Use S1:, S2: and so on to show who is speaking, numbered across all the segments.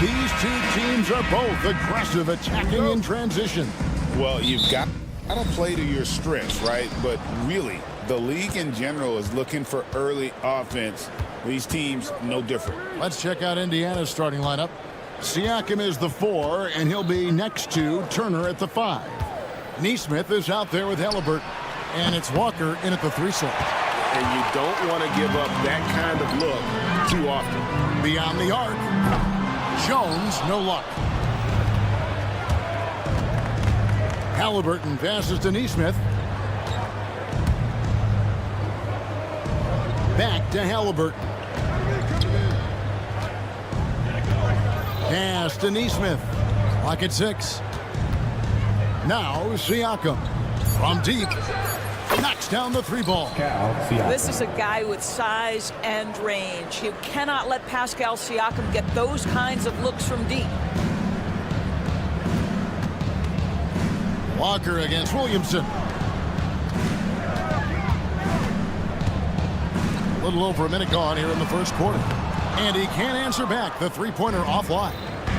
S1: These two teams are both aggressive, attacking in transition.
S2: Well, you've got to play to your strengths, right? But really, the league in general is looking for early offense. These teams, no different.
S1: Let's check out Indiana's starting lineup. Siakam is the 4, and he'll be next to Turner at the 5. Nesmith is out there with Halliburton, and it's Walker in at the 3 slot.
S2: And you don't want to give up that kind of look too often.
S1: Beyond the arc, Jones, no luck. Halliburton passes to Nesmith. Back to Halliburton. Pass to Nesmith. Clock at 6. Now Siakam from deep. Knocks down the 3 ball.
S3: This is a guy with size and range. You cannot let Pascal Siakam get those kinds of looks from deep.
S1: Walker against Williamson. A little over a minute gone here in the first quarter. And he can't answer back. The 3-pointer offline.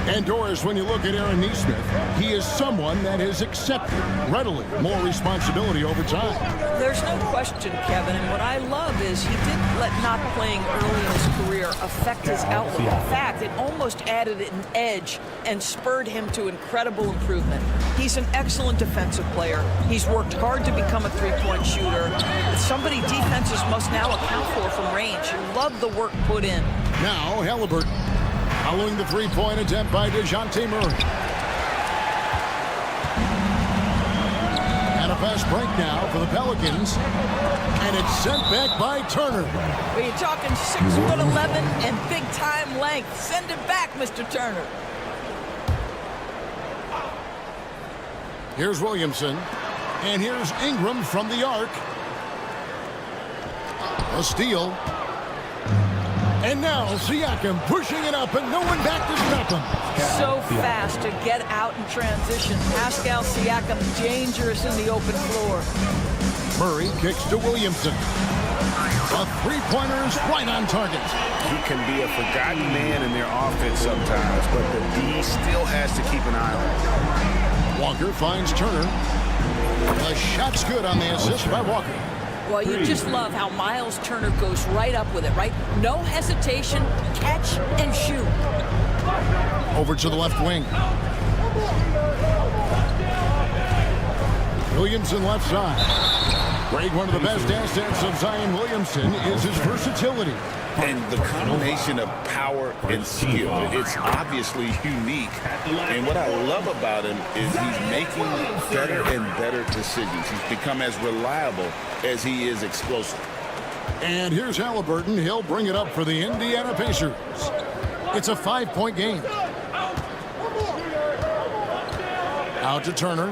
S1: And Doris, when you look at Aaron Nesmith, he is someone that has accepted readily more responsibility over time.
S3: There's no question, Kevin, and what I love is he didn't let not playing early in his career affect his outlook. In fact, it almost added an edge and spurred him to incredible improvement. He's an excellent defensive player. He's worked hard to become a 3-point shooter. It's somebody defenses must now account for from range. Love the work put in.
S1: Now Halliburton following the 3-point attempt by DeJounte Murray. And a fast break now for the Pelicans. And it's sent back by Turner.
S3: Well, you're talking 6'11" and big-time length. Send it back, Mr. Turner.
S1: Here's Williamson. And here's Ingram from the arc. A steal. And now Siakam pushing it up and no one back to stop him.
S3: So fast to get out in transition. Pascal Siakam dangerous in the open floor.
S1: Murray kicks to Williamson. A 3-pointer is right on target.
S2: He can be a forgotten man in their offense sometimes, but the D still has to keep an eye on him.
S1: Walker finds Turner. The shot's good on the assist by Walker.
S3: Well, you just love how Miles Turner goes right up with it, right? No hesitation, catch and shoot.
S1: Over to the left wing. Williamson left side. Greg, one of the best assets of Zion Williamson is his versatility.
S2: And the combination of power and skill, it's obviously unique. And what I love about him is he's making better and better decisions. He's become as reliable as he is explosive.
S1: And here's Halliburton. He'll bring it up for the Indiana Pacers. It's a 5-point game. Out to Turner.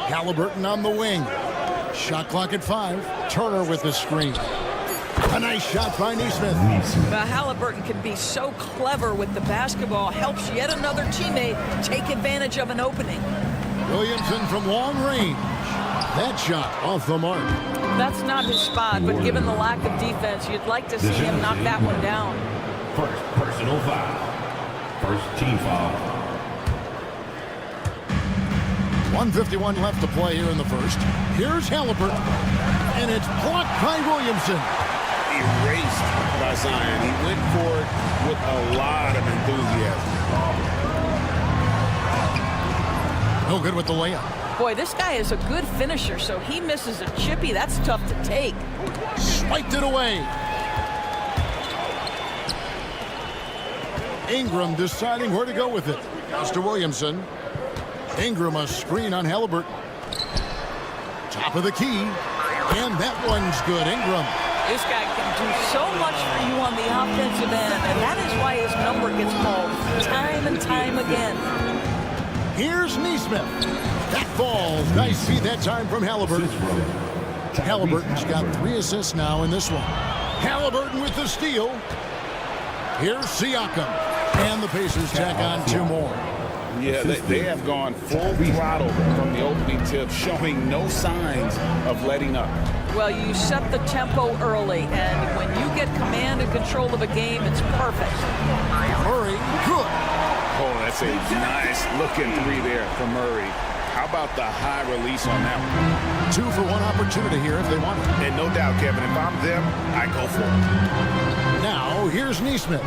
S1: Halliburton on the wing. Shot clock at 5. Turner with the screen. A nice shot by Nesmith.
S3: Halliburton can be so clever with the basketball. Helps yet another teammate take advantage of an opening.
S1: Williamson from long range. That shot off the mark.
S3: That's not his spot, but given the lack of defense, you'd like to see him knock that one down.
S4: First personal foul. First team foul.
S1: 1:51 left to play here in the first. Here's Halliburton. And it's blocked by Williamson.
S2: Erased by Zion. He went for it with a lot of enthusiasm.
S1: No good with the layup.
S3: Boy, this guy is a good finisher, so he misses a chippy. That's tough to take.
S1: Swiped it away. Ingram deciding where to go with it. Pass to Williamson. Ingram a screen on Halliburton. Top of the key. And that one's good. Ingram.
S3: This guy can do so much for you on the offensive end, and that is why his number gets called time and time again.
S1: Here's Neesmith. That falls. Nice feed that time from Halliburton. Halliburton's got 3 assists now in this one. Halliburton with the steal. Here's Siakam. And the Pacers tack on 2 more.
S2: Yeah, they have gone full throttle from the opening tip, showing no signs of letting up.
S3: Well, you set the tempo early, and when you get command and control of a game, it's perfect.
S1: Murray, good.
S2: Oh, that's a nice looking 3 there from Murray. How about the high release on that one?
S1: 2 for 1 opportunity here if they want it.
S2: And no doubt, Kevin, if I'm them, I go for it.
S1: Now, here's Neesmith.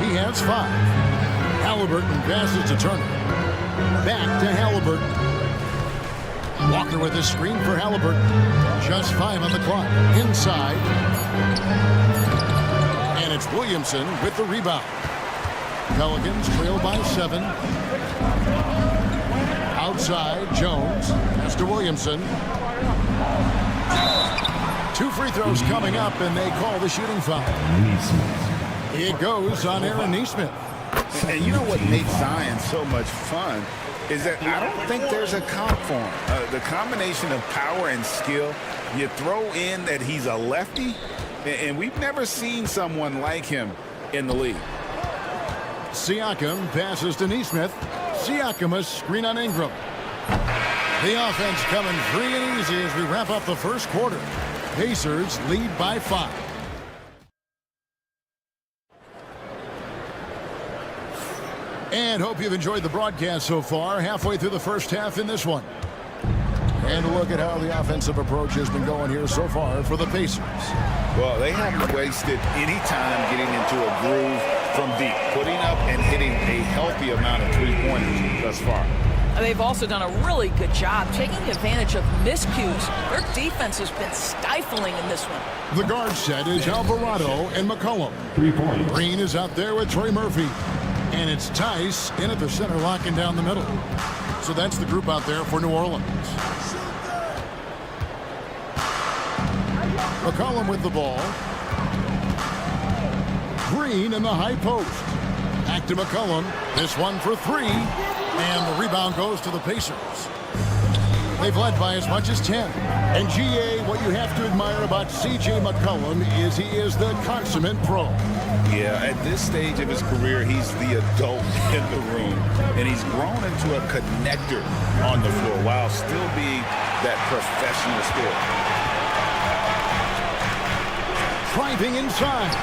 S1: He has 5. Halliburton passes to Turner. Back to Halliburton. Walker with a screen for Halliburton. Just 5 on the clock. Inside. And it's Williamson with the rebound. Pelicans trail by 7. Outside, Jones. Pass to Williamson. 2 free throws coming up, and they call the shooting foul. It goes on Aaron Neesmith.
S2: And you know what makes Zion so much fun is that I don't think there's a comp for him. The combination of power and skill, you throw in that he's a lefty, and we've never seen someone like him in the league.
S1: Siakam passes to Neesmith. Siakam a screen on Ingram. The offense coming free and easy as we wrap up the first quarter. Pacers lead by 5. And hope you've enjoyed the broadcast so far. Halfway through the first half in this one. And a look at how the offensive approach has been going here so far for the Pacers.
S2: Well, they haven't wasted any time getting into a groove from deep, putting up and hitting a healthy amount of 3-pointers thus far.
S3: They've also done a really good job taking advantage of miscues. Their defense has been stifling in this one.
S1: The guard set is Alvarado and McCollum.
S4: 3 points.
S1: Green is out there with Trey Murphy. And it's Tice in at the center, locking down the middle. So that's the group out there for New Orleans. McCollum with the ball. Green in the high post. Back to McCollum. This one for 3. And the rebound goes to the Pacers. They've led by as much as 10. And GA, what you have to admire about C.J. McCollum is he is the consummate pro.
S2: Yeah, at this stage of his career, he's the adult in the room. And he's grown into a connector on the floor while still being that professional skill.
S1: Driving inside.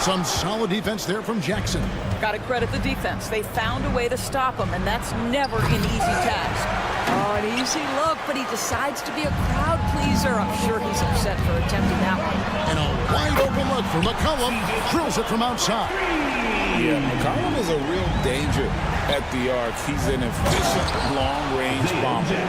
S1: Some solid defense there from Jackson.
S3: Got to credit the defense. They found a way to stop him, and that's never an easy task. Oh, an easy look, but he decides to be a crowd pleaser. I'm sure he's upset for attempting that one.
S1: And a wide open look for McCollum. Drills it from outside.
S2: Yeah, McCollum is a real danger at the arc. He's an efficient long-range bomber.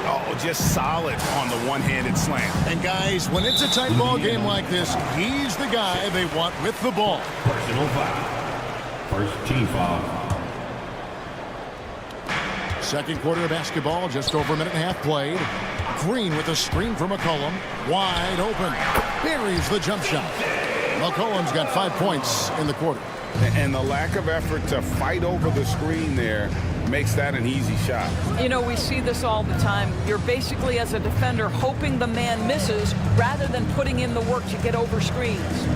S2: Oh, just solid on the one-handed slam.
S1: And guys, when it's a tight ball game like this, he's the guy they want with the ball.
S4: Personal foul. First team foul.
S1: Second quarter of basketball, just over a minute and a half played. Green with a screen for McCollum. Wide open. Buries the jump shot. McCollum's got 5 points in the quarter.
S2: And the lack of effort to fight over the screen there makes that an easy shot.
S3: You know, we see this all the time. You're basically, as a defender, hoping the man misses rather than putting in the work to get over screens.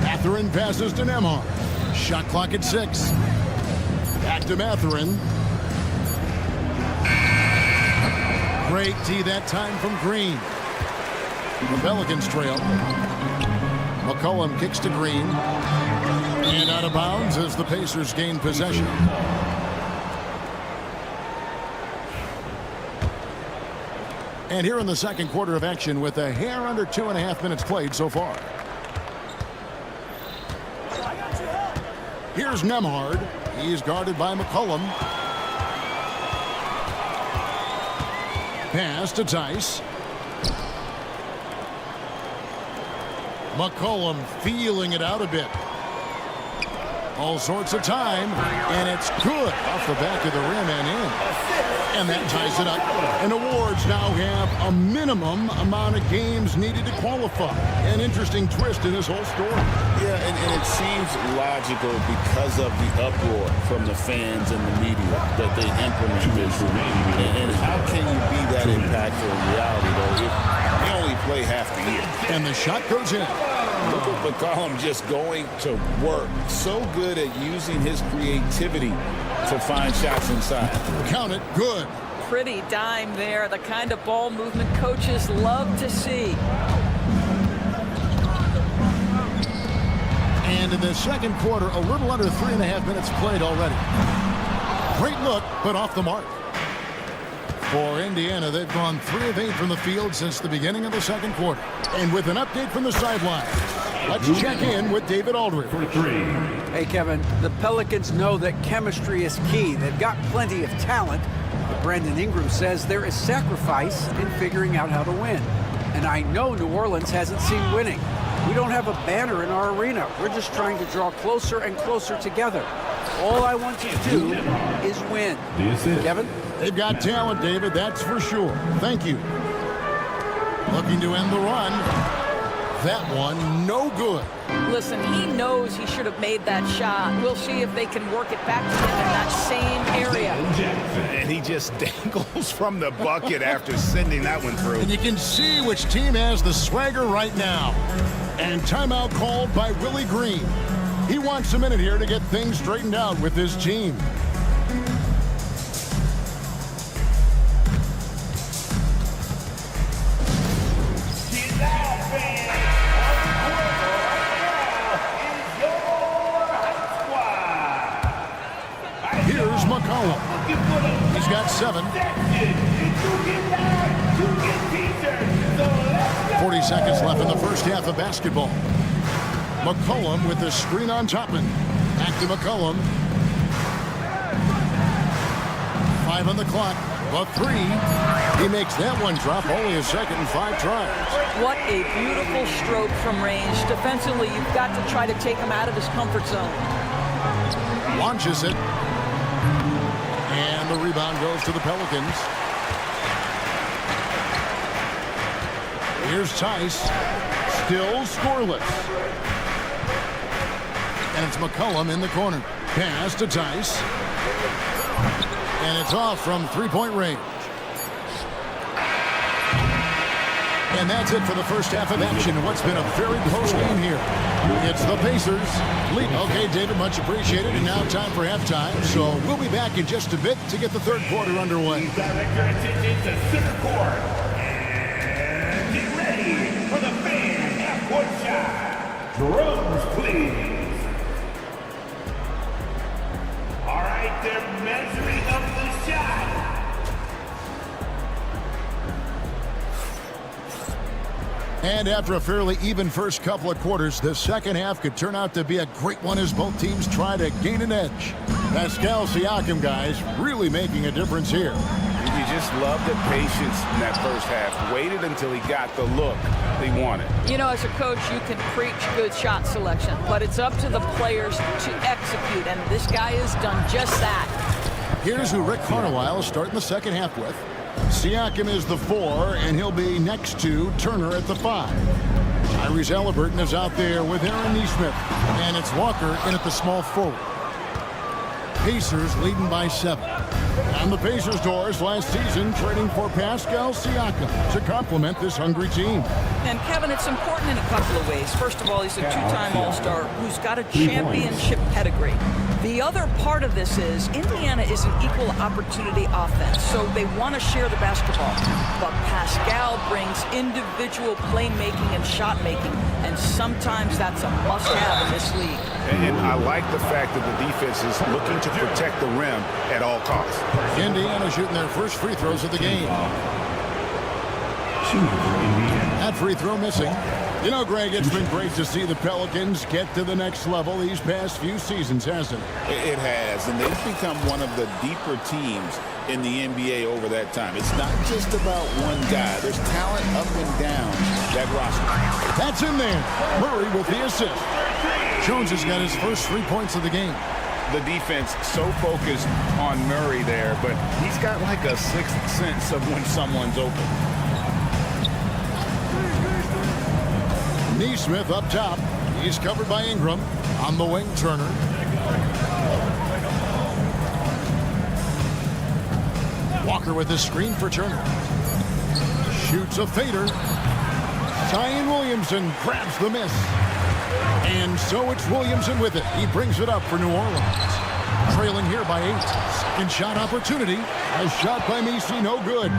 S1: Mathurin passes to Nembhard. Shot clock at 6. Back to Mathurin. Great tee that time from Green. The Pelicans trail. McCollum kicks to Green. And out of bounds as the Pacers gain possession. And here in the second quarter of action with a hair under 2.5 minutes played so far. Here's Nembhard. He's guarded by McCollum. Pass to Tice. McCollum feeling it out a bit. All sorts of time, and it's good off the back of the rim and in. And that ties it up. And awards now have a minimum amount of games needed to qualify. An interesting twist in this whole story.
S2: Yeah, and it seems logical because of the uproar from the fans and the media that they implement this. And how can you be that impactful in reality, though, if you only play half the year?
S1: And the shot goes in.
S2: Look at McCollum just going to work. So good at using his creativity to find shots inside.
S1: Count it. Good.
S3: Pretty dime there. The kind of ball movement coaches love to see.
S1: And in the second quarter, a little under 3.5 minutes played already. Great look, but off the mark. For Indiana, they've gone 3 of 8 from the field since the beginning of the second quarter. And with an update from the sideline, let's check in with David Aldridge.
S5: Hey, Kevin, the Pelicans know that chemistry is key. They've got plenty of talent, but Brandon Ingram says there is sacrifice in figuring out how to win. And I know New Orleans hasn't seen winning. We don't have a banner in our arena. We're just trying to draw closer and closer together. All I want to do is win. Kevin?
S1: They've got talent, David, that's for sure. Thank you. Looking to end the run. That one, no good.
S3: Listen, he knows he should have made that shot. We'll see if they can work it back to him in that same area.
S6: And he just dangles from the bucket after sending that one through.
S1: And you can see which team has the swagger right now. And timeout called by Willie Green. He wants a minute here to get things straightened out with his team. Here's McCollum. He's got 7. 40 seconds left in the first half of basketball. McCollum with the screen on Topman. Back to McCollum. 5 on the clock. The 3. He makes that one drop. Only a second and 5 tries.
S3: What a beautiful stroke from range. Defensively, you've got to try to take him out of his comfort zone.
S1: Launches it. And the rebound goes to the Pelicans. Here's Tice. Still scoreless. And it's McCollum in the corner. Pass to Tice. And it's off from three-point range. And that's it for the first half of action in what's been a very close game here. It's the Pacers leading. Okay, David, much appreciated. And now time for halftime. So we'll be back in just a bit to get the third quarter underway.
S4: Direct your attention to center court. And get ready for the fan half-court shot. Drums, please. All right, they're measuring up the shot.
S1: And after a fairly even first couple of quarters, the second half could turn out to be a great one as both teams try to gain an edge. Pascal Siakam, guys, really making a difference here.
S2: You just love the patience in that first half. Waited until he got the look he wanted.
S3: You know, as a coach, you can preach good shot selection, but it's up to the players to execute, and this guy has done just that.
S1: Here's who Rick Carlisle is starting the second half with. Siakam is the 4, and he'll be next to Turner at the 5. Tyrese Halliburton is out there with Aaron Nesmith, and it's Walker in at the small forward. Pacers leading by 7. And the Pacers doors last season trading for Pascal Siakam to complement this hungry team.
S3: And Kevin, it's important in a couple of ways. First of all, he's a 2-time All-Star who's got a championship pedigree. The other part of this is Indiana is an equal opportunity offense, so they want to share the basketball. But Pascal brings individual playmaking and shot making, and sometimes that's a must-have in this league.
S6: And I like the fact that the defense is looking to protect the rim at all costs.
S1: Indiana shooting their first free throws of the game. That free throw missing. You know, Greg, it's been great to see the Pelicans get to the next level these past few seasons, hasn't it?
S2: It has, and they've become one of the deeper teams
S6: in the NBA over that time. It's not just about one guy. There's talent up and down that roster.
S1: That's in there. Murray with the assist. Jones has got his first 3 points of the game.
S6: The defense so focused on Murray there, but he's got like a sixth sense of when someone's open.
S1: Neesmith up top. He's covered by Ingram. On the wing, Turner. Walker with his screen for Turner. Shoots a fader. Zion Williamson grabs the miss. And so it's Williamson with it. He brings it up for New Orleans. Trailing here by 8. Second shot opportunity. A shot by Messi, no good.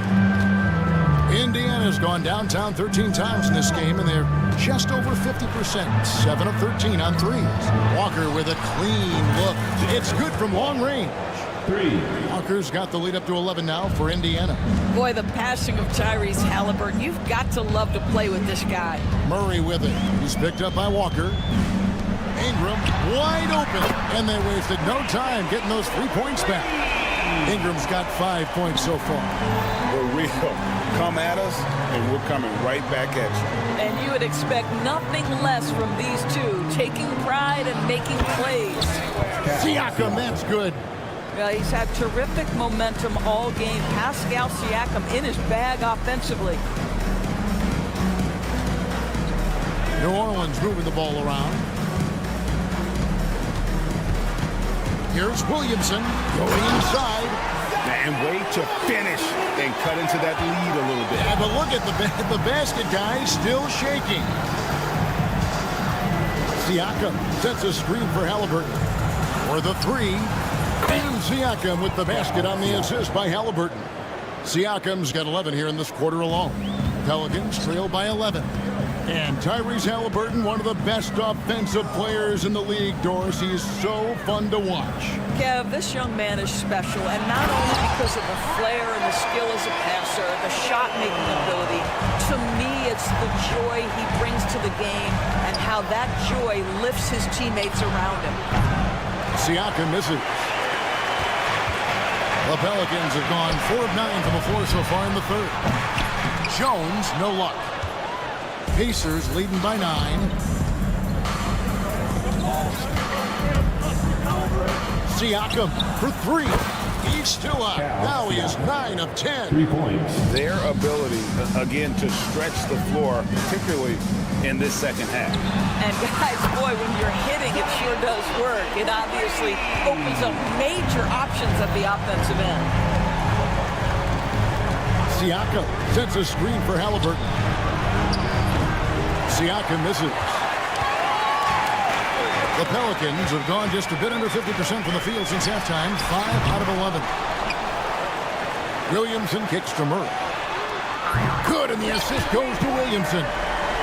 S1: Indiana's gone downtown 13 times in this game, and they're just over 50%. 7 of 13 on threes. Walker with a clean look. It's good from long range. Walker's got the lead up to 11 now for Indiana.
S3: Boy, the passing of Tyrese Halliburton. You've got to love to play with this guy.
S1: Murray with it. He's picked up by Walker. Ingram wide open. And they wasted no time getting those 3 points back. Ingram's got 5 points so far.
S6: For real. Come at us, and we're coming right back at you.
S3: And you would expect nothing less from these two, taking pride and making plays.
S1: Siakam, that's good.
S3: He's had terrific momentum all game. Pascal Siakam in his bag offensively.
S1: New Orleans moving the ball around. Here's Williamson going inside.
S6: And wait to finish and cut into that lead a little bit.
S1: Yeah, but look at the basket guy still shaking. Siakam sets a screen for Halliburton. For the 3. And Siakam with the basket on the assist by Halliburton. Siakam's got 11 here in this quarter alone. Pelicans trail by 11. And Tyrese Halliburton, one of the best offensive players in the league, Doris. He is so fun to watch.
S3: Kev, this young man is special, and not only because of the flair and the skill as a passer, the shot-making ability. To me, it's the joy he brings to the game and how that joy lifts his teammates around him.
S1: Siakam misses. The Pelicans have gone 4 of 9 from the floor so far in the third. Jones, no luck. Pacers leading by 9. Siakam for 3. He's still out. Now he is 9 of 10.
S4: 3 points.
S6: Their ability, again, to stretch the floor, particularly in this second half.
S3: And guys, boy, when you're hitting, it sure does work. It obviously opens up major options at the offensive end.
S1: Siakam sets a screen for Halliburton. Siakam misses. The Pelicans have gone just a bit under 50% from the field since halftime. 5 out of 11. Williamson kicks to Murray. Good, and the assist goes to Williamson.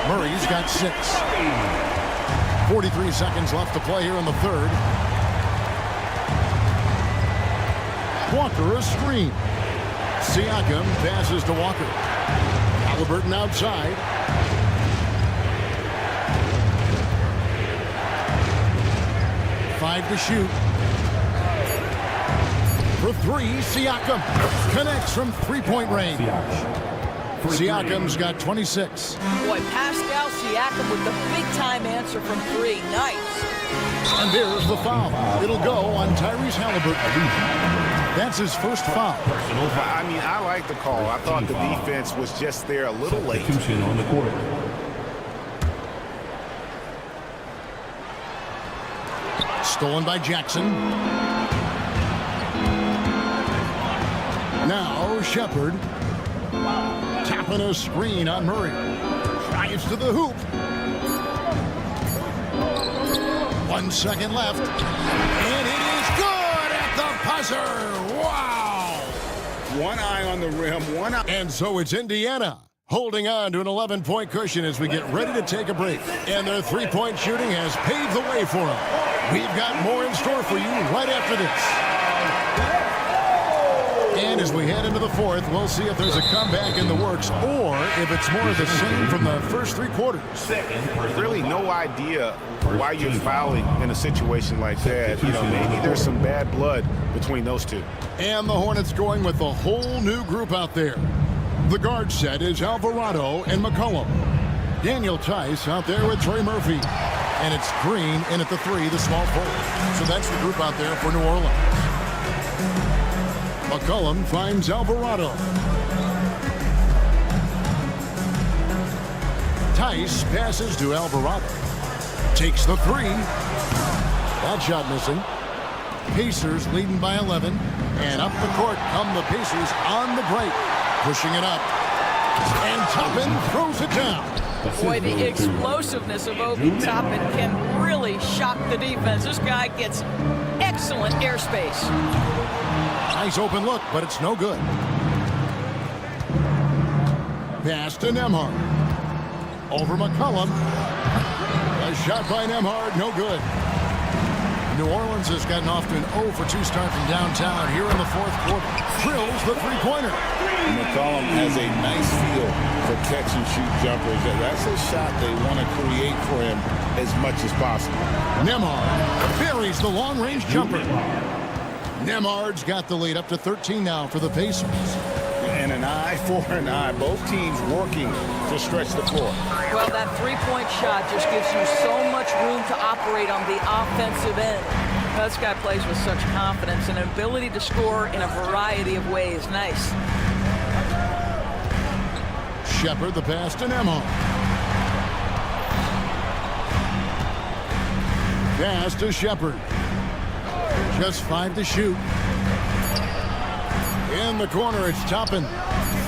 S1: Murray's got 6. 43 seconds left to play here in the third. Walker a screen. Siakam passes to Walker. Halliburton outside. Five to shoot. For 3, Siakam connects from 3-point range. Siakam's got 26.
S3: Boy, Pascal Siakam with the big-time answer from 3. Nice.
S1: And there's the foul. It'll go on Tyrese Halliburton. That's his first foul.
S6: I mean, I like the call. I thought the defense was just there a little late.
S4: On the court.
S1: Stolen by Jackson. Now Shepard. Tapping a screen on Murray. Drives to the hoop. 1 second left. And it is good at the buzzer. Wow.
S6: One eye on the rim, one eye.
S1: And so it's Indiana holding on to an 11-point cushion as we get ready to take a break. And their 3-point shooting has paved the way for them. We've got more in store for you right after this. And And as we head into the fourth, we'll see if there's a comeback in the works or if it's more of the same from the first 3 quarters.
S6: Really no idea why you're fouling in a situation like that. You know, maybe there's some bad blood between those two.
S1: And the Hornets going with a whole new group out there. The guard set is Alvarado and McCollum. Daniel Tice out there with Trey Murphy. And it's Green in at the 3, the small forward. So that's the group out there for New Orleans. McCollum finds Alvarado. Tice passes to Alvarado. Takes the 3. That shot missing. Pacers leading by 11. And up the court come the Pacers on the break. Pushing it up. And Toppin throws it down.
S3: Boy, the explosiveness of Obi Toppin can really shock the defense. This guy gets excellent airspace.
S1: Nice open look, but it's no good. Pass to Nembhard. Over McCollum. A shot by Nembhard, no good. New Orleans has gotten off to an 0 for 2 start from downtown here in the fourth quarter. Drills the 3-pointer.
S2: McCollum has a nice feel for catch-and-shoot jumpers. That's a shot they want to create for him as much as possible.
S1: Nembhard buries the long-range jumper. Nembhard's got the lead up to 13 now for the Pacers.
S2: And an eye for an eye. Both teams working to stretch the floor.
S3: Well, that 3-point shot just gives you so much room to operate on the offensive end. This guy plays with such confidence and an ability to score in a variety of ways. Nice.
S1: Shepard the pass to Nembhard. Pass to Shepard. Just 5 to shoot. In the corner, it's Toppin.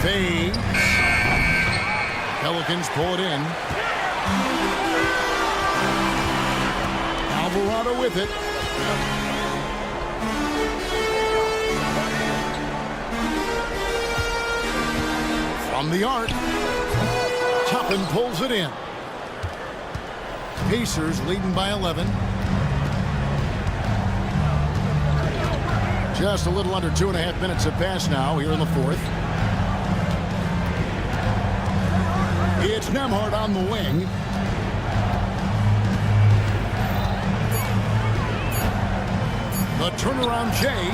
S1: Fades. Pelicans pull it in. Alvarado with it. From the arc. Toppin pulls it in. Pacers leading by 11. Just a little under 2.5 minutes have passed now here in the fourth. It's Nembhard on the wing. The turnaround Jay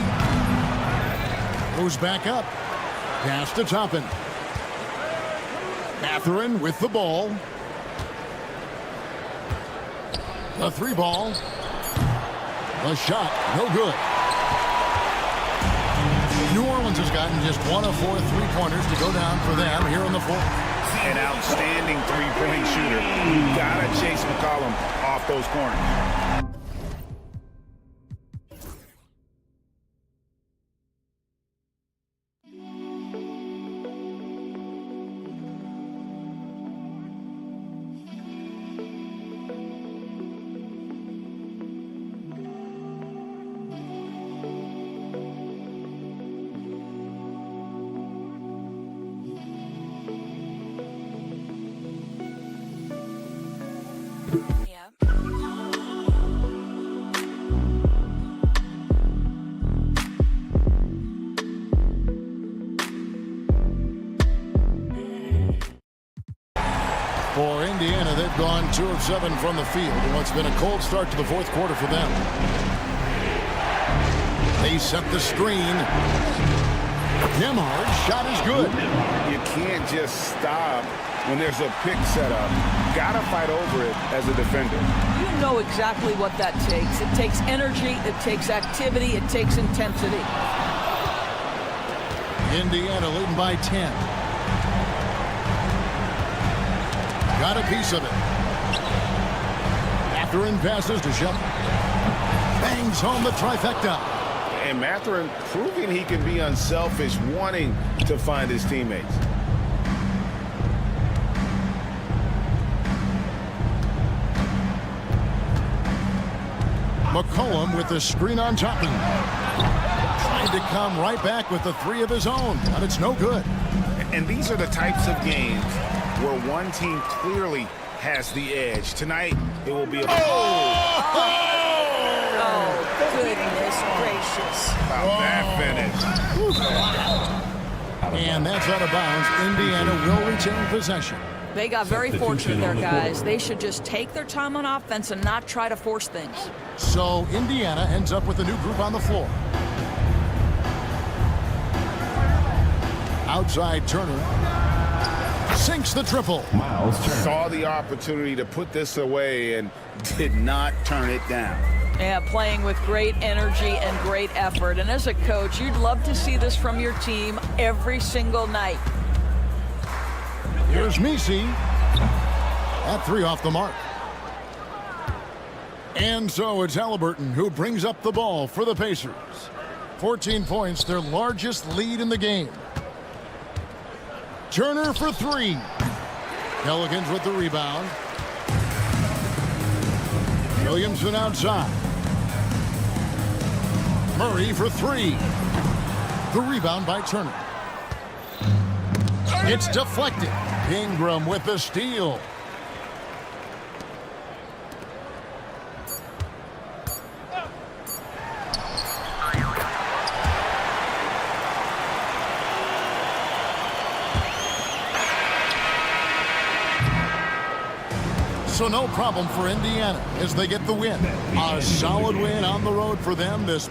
S1: goes back up. Pass to Toppin. Mathurin with the ball. The 3 ball. The shot, no good. New Orleans has gotten just 1 of 4 3-pointers to go down for them here in the fourth.
S6: An outstanding 3-point shooter. You gotta chase McCollum off those corners.
S1: For Indiana, they've gone 2 of 7 from the field in what's been a cold start to the fourth quarter for them. They set the screen. Nembhard's shot is good.
S6: You can't just stop when there's a pick set up. Gotta fight over it as a defender.
S3: You know exactly what that takes. It takes energy, it takes activity, it takes intensity.
S1: Indiana leading by 10. Got a piece of it. Mathurin passes to Shepard. Bangs home the trifecta.
S6: And Mathurin proving he can be unselfish, wanting to find his teammates.
S1: McCollum with the screen on Toppin. Trying to come right back with the 3 of his own, but it's no good.
S6: And these are the types of games where one team clearly has the edge. Tonight, it will be a...
S3: Oh, Goodness gracious.
S6: Wow, that finish.
S1: And that's out of bounds. Indiana will retain possession.
S3: They got very fortunate there, guys. They should just take their time on offense and not try to force things.
S1: So Indiana ends up with a new group on the floor. Outside Turner. Sinks the triple.
S4: Miles Turner.
S6: Saw the opportunity to put this away and did not turn it down.
S3: Yeah, playing with great energy and great effort. And as a coach, you'd love to see this from your team every single night.
S1: Here's Messi. That three off the mark. And so it's Halliburton who brings up the ball for the Pacers. 14 points, their largest lead in the game. Turner for three. Pelicans with the rebound. Williamson outside. Murray for three. The rebound by Turner. It's deflected. Ingram with the steal. So no problem for Indiana as they get the win. A solid win on the road for them this.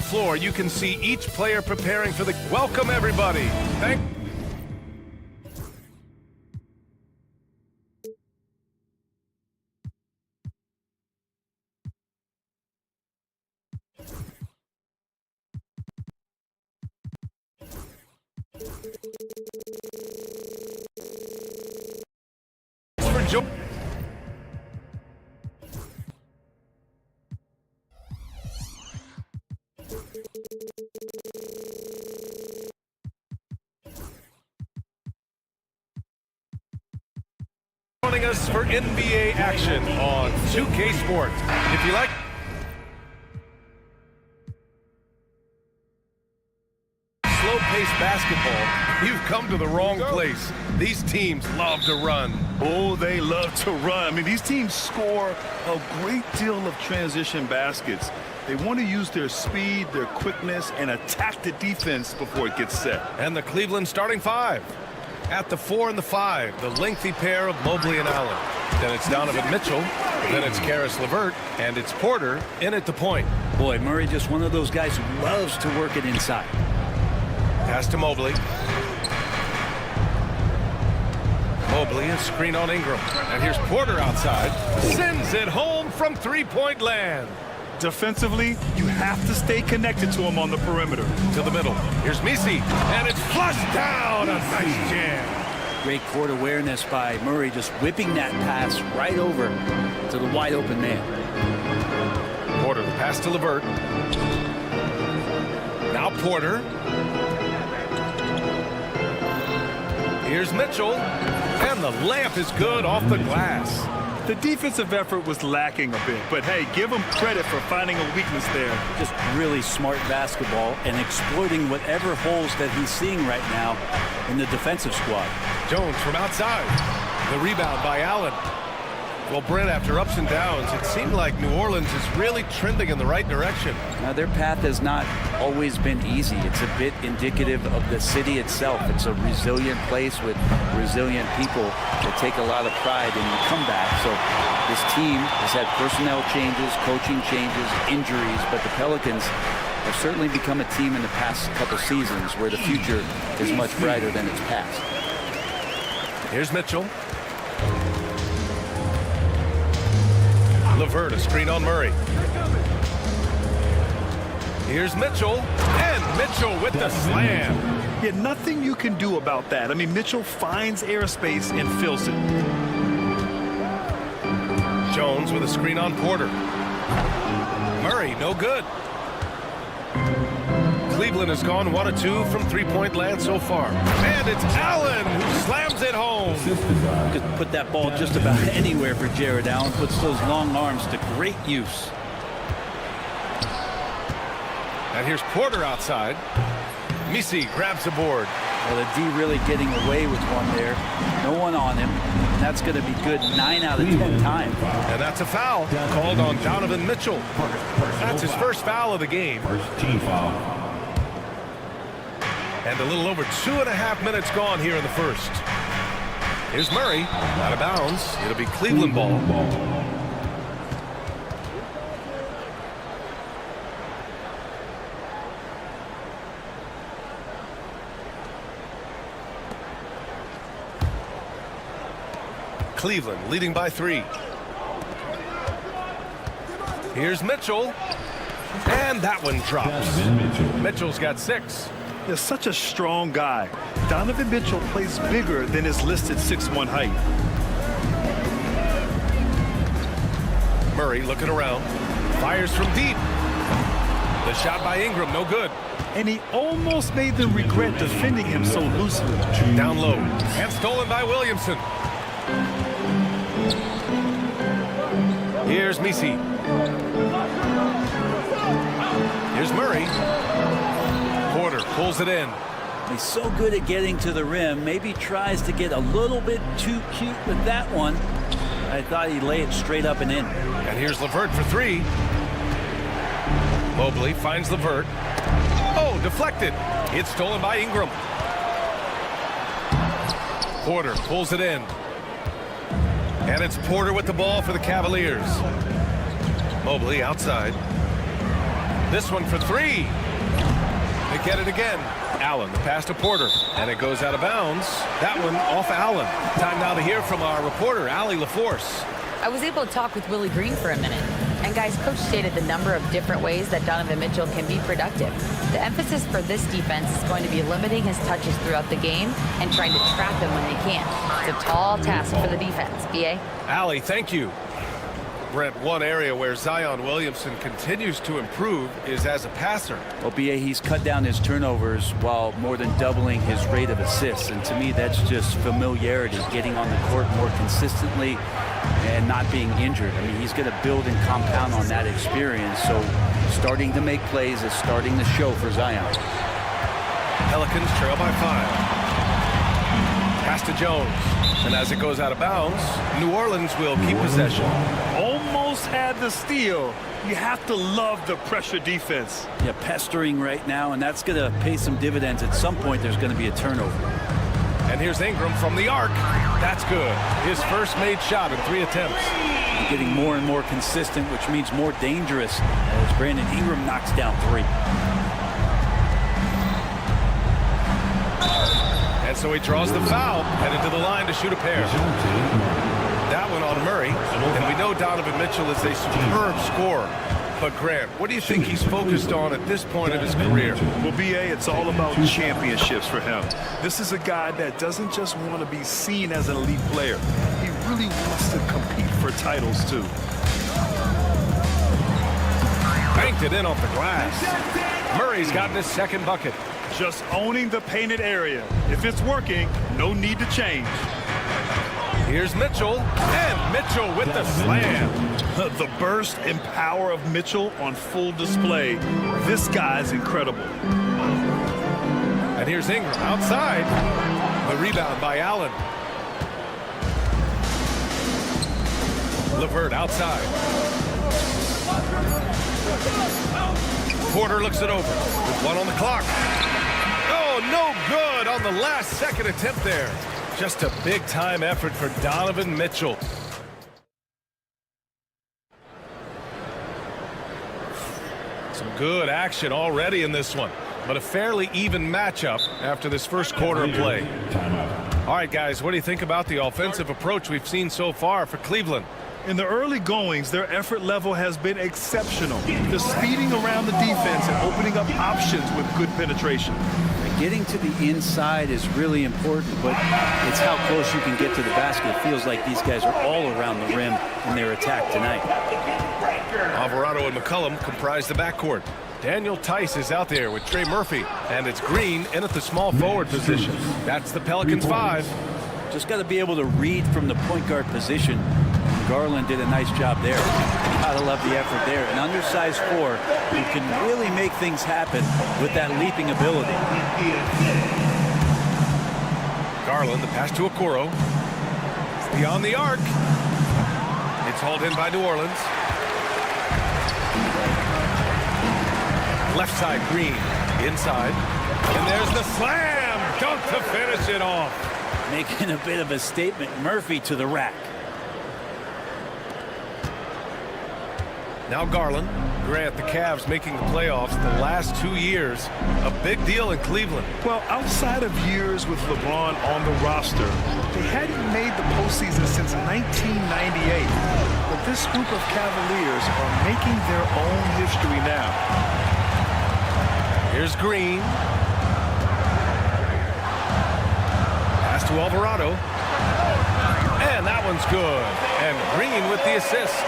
S7: floor, you can see each player preparing for the... Welcome, everybody. Thank... for joining. Joining us for NBA action on 2K Sports. If you like slow-paced basketball, you've come to the wrong place. These teams love to run.
S8: Oh, they love to run. I mean, these teams score a great deal of transition baskets. They want to use their speed, their quickness, and attack the defense before it gets set.
S7: And the Cleveland starting five. At the 4 and the 5, the lengthy pair of Mobley and Allen. Then it's Donovan Mitchell, then it's Caris LeVert, and it's Porter in at the point.
S9: Boy, Murray just one of those guys who loves to work it inside.
S7: Pass to Mobley. Mobley, a screen on Ingram. And here's Porter outside. Sends it home from three-point land.
S8: Defensively, you have to stay connected to him on the perimeter.
S7: To the middle. Here's Misi, and it's flushed down. A nice jam.
S9: Great court awareness by Murray, just whipping that pass right over to the wide open man.
S7: Porter, the pass to LeVert. Now Porter. Here's Mitchell, and the layup is good off the glass.
S8: The defensive effort was lacking a bit, but hey, give him credit for finding a weakness there.
S9: Just really smart basketball and exploiting whatever holes that he's seeing right now in the defensive squad.
S7: Jones from outside. The rebound by Allen. Well, Brent, after ups and downs, it seemed like New Orleans is really trending in the right direction.
S9: Now, their path has not always been easy. It's a bit indicative of the city itself. It's a resilient place with resilient people that take a lot of pride in the comeback. So this team has had personnel changes, coaching changes, injuries, but the Pelicans have certainly become a team in the past couple seasons where the future is much brighter than its past.
S7: Here's Mitchell. LeVert, a screen on Murray. Here's Mitchell, and Mitchell with the slam.
S8: Yeah, nothing you can do about that. I mean, Mitchell finds airspace and fills it.
S7: Jones with a screen on Porter. Murray, no good. Cleveland has gone 1 of 2 from three-point land so far. And it's Allen who slams it home.
S9: Could put that ball just about anywhere for Jared Allen. Puts those long arms to great use.
S7: And here's Porter outside. Misi grabs the board.
S9: Well, the D really getting away with one there. No one on him. And that's going to be good 9 out of 10 times.
S7: And that's a foul called on Donovan Mitchell. That's his first foul of the game.
S4: First team foul.
S7: And a little over 2.5 minutes gone here in the first. Here's Murray, out of bounds. It'll be Cleveland ball. Cleveland leading by 3. Here's Mitchell. And that one drops. Mitchell's got 6.
S8: He's such a strong guy. Donovan Mitchell plays bigger than his listed 6'1" height.
S7: Murray looking around. Fires from deep. The shot by Ingram, no good.
S8: And he almost made them regret defending him so loosely.
S7: Down low. And stolen by Williamson. Here's Misi. Here's Murray. Porter pulls it in.
S9: He's so good at getting to the rim. Maybe tries to get a little bit too cute with that one. I thought he'd lay it straight up and in.
S7: And here's LeVert for 3. Mobley finds LeVert. Oh, deflected. It's stolen by Ingram. Porter pulls it in. And it's Porter with the ball for the Cavaliers. Mobley outside. This one for three. They get it again. Allen, the pass to Porter, and it goes out of bounds. That one off Allen. Time now to hear from our reporter, Allie LaForce.
S10: I was able to talk with Willie Green for a minute. And guys, Coach stated the number of different ways that Donovan Mitchell can be productive. The emphasis for this defense is going to be limiting his touches throughout the game and trying to trap him when they can. It's a tall task for the defense. B.A.?
S7: Allie, thank you. Brent, one area where Zion Williamson continues to improve is as a passer.
S9: Well, B.A., he's cut down his turnovers while more than doubling his rate of assists. And to me, that's just familiarity, getting on the court more consistently and not being injured. I mean, he's going to build and compound on that experience. So starting to make plays is starting to show for Zion.
S7: Pelicans trail by 5. Pass to Jones. And as it goes out of bounds, New Orleans will keep possession.
S8: Almost had the steal. You have to love the pressure defense.
S9: Yeah, pestering right now, and that's going to pay some dividends. At some point, there's going to be a turnover.
S7: And here's Ingram from the arc. That's good. His first made shot in 3 attempts.
S9: He's getting more and more consistent, which means more dangerous as Brandon Ingram knocks down 3.
S7: And so he draws the foul, headed to the line to shoot a pair. That one on Murray. And we know Donovan Mitchell is a superb scorer. But Grant, what do you think he's focused on at this point of his career?
S8: Well, B.A., it's all about championships for him. This is a guy that doesn't just want to be seen as an elite player. He really wants to compete for titles, too.
S7: Banked it in off the glass. Murray's gotten his second bucket.
S8: Just owning the painted area. If it's working, no need to change.
S7: Here's Mitchell, and Mitchell with the slam.
S8: The burst and power of Mitchell on full display. This guy's incredible.
S7: And here's Ingram outside. The rebound by Allen. LeVert outside. Porter looks it over with 1 on the clock. Oh, no good on the last second attempt there. Just a big-time effort for Donovan Mitchell. Some good action already in this one, but a fairly even matchup after this first quarter of play. All right, guys, what do you think about the offensive approach we've seen so far for Cleveland?
S8: In the early goings, their effort level has been exceptional. The speeding around the defense and opening up options with good penetration.
S9: Getting to the inside is really important, but it's how close you can get to the basket. It feels like these guys are all around the rim in their attack tonight.
S7: Alvarado and McCollum comprise the backcourt. Daniel Tice is out there with Trey Murphy, and it's Green in at the small forward position. That's the Pelicans 5.
S9: Just got to be able to read from the point guard position. Garland did a nice job there. Gotta love the effort there. An undersized 4 who can really make things happen with that leaping ability.
S7: Garland, the pass to Okoro. It's beyond the arc. It's hauled in by New Orleans. Left side, Green. Inside. And there's the slam. Dunk to finish it off.
S9: Making a bit of a statement. Murphy to the rack.
S7: Now Garland. Grant, the Cavs making the playoffs the last 2 years. A big deal in Cleveland.
S8: Well, outside of years with LeBron on the roster, they hadn't made the postseason since 1998. But this group of Cavaliers are making their own history now.
S7: Here's Green. Pass to Alvarado. And that one's good. And Green with the assist.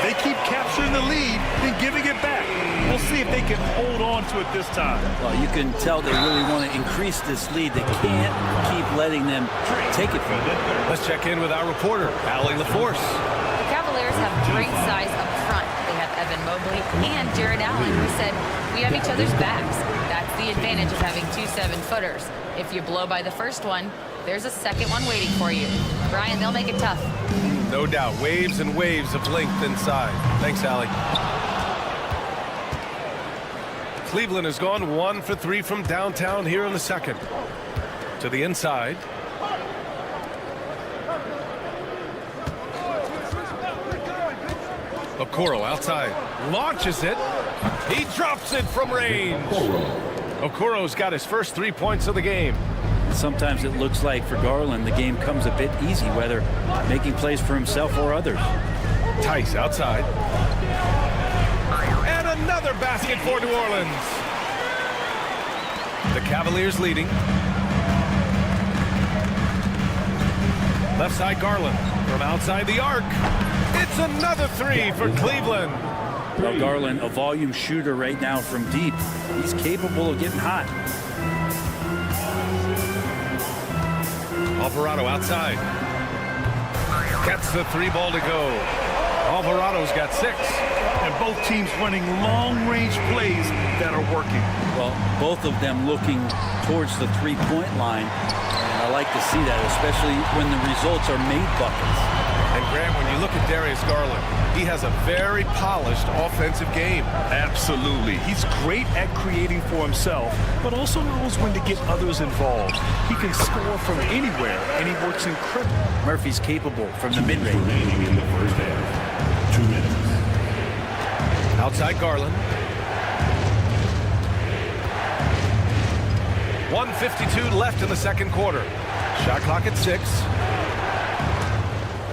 S8: They keep capturing the lead, then giving it back. We'll see if they can hold on to it this time.
S9: Well, you can tell they really want to increase this lead. They can't keep letting them take it from them.
S7: Let's check in with our reporter, Allie LaForce.
S10: The Cavaliers have great size up front. They have Evan Mobley and Jared Allen, who said, we have each other's backs. That's the advantage of having 2 7-footers. If you blow by the first one, there's a second one waiting for you. Brian, they'll make it tough.
S7: No doubt. Waves and waves of length inside. Thanks, Allie. Cleveland has gone 1 for 3 from downtown here in the second. To the inside. Okoro outside. Launches it. He drops it from range. Okuro's got his first 3 points of the game.
S9: Sometimes it looks like for Garland, the game comes a bit easy, whether making plays for himself or others.
S7: Tice outside. And another basket for New Orleans. The Cavaliers leading. Left side Garland from outside the arc. It's another three for Cleveland.
S9: Well, Garland, a volume shooter right now from deep. He's capable of getting hot.
S7: Alvarado outside. Gets the 3 ball to go. Alvarado's got 6.
S8: And both teams running long-range plays that are working.
S9: Well, both of them looking towards the three-point line. And I like to see that, especially when the results are made buckets.
S7: And Grant, when you look at Darius Garland, he has a very polished offensive game.
S8: Absolutely. He's great at creating for himself, but also knows when to get others involved. He can score from anywhere, and he works incredible.
S9: Murphy's capable from the mid-range.
S4: Remaining in the first half. 2 minutes.
S7: Outside Garland. 1:52 left in the second quarter. Shot clock at 6.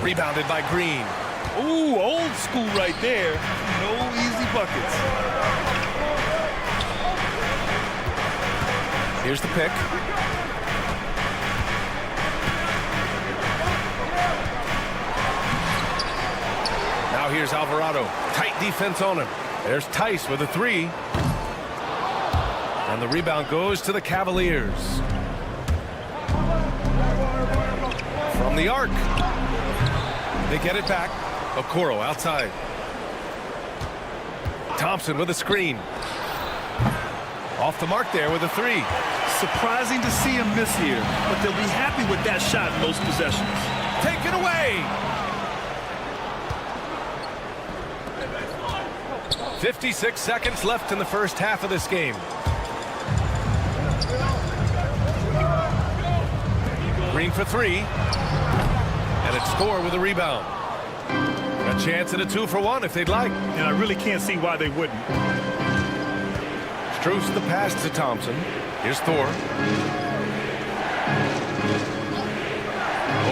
S7: Rebounded by Green.
S8: Ooh, old school right there. No easy buckets.
S7: Here's the pick. Now here's Alvarado. Tight defense on him. There's Tice with a 3. And the rebound goes to the Cavaliers. From the arc. They get it back. Okoro outside. Thompson with a screen. Off the mark there with a 3.
S8: Surprising to see him miss here, but they'll be happy with that shot in most possessions.
S7: Take it away. 56 seconds left in the first half of this game. Green for 3. And it's Score with a rebound. A chance at a 2-for-1 if they'd like.
S8: And I really can't see why they wouldn't.
S7: Strus the pass to Thompson. Here's Thor.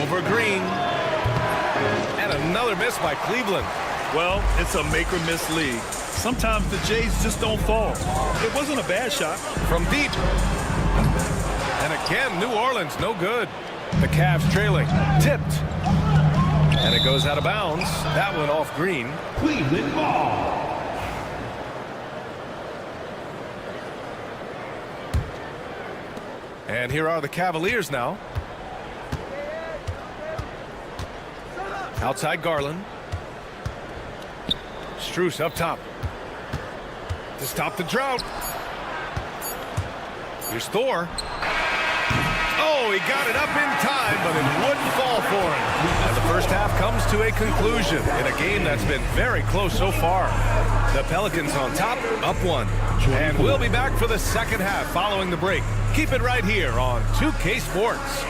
S7: Over Green. And another miss by Cleveland.
S8: Well, it's a make-or-miss league. Sometimes the Jays just don't fall. It wasn't a bad shot.
S7: From deep. And again, New Orleans, no good. The Cavs trailing. Tipped. And it goes out of bounds. That one off Green.
S4: Cleveland ball.
S7: And here are the Cavaliers now. Outside Garland. Strus up top. To stop the drought. Here's Thor. Oh, he got it up in time, but it wouldn't fall for him. And the first half comes to a conclusion in a game that's been very close so far. The Pelicans on top, up 1. And we'll be back for the second half following the break. Keep it right here on 2K Sports.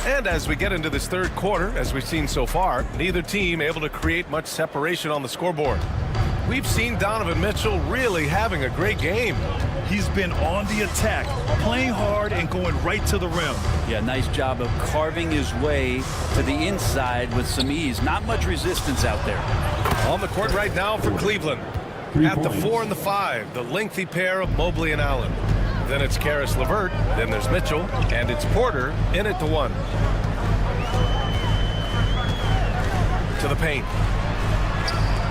S7: And as we get into this third quarter, as we've seen so far, neither team able to create much separation on the scoreboard. We've seen Donovan Mitchell really having a great game.
S8: He's been on the attack, playing hard and going right to the rim.
S9: Yeah, nice job of carving his way to the inside with some ease. Not much resistance out there.
S7: On the court right now for Cleveland. At the 4 and the 5, the lengthy pair of Mobley and Allen. Then it's Karis LeVert, then there's Mitchell, and it's Porter in at the 1. To the paint.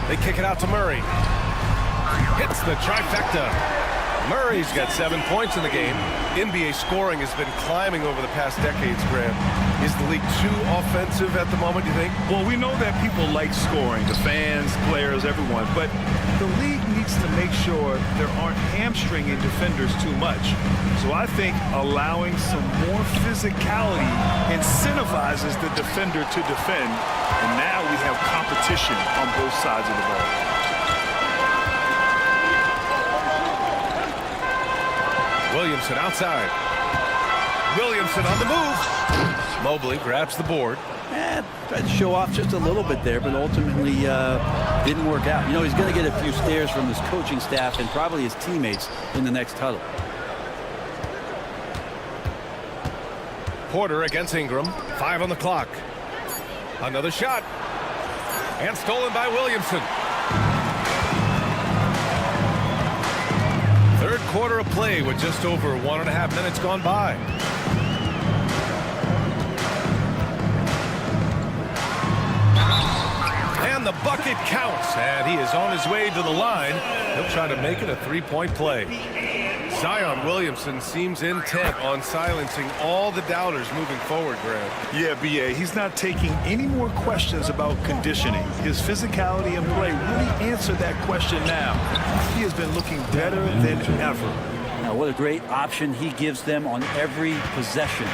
S7: They kick it out to Murray. Hits the trifecta. Murray's got 7 points in the game. NBA scoring has been climbing over the past decades, Graham. Is the league too offensive at the moment, you think?
S8: Well, we know that people like scoring, the fans, players, everyone, but the league needs to make sure there aren't hamstringing defenders too much. So I think allowing some more physicality incentivizes the defender to defend, and now we have competition on both sides of the ball.
S7: Williamson outside. Williamson on the move. Mobley grabs the board.
S9: Tried to show off just a little bit there, but ultimately didn't work out. You know, he's going to get a few stares from his coaching staff and probably his teammates in the next huddle.
S7: Porter against Ingram. 5 on the clock. Another shot. And stolen by Williamson. Third quarter of play with just over 1.5 minutes gone by. And the bucket counts. And he is on his way to the line. He'll try to make it a three-point play. Zion Williamson seems intent on silencing all the doubters moving forward, Grant.
S8: Yeah, B.A., he's not taking any more questions about conditioning. His physicality and play really answered that question now. He has been looking better than ever.
S9: Now, what a great option he gives them on every possession.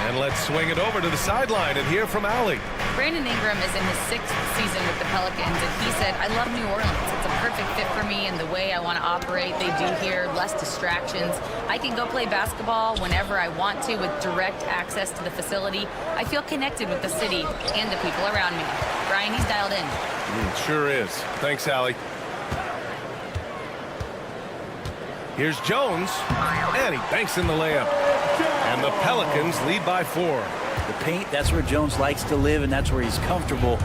S7: And let's swing it over to the sideline and hear from Allie.
S10: Brandon Ingram is in his 6th season with the Pelicans, and he said, I love New Orleans. It's a perfect fit for me and the way I want to operate. They do here, less distractions. I can go play basketball whenever I want to with direct access to the facility. I feel connected with the city and the people around me. Brian, he's dialed in.
S7: Sure is. Thanks, Allie. Here's Jones, and he banks in the layup. And the Pelicans lead by 4.
S9: The paint, that's where Jones likes to live, and that's where he's comfortable.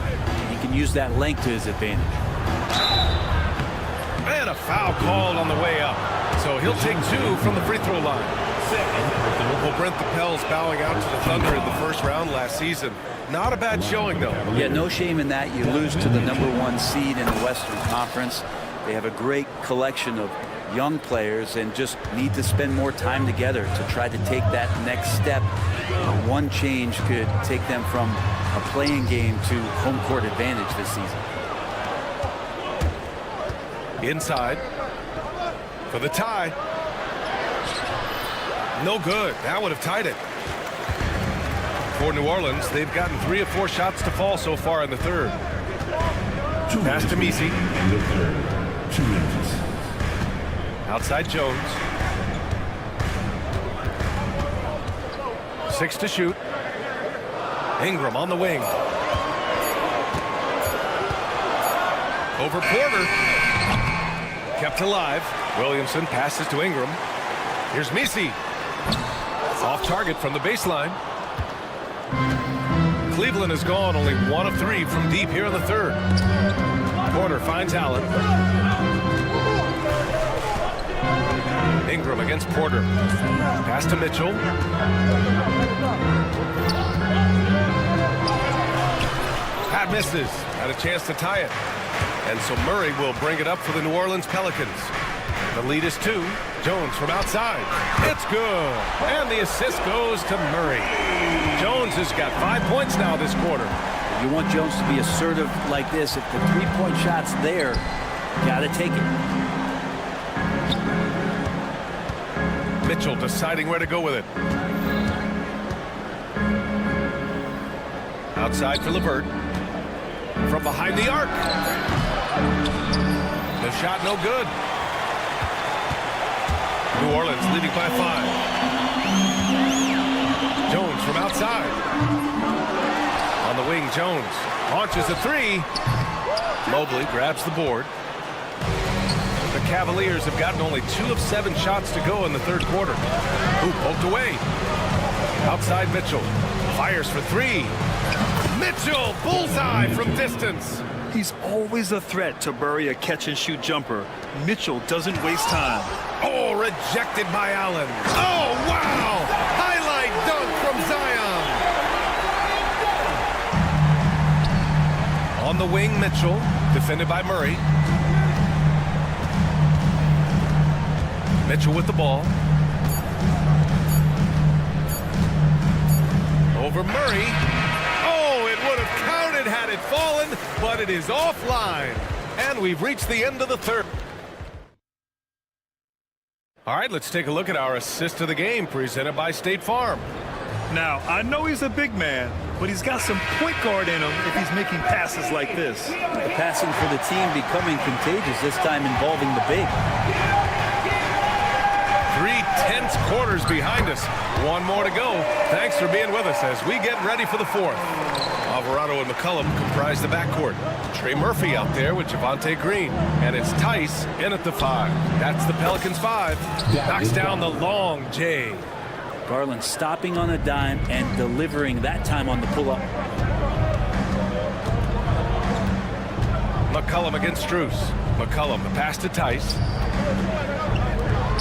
S9: He can use that length to his advantage.
S7: And a foul called on the way up. So he'll take 2 from the free throw line. Well, Brent, the Pels bowing out to the Thunder in the first round last season. Not a bad showing, though.
S9: Yeah, no shame in that. You lose to the #1 seed in the Western Conference. They have a great collection of young players and just need to spend more time together to try to take that next step. One change could take them from a playing game to home court advantage this season.
S7: Inside for the tie. No good. That would have tied it. For New Orleans, they've gotten 3 of 4 shots to fall so far in the third. Pass to Messi.
S4: In the third, 2 minutes.
S7: Outside Jones. 6 to shoot. Ingram on the wing. Over Porter. Kept alive. Williamson passes to Ingram. Here's Messi. Off target from the baseline. Cleveland has gone only 1 of 3 from deep here in the third. Porter finds Allen. Ingram against Porter. Pass to Mitchell. Pat misses. Had a chance to tie it. And so Murray will bring it up for the New Orleans Pelicans. The lead is 2. Jones from outside. It's good. And the assist goes to Murray. Jones has got 5 points now this quarter.
S9: You want Jones to be assertive like this. If the 3-point shot's there, got to take it.
S7: Mitchell deciding where to go with it. Outside for LeVert. From behind the arc. The shot no good. New Orleans leading by 5. Jones from outside. On the wing, Jones launches a 3. Mobley grabs the board. The Cavaliers have gotten only 2 of 7 shots to go in the third quarter. Ooh, poked away. Outside Mitchell. Fires for 3. Mitchell, bullseye from distance.
S8: He's always a threat to bury a catch-and-shoot jumper. Mitchell doesn't waste time.
S7: Oh, rejected by Allen. Oh, wow! Highlight dunk from Zion. On the wing, Mitchell, defended by Murray. Mitchell with the ball. Over Murray. Oh, it would have counted had it fallen, but it is offline. And we've reached the end of the third. All right, let's take a look at our assist of the game presented by State Farm.
S8: Now, I know he's a big man, but he's got some point guard in him if he's making passes like this.
S9: The passing for the team becoming contagious, this time involving the big.
S7: 3 tense quarters behind us. One more to go. Thanks for being with us as we get ready for the fourth. Alvarado and McCollum comprise the backcourt. Trey Murphy out there with Javonte Green. And it's Tice in at the 5. That's the Pelicans 5. Knocks down the long J.
S9: Garland stopping on a dime and delivering that time on the pull-up.
S7: McCollum against Strus. McCollum, the pass to Tice.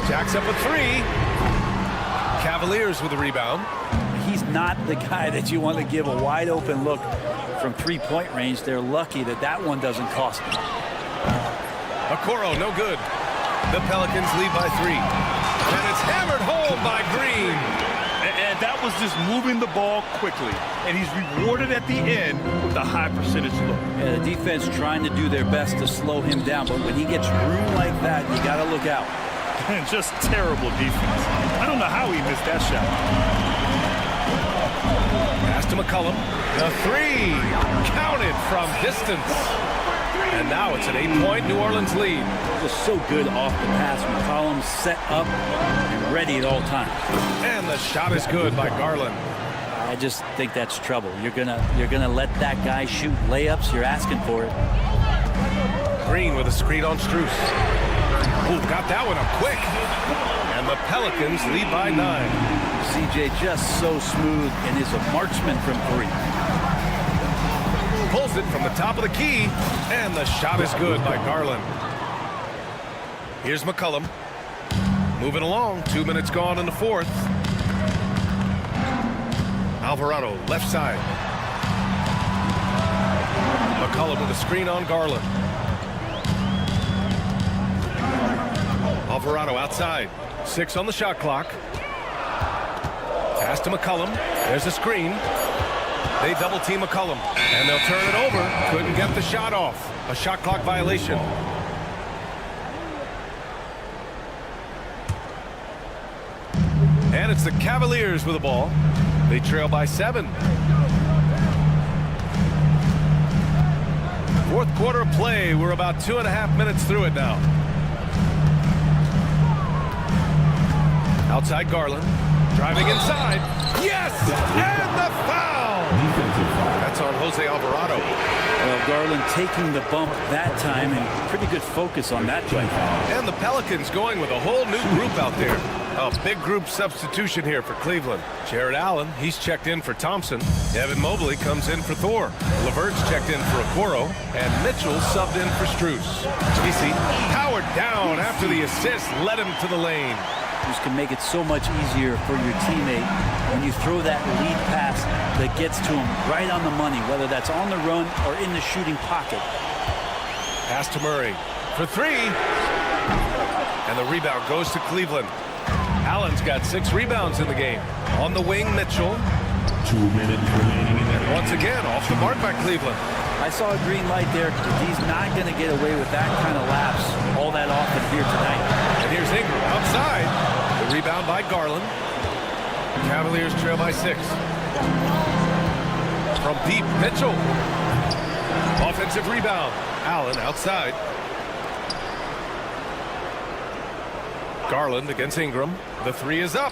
S7: Jacks up a 3. Cavaliers with a rebound.
S9: He's not the guy that you want to give a wide open look from three-point range. They're lucky that that one doesn't cost them.
S7: Okoro, no good. The Pelicans lead by 3. And it's hammered home by Green.
S8: And that was just moving the ball quickly. And he's rewarded at the end with a high percentage look.
S9: Yeah, the defense trying to do their best to slow him down. But when he gets room like that, you got to look out.
S8: And just terrible defense. I don't know how he missed that shot.
S7: Pass to McCollum. The 3. Counted from distance. And now it's an 8-point New Orleans lead.
S9: Just so good off the pass. McCollum set up and ready at all times.
S7: And the shot is good by Garland.
S9: I just think that's trouble. You're gonna let that guy shoot layups. You're asking for it.
S7: Green with a screen on Strus. Ooh, got that one up quick. And the Pelicans lead by 9.
S9: CJ just so smooth and is a marksman from 3.
S7: Pulls it from the top of the key. And the shot is good by Garland. Here's McCollum. Moving along. 2 minutes gone in the fourth. Alvarado, left side. McCollum with a screen on Garland. Alvarado outside. 6 on the shot clock. Pass to McCollum. There's a screen. They double team McCollum. And they'll turn it over. Couldn't get the shot off. A shot clock violation. And it's the Cavaliers with the ball. They trail by 7. Fourth quarter of play. We're about 2.5 minutes through it now. Outside Garland. Driving inside. Yes! And the foul! That's on Jose Alvarado.
S9: Well, Garland taking the bump that time and pretty good focus on that play.
S7: And the Pelicans going with a whole new group out there. A big group substitution here for Cleveland. Jared Allen, he's checked in for Thompson. Evan Mobley comes in for Thor. LeVert's checked in for Okoro. And Mitchell subbed in for Strus. Casey powered down after the assist led him to the lane.
S9: Just can make it so much easier for your teammate when you throw that lead pass that gets to him right on the money, whether that's on the run or in the shooting pocket.
S7: Pass to Murray for 3. And the rebound goes to Cleveland. Allen's got 6 rebounds in the game. On the wing, Mitchell.
S4: 2 minutes remaining in the
S7: And once again, off the mark by Cleveland.
S9: I saw a green light there. He's not going to get away with that kind of lapse all that often here tonight.
S7: And here's Ingram outside. The rebound by Garland. Cavaliers trail by 6. From deep, Mitchell. Offensive rebound. Allen outside. Garland against Ingram. The 3 is up.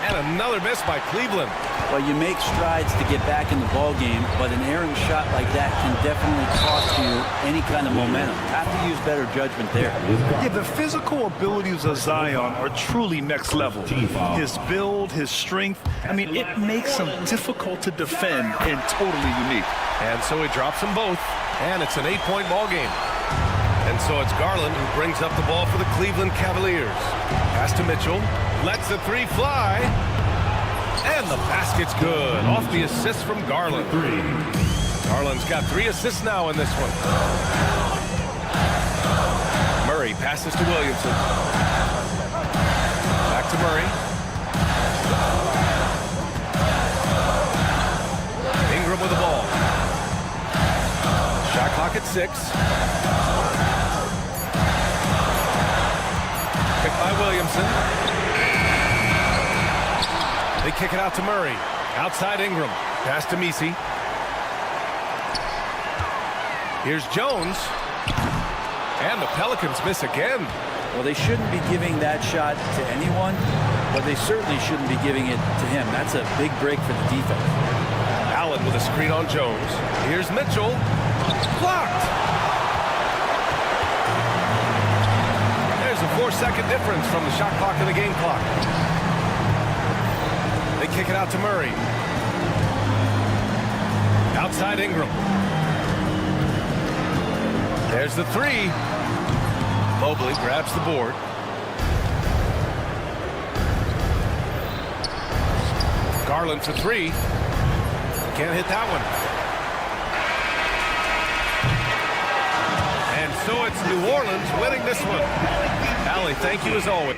S7: And another miss by Cleveland.
S9: Well, you make strides to get back in the ball game, but an errant shot like that can definitely cost you any kind of momentum. Have to use better judgment there.
S8: Yeah, the physical abilities of Zion are truly next level. His build, his strength, I mean, it makes him difficult to defend and totally unique.
S7: And so he drops them both, and it's an 8-point ball game. And so it's Garland who brings up the ball for the Cleveland Cavaliers. Pass to Mitchell, lets the 3 fly, and the basket's good. Off the assist from Garland. Garland's got 3 assists now in this one. Murray passes to Williamson. Back to Murray. Ingram with the ball. Shot clock at 6. Picked by Williamson. They kick it out to Murray. Outside Ingram. Pass to Messi. Here's Jones. And the Pelicans miss again.
S9: Well, they shouldn't be giving that shot to anyone, but they certainly shouldn't be giving it to him. That's a big break for the defense.
S7: Allen with a screen on Jones. Here's Mitchell. Blocked. There's a 4-second difference from the shot clock to the game clock. They kick it out to Murray. Outside Ingram. There's the three. Mobley grabs the board. Garland for three. Can't hit that one. And so it's New Orleans winning this one. Allie, thank you as always.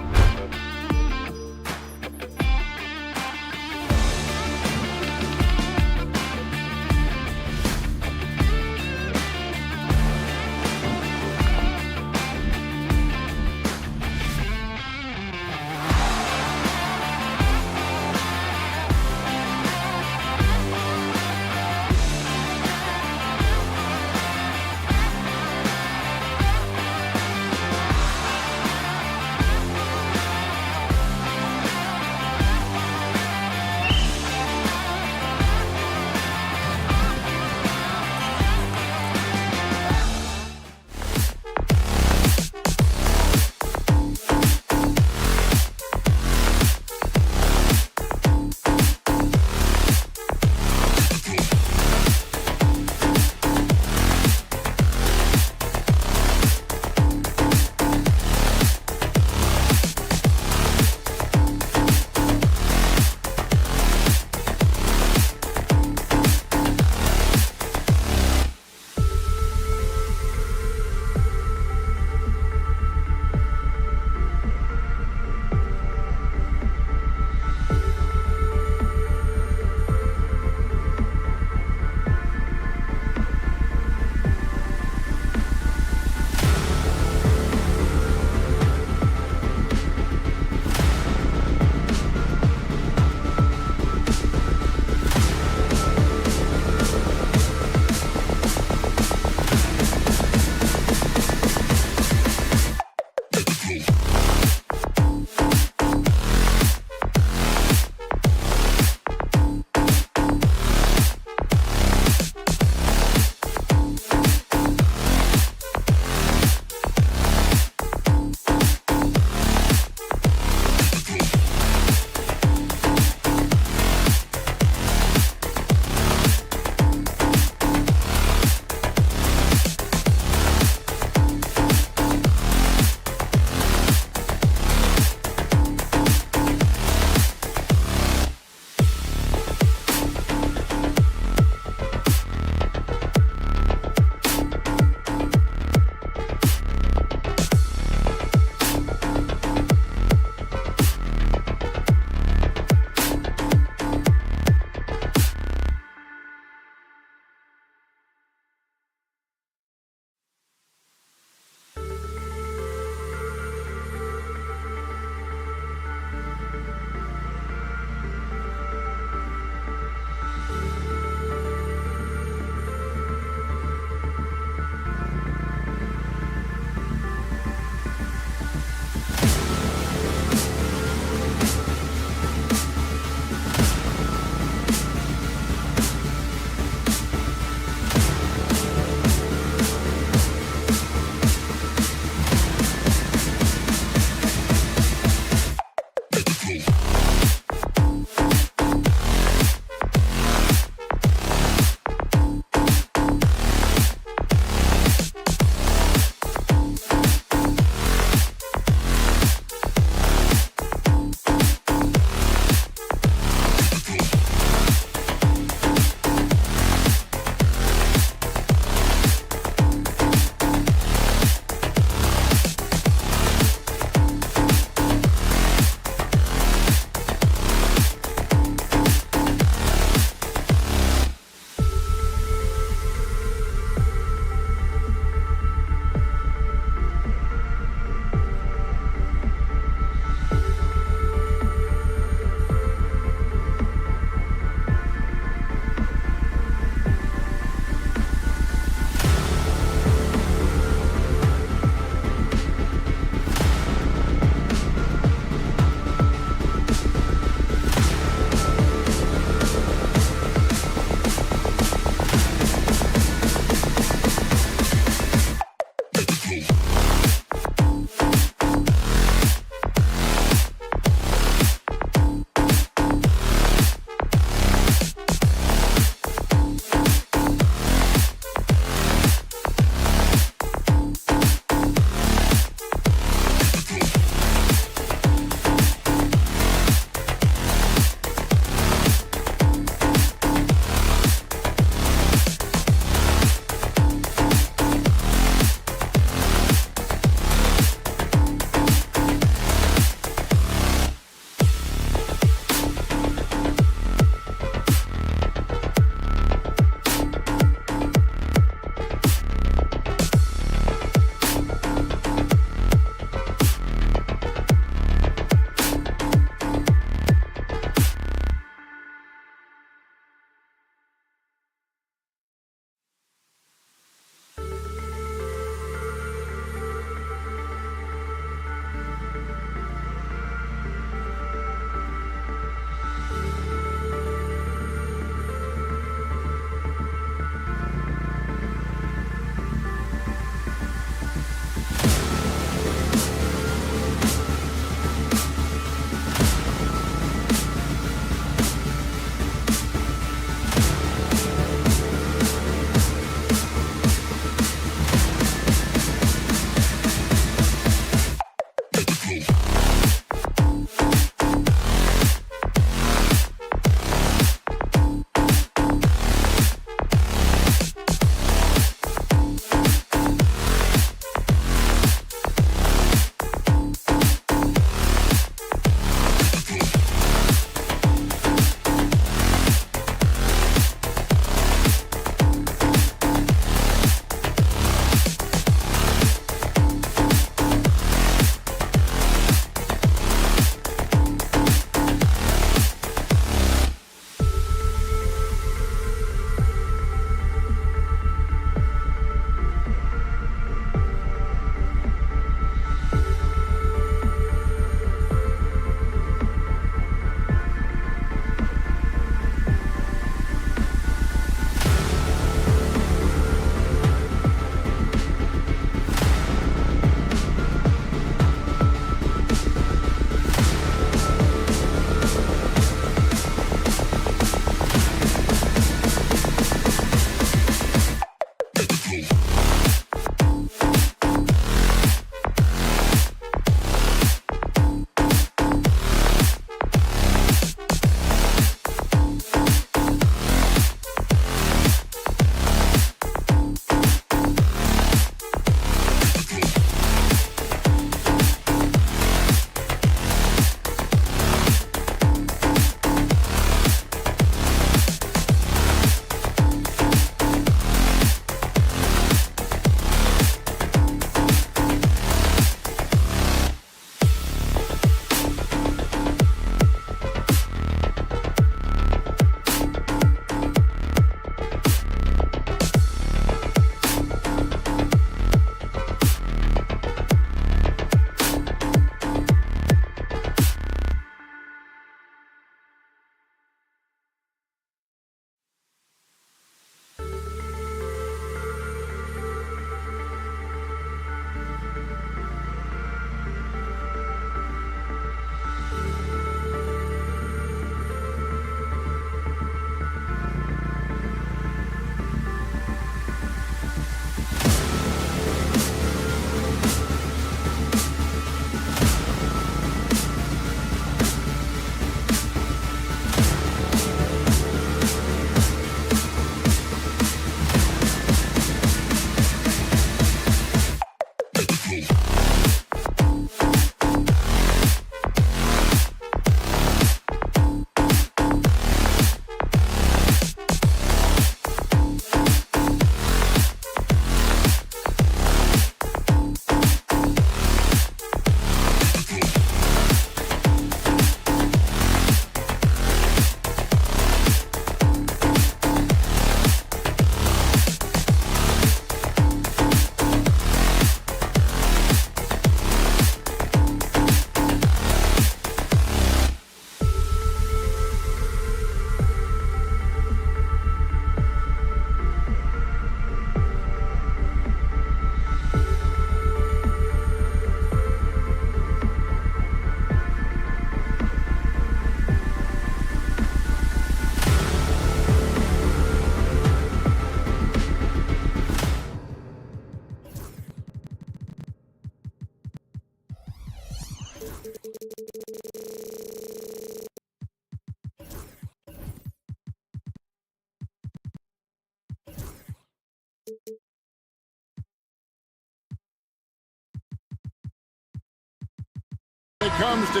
S1: comes to...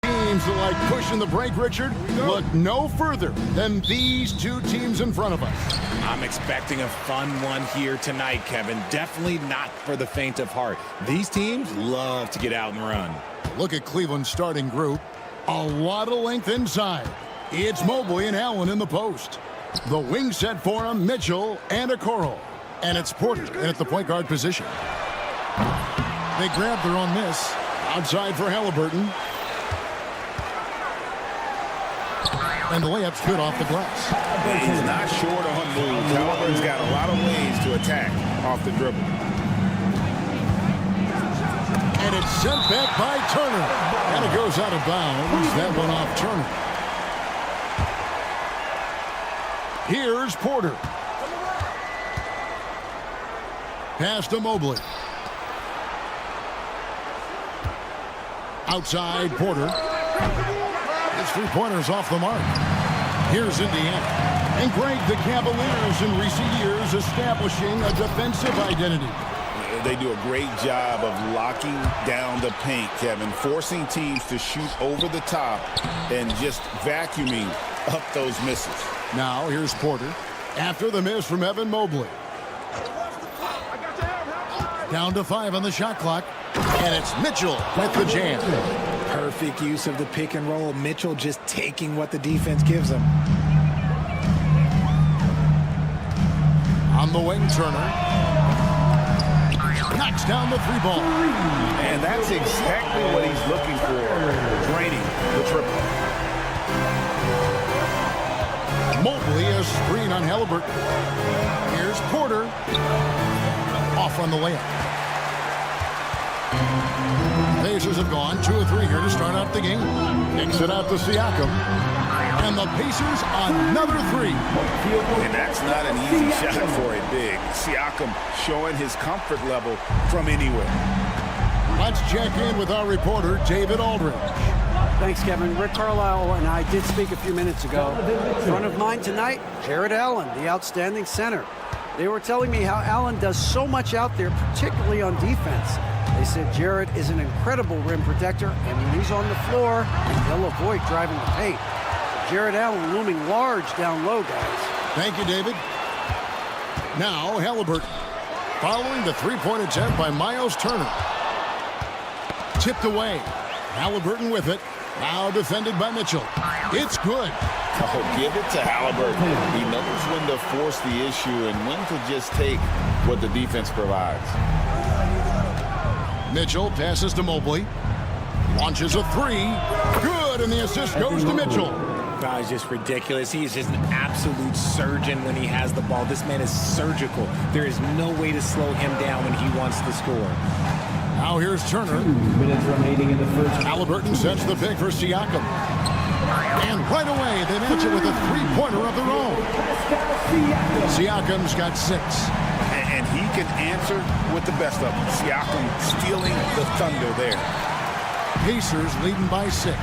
S1: Teams that like pushing the break, Richard, look no further than these two teams in front of us.
S11: I'm expecting a fun one here tonight, Kevin. Definitely not for the faint of heart. These teams love to get out and run.
S1: Look at Cleveland's starting group. A lot of length inside. It's Mobley and Allen in the post. The wing set for him, Mitchell and Okoro. And it's Porter at the point guard position. They grab their own miss. Outside for Halliburton. And the layup's good off the glass.
S6: He's not short on moves. Halliburton's got a lot of ways to attack off the dribble.
S1: And it's sent back by Turner. And it goes out of bounds. That one off Turner. Here's Porter. Pass to Mobley. Outside Porter. His three-pointers off the mark. Here's Indiana. And Greg, the Cavaliers in recent years establishing a defensive identity.
S6: They do a great job of locking down the paint, Kevin, forcing teams to shoot over the top and just vacuuming up those misses.
S1: Now here's Porter after the miss from Evan Mobley. Down to 5 on the shot clock. And it's Mitchell with the jam.
S11: Perfect use of the pick and roll. Mitchell just taking what the defense gives him.
S1: On the wing, Turner. Knocks down the three ball.
S6: And that's exactly what he's looking for. Draining the triple.
S1: Mobley a screen on Halliburton. Here's Porter. Off on the layup. Pacers have gone 2 of 3 here to start out the game. Kicks it out to Siakam. And the Pacers another 3.
S6: And that's not an easy shot for a big. Siakam showing his comfort level from anywhere.
S1: Let's check in with our reporter, David Aldridge.
S5: Thanks, Kevin. Rick Carlisle and I did speak a few minutes ago. In front of mine tonight, Jared Allen, the outstanding center. They were telling me how Allen does so much out there, particularly on defense. They said Jared is an incredible rim protector, and when he's on the floor, he'll avoid driving the paint. Jared Allen looming large down low, guys.
S1: Thank you, David. Now, Halliburton. Following the three-point attempt by Miles Turner. Tipped away. Halliburton with it. Now defended by Mitchell. It's good.
S2: Oh, give it to Halliburton. He knows when to force the issue and when to just take what the defense provides.
S1: Mitchell passes to Mobley. Launches a 3. Good, and the assist goes to Mitchell.
S11: Wow, it's just ridiculous. He is just an absolute surgeon when he has the ball. This man is surgical. There is no way to slow him down when he wants to score.
S1: Now here's Turner.
S4: 2 minutes remaining in the first.
S1: Halliburton sets the pick for Siakam. And right away, they match it with a three-pointer of their own. Siakam's got 6.
S6: And he can answer with the best of them. Siakam stealing the thunder there.
S1: Pacers leading by 6.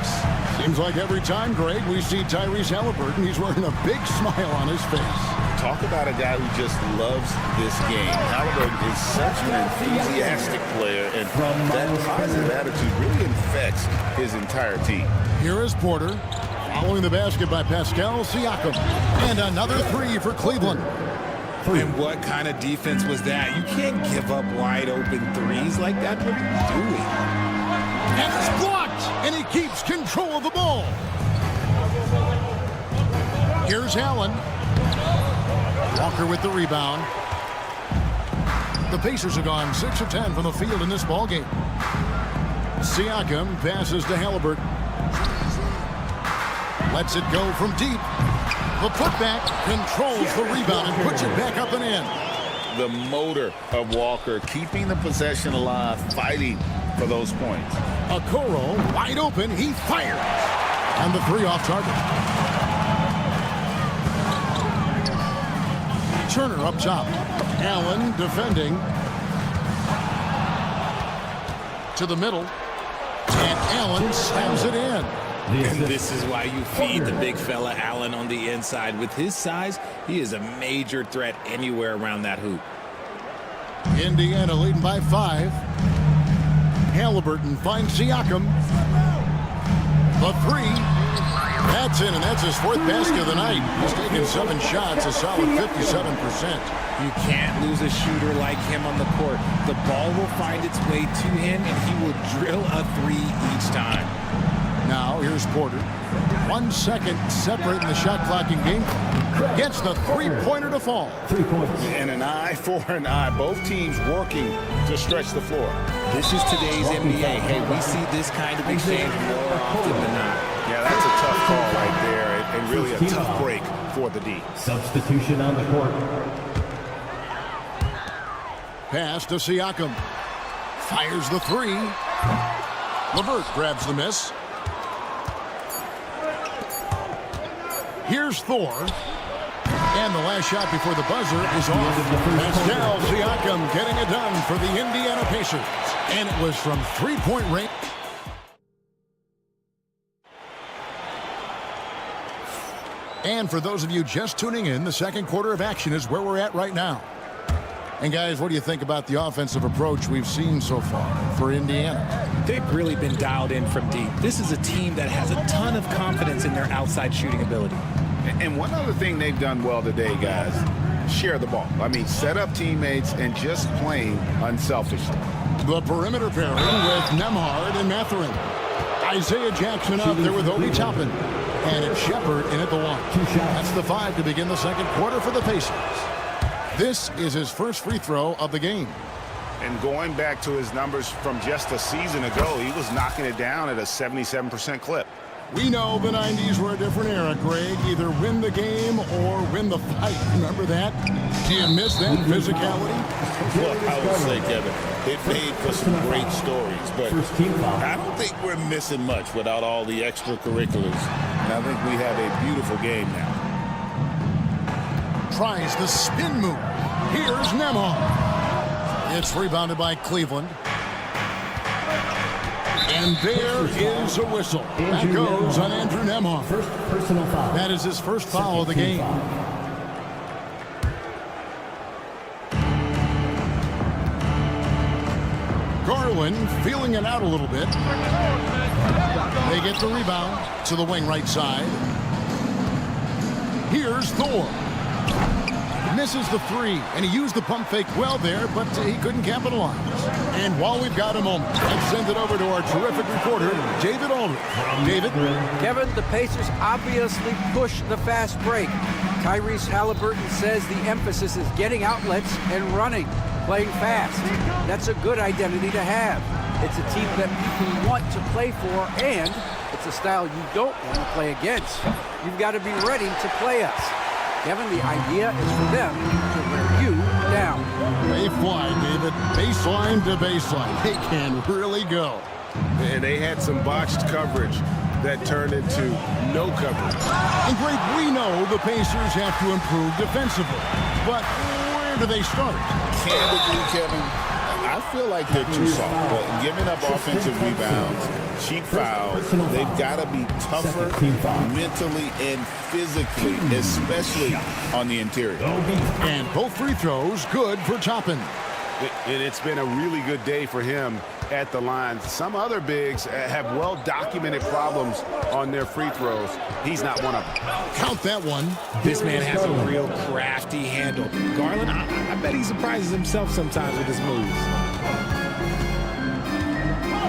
S1: Seems like every time, Greg, we see Tyrese Halliburton, he's wearing a big smile on his face.
S2: Talk about a guy who just loves this game. Halliburton is such an enthusiastic player, and that positive attitude really infects his entire team.
S1: Here is Porter, following the basket by Pascal Siakam. And another 3 for Cleveland.
S11: And what kind of defense was that? You can't give up wide open threes like that. What are you doing?
S1: And it's blocked, and he keeps control of the ball. Here's Allen. Walker with the rebound. The Pacers have gone 6 of 10 from the field in this ballgame. Siakam passes to Halliburton. Lets it go from deep. The putback controls the rebound and puts it back up and in.
S2: The motor of Walker, keeping the possession alive, fighting for those points.
S1: Okoro wide open, he fires. And the 3 off target. Turner up top. Allen defending. To the middle. And Allen slams it in.
S11: And this is why you feed the big fella Allen on the inside. With his size, he is a major threat anywhere around that hoop.
S1: Indiana leading by 5. Halliburton finds Siakam. The 3. That's in, and that's his 4th basket of the night. He's taken 7 shots, a solid 57%.
S11: You can't lose a shooter like him on the court. The ball will find its way to him, and he will drill a 3 each time.
S1: Now, here's Porter. 1 second separating the shot clock and game clock. Gets the three-pointer to fall.
S6: 3 points. And an eye for an eye. Both teams working to stretch the floor.
S11: This is today's NBA. Hey, we see this kind of exchange more often than not.
S6: Yeah, that's a tough call right there, and really a tough break for the D.
S12: Substitution on the court.
S1: Pass to Siakam. Fires the 3. LeVert grabs the miss. Here's Thor. And the last shot before the buzzer is off. Pascal Siakam getting it done for the Indiana Pacers. And it was from three-point range. And for those of you just tuning in, the second quarter of action is where we're at right now. And guys, what do you think about the offensive approach we've seen so far for Indiana?
S11: They've really been dialed in from deep. This is a team that has a ton of confidence in their outside shooting ability.
S6: And one other thing they've done well today, guys, share the ball. I mean, set up teammates and just playing unselfishly.
S1: The perimeter pairing with Nembhard and Mathurin. Isaiah Jackson up there with Obi Toppin. And it's Shepard in at the 1. That's the 5 to begin the second quarter for the Pacers. This is his first free throw of the game.
S6: And going back to his numbers from just a season ago, he was knocking it down at a 77% clip.
S1: We know the 90s were a different era, Greg. Either win the game or win the fight. Remember that? Do you miss that physicality?
S2: Well, I would say, Kevin, it made for some great stories, but I don't think we're missing much without all the extracurriculars.
S6: And I think we have a beautiful game now.
S1: Tries the spin move. Here's Nembhard. It's rebounded by Cleveland. And there is a whistle. That goes on Andrew Nembhard.
S12: First personal foul.
S1: That is his first foul of the game. Garland feeling it out a little bit. They get the rebound to the wing right side. Here's Thor. Misses the 3, and he used the pump fake well there, but he couldn't capitalize. And while we've got a moment, let's send it over to our terrific reporter, David Aldridge. David?
S5: Kevin, the Pacers obviously push the fast break. Tyrese Halliburton says the emphasis is getting outlets and running, playing fast. That's a good identity to have. It's a team that people want to play for, and it's a style you don't want to play against. You've got to be ready to play us. Kevin, the idea is for them to wear you down.
S1: They fly, David. Baseline to baseline. They can really go.
S6: And they had some botched coverage that turned into no coverage.
S1: And Greg, we know the Pacers have to improve defensively. But where do they start?
S6: Candidly, Kevin, I feel like they're too soft. But giving up offensive rebounds, cheap fouls, they've got to be tougher mentally and physically, especially on the interior.
S1: And both free throws good for Toppin.
S6: And it's been a really good day for him at the line. Some other bigs have well-documented problems on their free throws. He's not one of them.
S1: Count that one.
S11: This man has a real crafty handle. Garland, I bet he surprises himself sometimes with his moves.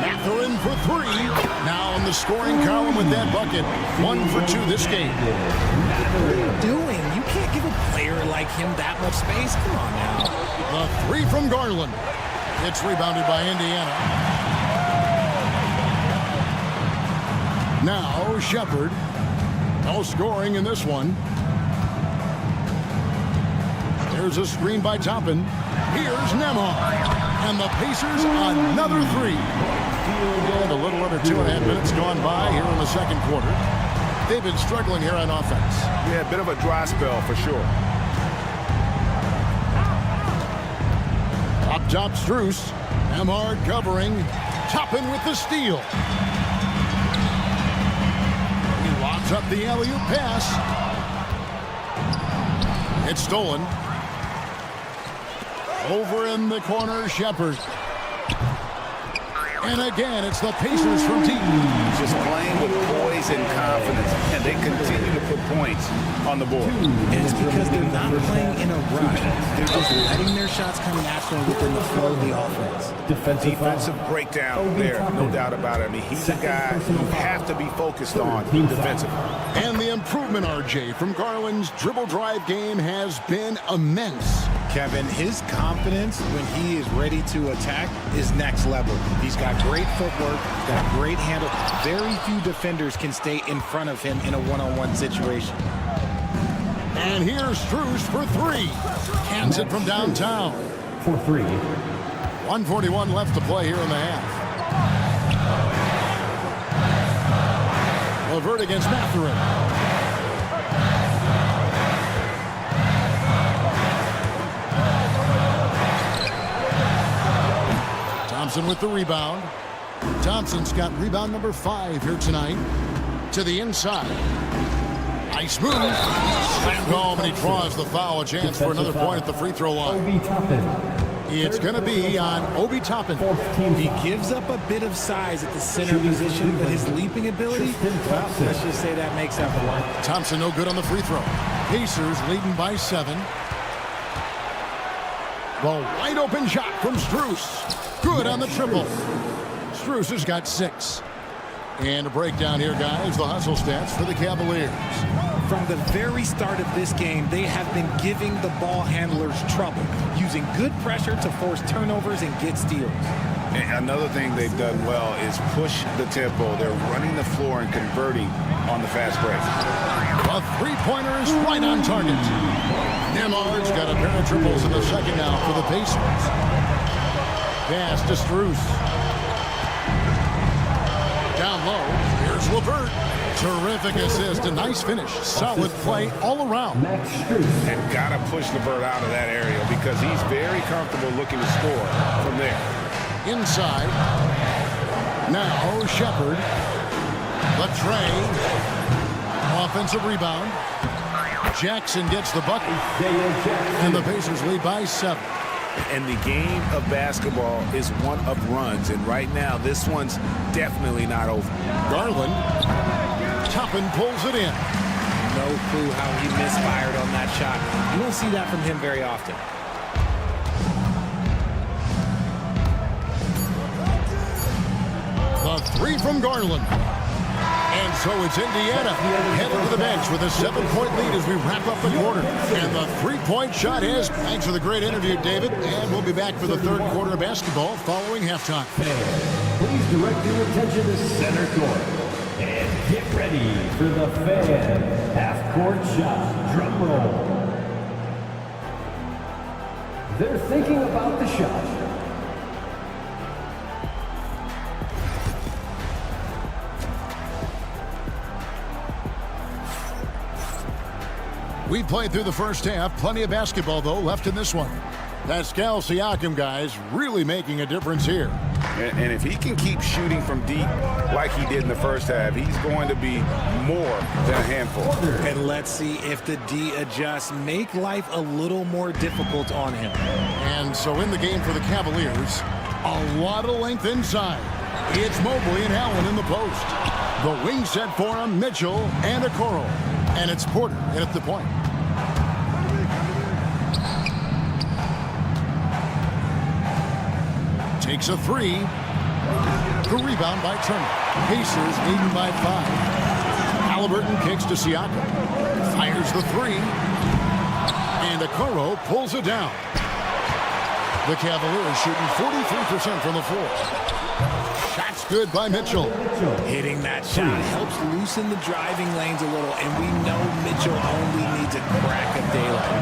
S1: Mathurin for 3. Now in the scoring column with that bucket. 1 for 2 this game.
S11: What are you doing? You can't give a player like him that much space. Come on now.
S1: The 3 from Garland. It's rebounded by Indiana. Now Shepard. No scoring in this one. There's a screen by Toppin. Here's Nembhard. And the Pacers another 3. And a little under 2.5 minutes gone by here in the second quarter. They've been struggling here on offense.
S6: Yeah, a bit of a dry spell for sure.
S1: Up top, Strus. Nembhard covering. Toppin with the steal. He lobs up the alley-oop pass. It's stolen. Over in the corner, Shepherd. And again, it's the Pacers from deep.
S2: Just playing with poise and confidence, and they continue to put points on the board.
S11: And it's because they're not playing in a rush. They're just letting their shots come naturally within the flow of the offense.
S2: Defensive breakdown there, no doubt about it. I mean, he's a guy you have to be focused on defensively.
S1: And the improvement, RJ, from Garland's dribble drive game has been immense.
S11: Kevin, his confidence when he is ready to attack is next level. He's got great footwork, got a great handle. Very few defenders can stay in front of him in a one-on-one situation.
S1: And here's Strus for three. Hands it from downtown.
S12: For three.
S1: 1:41 left to play here in the half. LeVert against Mathurin. Thompson with the rebound. Thompson's got rebound number 5 here tonight. To the inside. Nice move. Slam home, and he draws the foul. A chance for another point at the free throw line. It's going to be on Obi Toppin.
S11: He gives up a bit of size at the center position, but his leaping ability, well, let's just say that makes up for it.
S1: Thompson no good on the free throw. Pacers leading by 7. The wide open shot from Strus. Good on the triple. Strus has got 6. And a breakdown here, guys. The hustle stats for the Cavaliers.
S11: From the very start of this game, they have been giving the ball handlers trouble, using good pressure to force turnovers and get steals.
S2: And another thing they've done well is push the tempo. They're running the floor and converting on the fast break.
S1: A three-pointer is right on target. Nemard's got a pair of triples in the second now for the Pacers. Pass to Strus. Down low, here's LeVert. Terrific assist, a nice finish. Solid play all around.
S2: And gotta push LeVert out of that area because he's very comfortable looking to score from there.
S1: Inside. Now Shepherd. Latrey. Offensive rebound. Jackson gets the bucket. And the Pacers lead by 7.
S2: And the game of basketball is one of runs. And right now, this one's definitely not over.
S1: Garland. Toppin pulls it in.
S11: No clue how he misfired on that shot. You don't see that from him very often.
S1: The 3 from Garland. And so it's Indiana headed to the bench with a 7-point lead as we wrap up the quarter. And the 3-point shot is. Thanks for the great interview, David. And we'll be back for the third quarter of basketball following halftime.
S12: Please direct your attention to center court. And get ready for the fan half-court shot. Drum roll. They're thinking about the shot.
S1: We played through the first half. Plenty of basketball, though, left in this one. Pascal Siakam, guys, really making a difference here.
S2: And if he can keep shooting from deep like he did in the first half, he's going to be more than a handful.
S11: And let's see if the D adjusts, make life a little more difficult on him.
S1: And so in the game for the Cavaliers, a lot of length inside. It's Mobley and Allen in the post. The wing set for him, Mitchell and Okoro. And it's Porter at the point. Takes a 3. The rebound by Turner. Pacers leading by 5. Halliburton kicks to Siakam. Fires the 3. And Okoro pulls it down. The Cavaliers shooting 43% from the floor. Shot's good by Mitchell.
S11: Hitting that shot helps loosen the driving lanes a little, and we know Mitchell only needs a crack of daylight.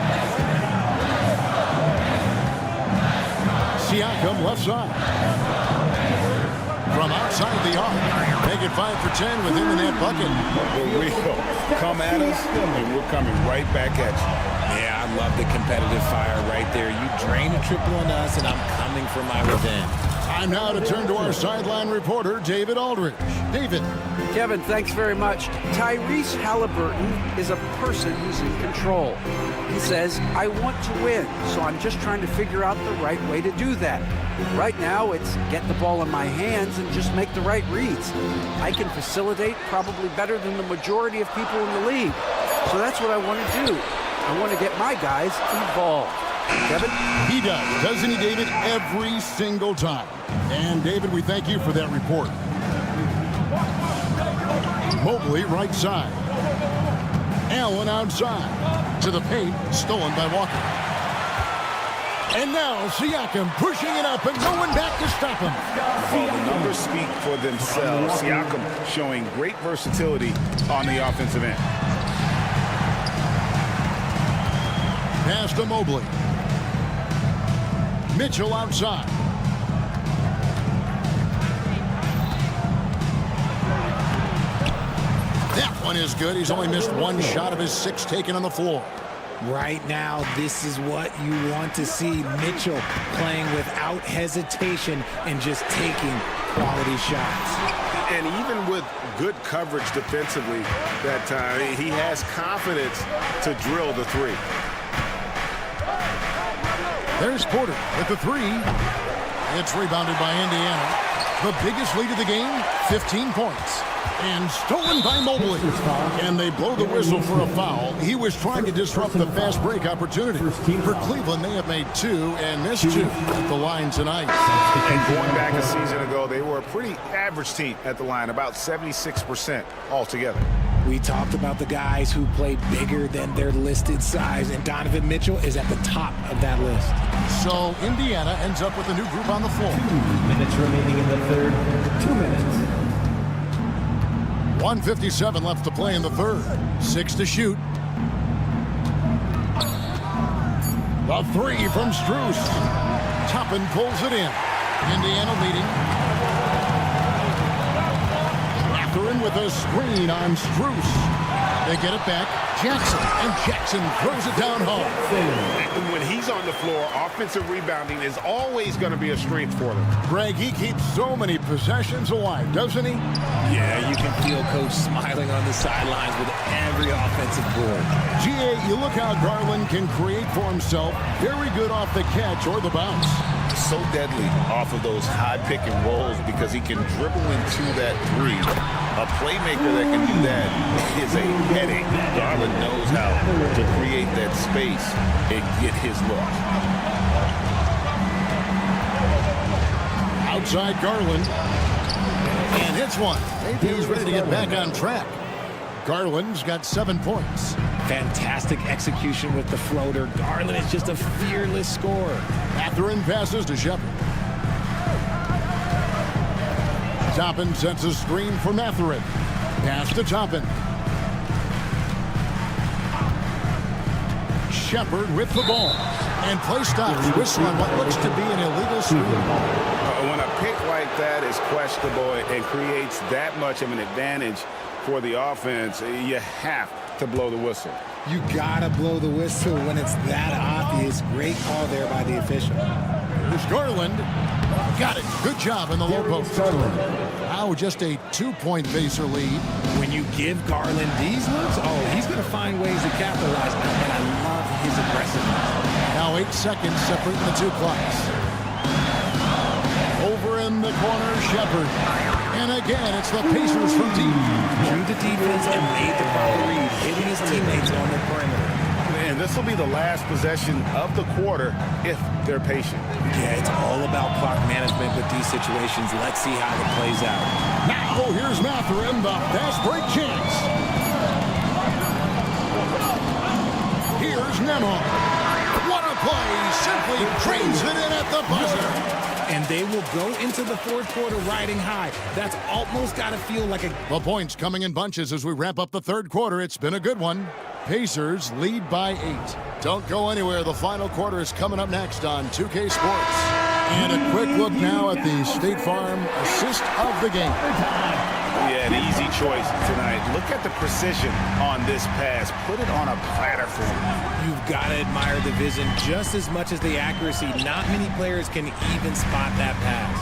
S1: Siakam left side. From outside the arc. Make it 5 for 10 within the net bucket.
S2: We come at us, and we're coming right back at you.
S11: Yeah, I love the competitive fire right there. You drain a triple on us, and I'm coming for my revenge.
S1: Time now to turn to our sideline reporter, David Aldridge. David.
S5: Kevin, thanks very much. Tyrese Halliburton is a person who's in control. He says, I want to win, so I'm just trying to figure out the right way to do that. Right now, it's get the ball in my hands and just make the right reads. I can facilitate probably better than the majority of people in the league. So that's what I want to do. I want to get my guys involved. Kevin?
S1: He does, doesn't he, David? Every single time. And, David, we thank you for that report. Mobley right side. Allen outside. To the paint, stolen by Walker. And now Siakam pushing it up and no one back to stop him.
S6: Well, the numbers speak for themselves. Siakam showing great versatility on the offensive end.
S1: Pass to Mobley. Mitchell outside. That one is good. He's only missed one shot of his 6 taken on the floor.
S11: Right now, this is what you want to see. Mitchell playing without hesitation and just taking quality shots.
S6: And even with good coverage defensively that time, he has confidence to drill the 3.
S1: There's Porter with the 3. It's rebounded by Indiana. The biggest lead of the game, 15 points. And stolen by Mobley. And they blow the whistle for a foul. He was trying to disrupt the fast break opportunity. For Cleveland, they have made 2 and missed 2 at the line tonight.
S6: And going back a season ago, they were a pretty average team at the line, about 76% altogether.
S11: We talked about the guys who play bigger than their listed size, and Donovan Mitchell is at the top of that list.
S1: So Indiana ends up with a new group on the floor.
S12: 2 minutes remaining in the third. 2 minutes.
S1: 1:57 left to play in the third. 6 to shoot. The 3 from Strus. Toppin pulls it in. Indiana leading. Catherine with a screen on Strus. They get it back. Jackson. And Jackson throws it down home.
S6: And when he's on the floor, offensive rebounding is always going to be a strength for them.
S1: Greg, he keeps so many possessions alive, doesn't he?
S11: Yeah, you can feel Coach smiling on the sidelines with every offensive board.
S1: GA, you look how Garland can create for himself. Very good off the catch or the bounce.
S2: So deadly off of those high pick and rolls because he can dribble into that 3. A playmaker that can do that is a headache. Garland knows how to create that space and get his look.
S1: Outside Garland. And hits one. Maybe he's ready to get back on track. Garland's got 7 points.
S11: Fantastic execution with the floater. Garland is just a fearless scorer.
S1: Catherine passes to Shepard. Toppin sets a screen for Mathurin. Pass to Toppin. Shepard with the ball. And play stops. Whistle on what looks to be an illegal screen.
S6: When a pick like that is questionable and creates that much of an advantage for the offense, you have to blow the whistle.
S11: You gotta blow the whistle when it's that obvious. Great call there by the official.
S1: Here's Garland. Got it. Good job in the low post. Now just a 2-point Pacer lead.
S11: When you give Garland these looks, he's gonna find ways to capitalize. And I love his aggressiveness.
S1: Now 8 seconds separating the 2 clocks. Over in the corner, Shepard. And again, it's the Pacers from deep.
S11: Drew the defense and made the ball read, hitting his teammates on the perimeter.
S6: And this will be the last possession of the quarter if they're patient.
S11: Yeah, it's all about clock management with these situations. Let's see how it plays out.
S1: Now here's Mathurin, the fast break chance. Here's Nemhard. What a play! Simply drains it in at the buzzer.
S11: And they will go into the fourth quarter riding high. That's almost got to feel like a...
S1: The points coming in bunches as we wrap up the third quarter. It's been a good one. Pacers lead by 8. Don't go anywhere. The final quarter is coming up next on 2K Sports. And a quick look now at the State Farm assist of the game.
S6: Yeah, an easy choice tonight. Look at the precision on this pass. Put it on a platter for him.
S11: You've got to admire the vision just as much as the accuracy. Not many players can even spot that pass.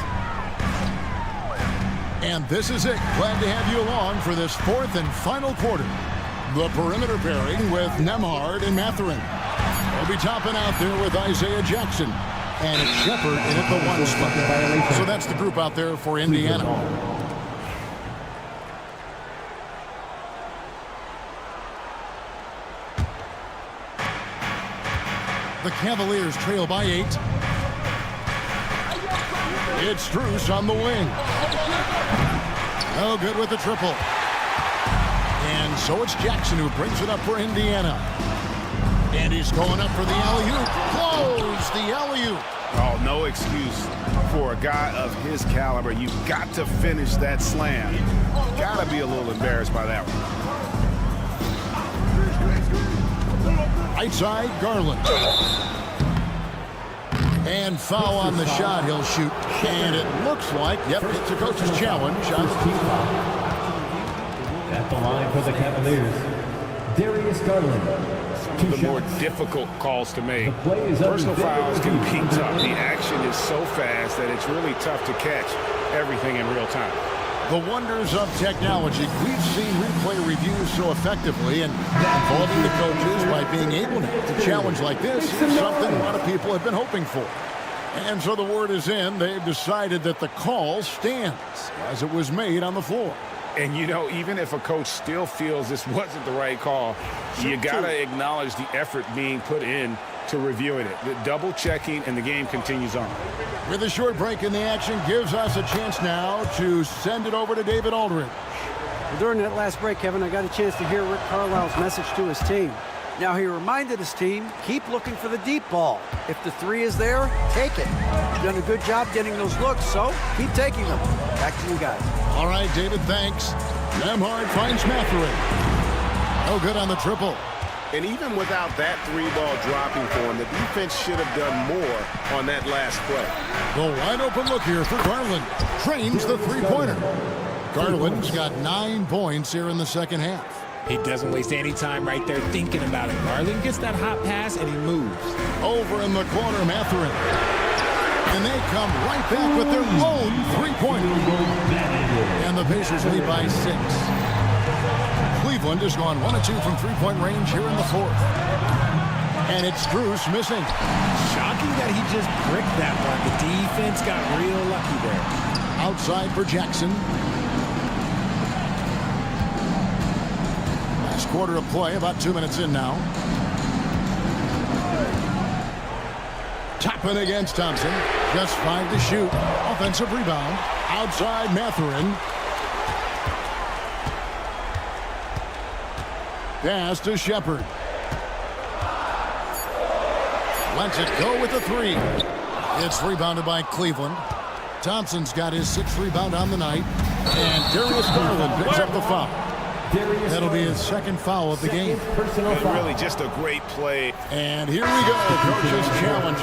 S1: And this is it. Glad to have you along for this fourth and final quarter. The perimeter pairing with Nembhard and Mathurin. They'll be topping out there with Isaiah Jackson. And it's Shepard in at the 1 spot. So that's the group out there for Indiana. The Cavaliers trail by 8. It's Strus on the wing. Oh, good with the triple. And so it's Jackson who brings it up for Indiana. And he's going up for the alley-oop. Close the alley-oop.
S6: Oh, no excuse for a guy of his caliber. You've got to finish that slam. Got to be a little embarrassed by that one.
S1: Right side, Garland. And foul on the shot he'll shoot. And it looks like, yep, it's a coach's challenge.
S12: At the line for the Cavaliers, Darius Garland.
S6: The more difficult calls to make. Personal fouls can be tough. The action is so fast that it's really tough to catch everything in real time.
S1: The wonders of technology. We've seen replay reviews so effectively, and involving the coaches by being able to challenge like this is something a lot of people have been hoping for. And so the word is in. They've decided that the call stands as it was made on the floor.
S6: And, you know, even if a coach still feels this wasn't the right call, you got to acknowledge the effort being put in to reviewing it. The double checking, and the game continues on.
S1: With a short break in the action, gives us a chance now to send it over to David Aldridge.
S5: Well, during that last break, Kevin, I got a chance to hear Rick Carlisle's message to his team. Now, he reminded his team, keep looking for the deep ball. If the 3 is there, take it. You've done a good job getting those looks, so keep taking them. Back to you guys.
S1: All right, David, thanks. Nembhard finds Mathurin. No good on the triple.
S6: And even without that 3-ball dropping for him, the defense should have done more on that last play.
S1: The wide open look here for Garland. Trains the 3-pointer. Garland's got 9 points here in the second half.
S11: He doesn't waste any time right there thinking about it. Garland gets that hot pass and he moves.
S1: Over in the corner, Mathurin. And they come right back with their own 3-pointer. And the Pacers lead by 6. Cleveland has gone 1 of 2 from 3-point range here in the 4th. And it's Strus missing.
S11: Shocking that he just bricked that one. The defense got real lucky there.
S1: Outside for Jackson. Last quarter of play, about 2 minutes in now. Toppin against Thompson. Just 5 to shoot. Offensive rebound. Outside Mathurin. Pass to Shepard. Lets it go with the 3. It's rebounded by Cleveland. Thompson's got his 6th rebound on the night. And Darius Garland picks up the foul. That'll be his 2nd foul of the game.
S6: And really just a great play.
S1: And here we go. Coach's challenge.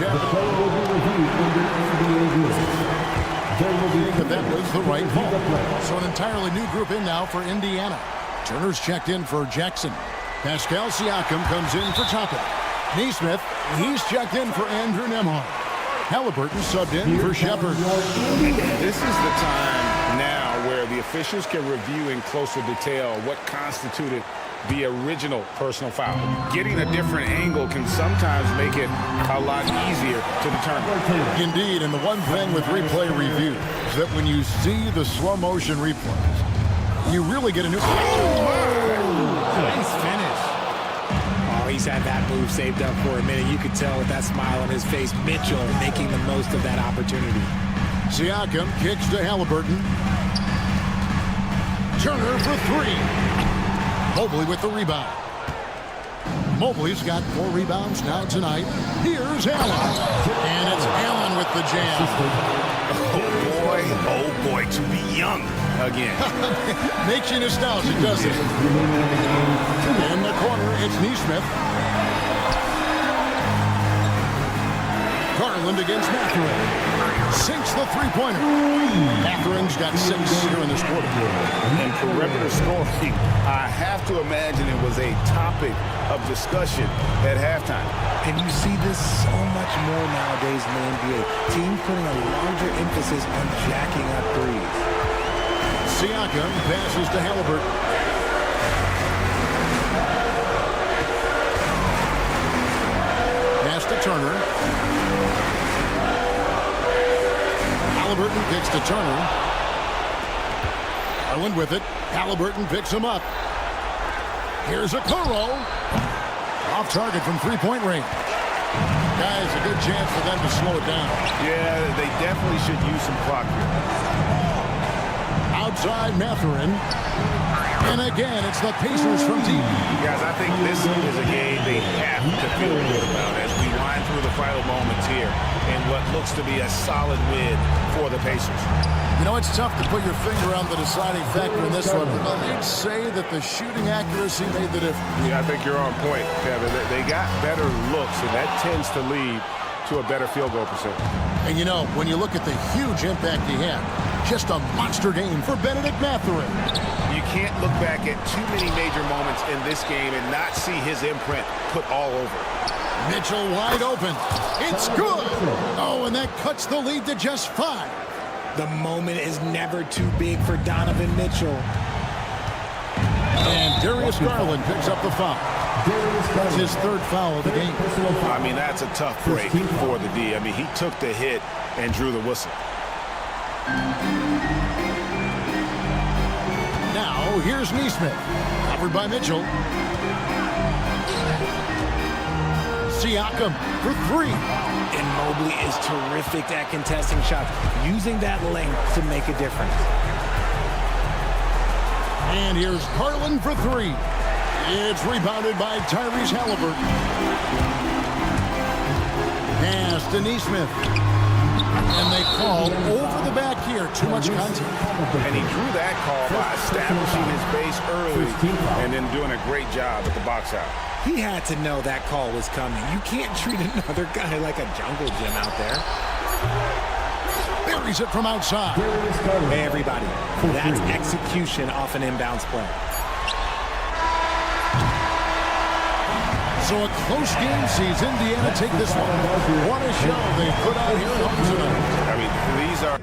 S1: But that was the right call. So an entirely new group in now for Indiana. Turner's checked in for Jackson. Pascal Siakam comes in for Toppin. Neesmith, he's checked in for Andrew Nembhard. Halliburton subbed in for Shepard.
S6: This is the time now where the officials can review in closer detail what constituted the original personal foul. Getting a different angle can sometimes make it a lot easier to determine.
S1: Indeed, and the one thing with replay review is that when you see the slow motion replays, you really get a new...
S11: Nice finish. Oh, he's had that move saved up for a minute. You could tell with that smile on his face, Mitchell making the most of that opportunity.
S1: Siakam kicks to Halliburton. Turner for 3. Mobley with the rebound. Mobley's got 4 rebounds now tonight. Here's Allen. And it's Allen with the jam.
S6: Oh boy, to be young again.
S1: Makes you nostalgic, doesn't it? In the corner, it's Neesmith. Garland against Mathurin. Sinks the 3-pointer. Mathurin's got 6 here in this quarter.
S6: And perimeter scoring, I have to imagine it was a topic of discussion at halftime.
S11: And you see this so much more nowadays in the NBA. Teams putting a larger emphasis on jacking up threes.
S1: Siakam passes to Halliburton. Pass to Turner. Halliburton kicks to Turner. Garland with it. Halliburton picks him up. Here's a Okoro. Off target from three-point range. Guys, a good chance for them to slow it down.
S7: Yeah, they definitely should use some clock here.
S1: Outside Mathurin. And again, it's the Pacers from deep.
S6: Guys, I think this is a game they have to feel good about as we wind through the final moments here in what looks to be a solid win for the Pacers.
S1: You know, it's tough to put your finger on the deciding factor in this one, but I'd say that the shooting accuracy made the difference.
S7: Yeah, I think you're on point, Kevin. They got better looks, and that tends to lead to a better field goal percentage.
S1: And you know, when you look at the huge impact he had, just a monster game for Benedict Mathurin.
S6: You can't look back at too many major moments in this game and not see his imprint put all over.
S1: Mitchell wide open. It's good. Oh, and that cuts the lead to just 5.
S11: The moment is never too big for Donovan Mitchell.
S1: And Darius Garland picks up the foul. That's his 3rd foul of the game.
S6: I mean, that's a tough break for the D. I mean, he took the hit and drew the whistle.
S1: Now, here's Neesmith. Covered by Mitchell. Siakam for 3.
S11: And Mobley is terrific at contesting shots, using that length to make a difference.
S1: And here's Garland for 3. It's rebounded by Tyrese Halliburton. Pass to Neesmith. And they call over the back here. Too much contact.
S6: And he drew that call by establishing his base early and then doing a great job at the box out.
S11: He had to know that call was coming. You can't treat another guy like a jungle gym out there.
S1: Buries it from outside.
S11: Hey, everybody. That's execution off an inbounds play.
S1: So a close game sees Indiana take this one. What a show they put out here at home tonight.
S6: I mean, these are...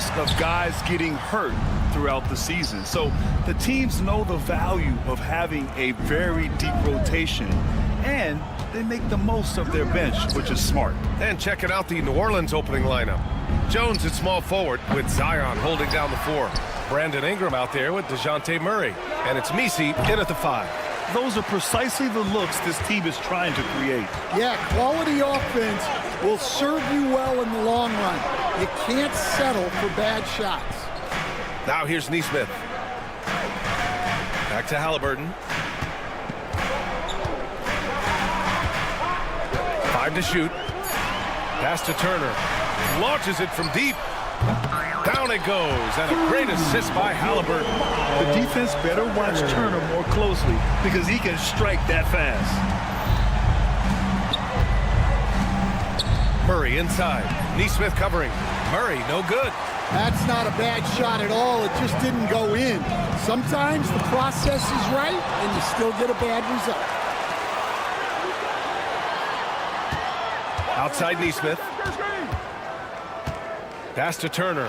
S8: risk of guys getting hurt throughout the season. So the teams know the value of having a very deep rotation, and they make the most of their bench, which is smart.
S7: And checking out the New Orleans opening lineup. Jones at small forward with Zion holding down the 4. Brandon Ingram out there with DeJounte Murray. And it's Misi in at the 5.
S8: Those are precisely the looks this team is trying to create.
S13: Yeah, quality offense will serve you well in the long run. You can't settle for bad shots.
S7: Now here's Neesmith. Back to Halliburton. 5 to shoot. Pass to Turner. Launches it from deep. Down it goes. And a great assist by Halliburton.
S8: The defense better watch Turner more closely because he can strike that fast.
S7: Murray inside. Neesmith covering. Murray, no good.
S13: That's not a bad shot at all. It just didn't go in. Sometimes the process is right, and you still get a bad result.
S7: Outside Neesmith. Pass to Turner.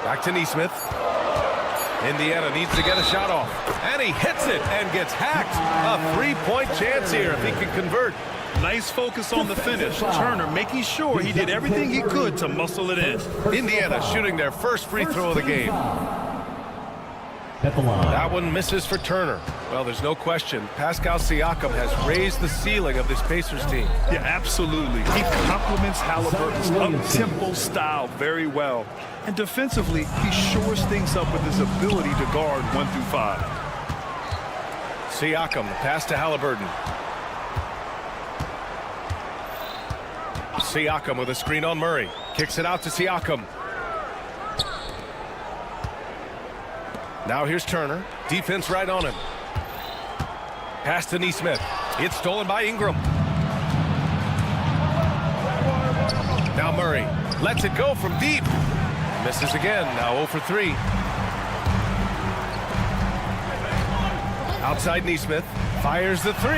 S7: Back to Neesmith. Indiana needs to get a shot off. And he hits it and gets hacked. A 3-point chance here if he can convert.
S8: Nice focus on the finish. Turner making sure he did everything he could to muscle it in.
S7: Indiana shooting their first free throw of the game.
S12: At the line.
S7: That one misses for Turner. Well, there's no question. Pascal Siakam has raised the ceiling of this Pacers team.
S8: Yeah, absolutely. He complements Halliburton's up-tempo style very well. And defensively, he shores things up with his ability to guard 1 through 5.
S7: Siakam, the pass to Halliburton. Siakam with a screen on Murray. Kicks it out to Siakam. Now here's Turner. Defense right on him. Pass to Neesmith. It's stolen by Ingram. Now Murray lets it go from deep. Misses again. Now 0 for 3. Outside Neesmith. Fires the 3.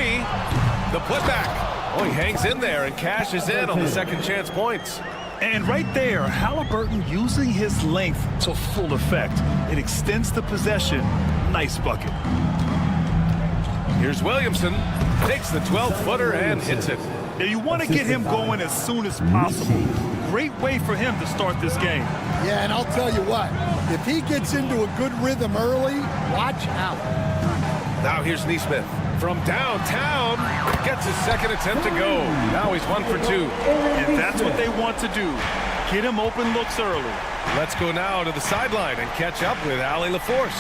S7: The putback. Oh, he hangs in there and cashes in on the second chance points.
S8: And right there, Halliburton using his length to full effect. It extends the possession. Nice bucket.
S7: Here's Williamson. Takes the 12-footer and hits it.
S8: Yeah, you want to get him going as soon as possible. Great way for him to start this game.
S13: Yeah, and I'll tell you what, if he gets into a good rhythm early, watch out.
S7: Now here's Neesmith. From downtown, gets his second attempt to go. Now he's 1 for 2.
S8: And that's what they want to do. Get him open looks early.
S7: Let's go now to the sideline and catch up with Allie LaForce.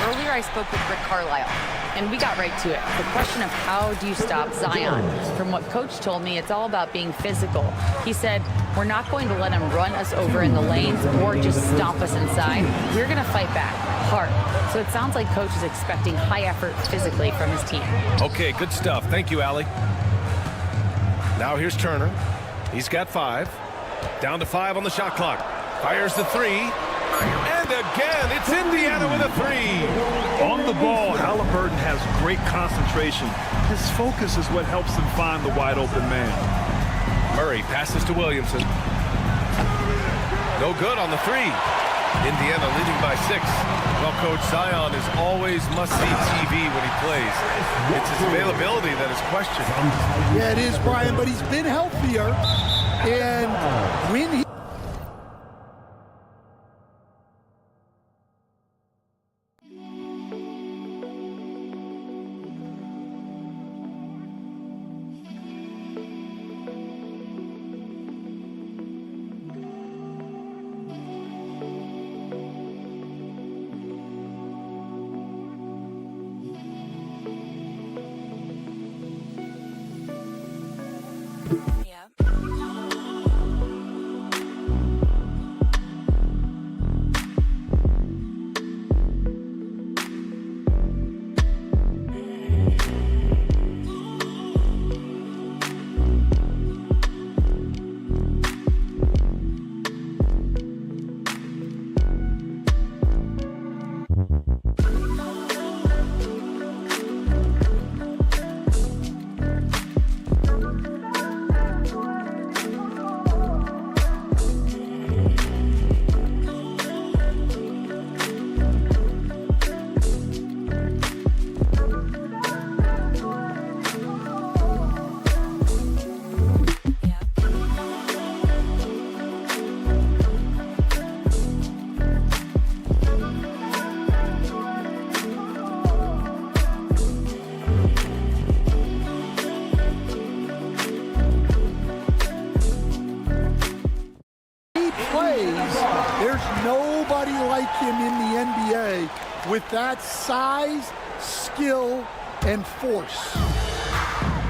S10: Earlier I spoke with Rick Carlisle, and we got right to it. The question of how do you stop Zion? From what Coach told me, it's all about being physical. He said, we're not going to let him run us over in the lanes or just stomp us inside. We're going to fight back hard. So it sounds like Coach is expecting high effort physically from his team.
S7: Okay, good stuff. Thank you, Allie. Now here's Turner. He's got 5. Down to 5 on the shot clock. Fires the 3. And again, it's Indiana with a 3.
S8: On the ball, Halliburton has great concentration. His focus is what helps him find the wide open man.
S7: Murray passes to Williamson. No good on the 3. Indiana leading by 6. Well, Coach, Zion is always must-see TV when he plays. It's his availability that is questioned.
S13: Yeah, it is, Brian, but he's been healthier. And when he... like him in the NBA with that size, skill, and force.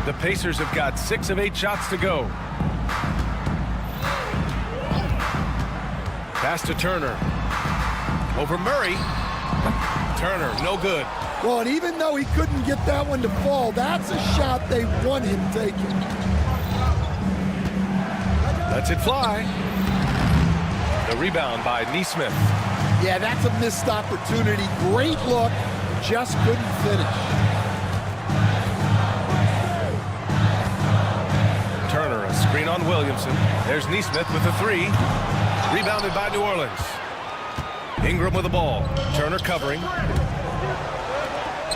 S7: The Pacers have got 6 of 8 shots to go. Pass to Turner. Over Murray. Turner, no good.
S13: Well, and even though he couldn't get that one to fall, that's a shot they want him taking.
S7: Lets it fly. The rebound by Neesmith.
S13: Yeah, that's a missed opportunity. Great look, just couldn't finish.
S7: Turner, a screen on Williamson. There's Neesmith with a 3. Rebounded by New Orleans. Ingram with the ball. Turner covering.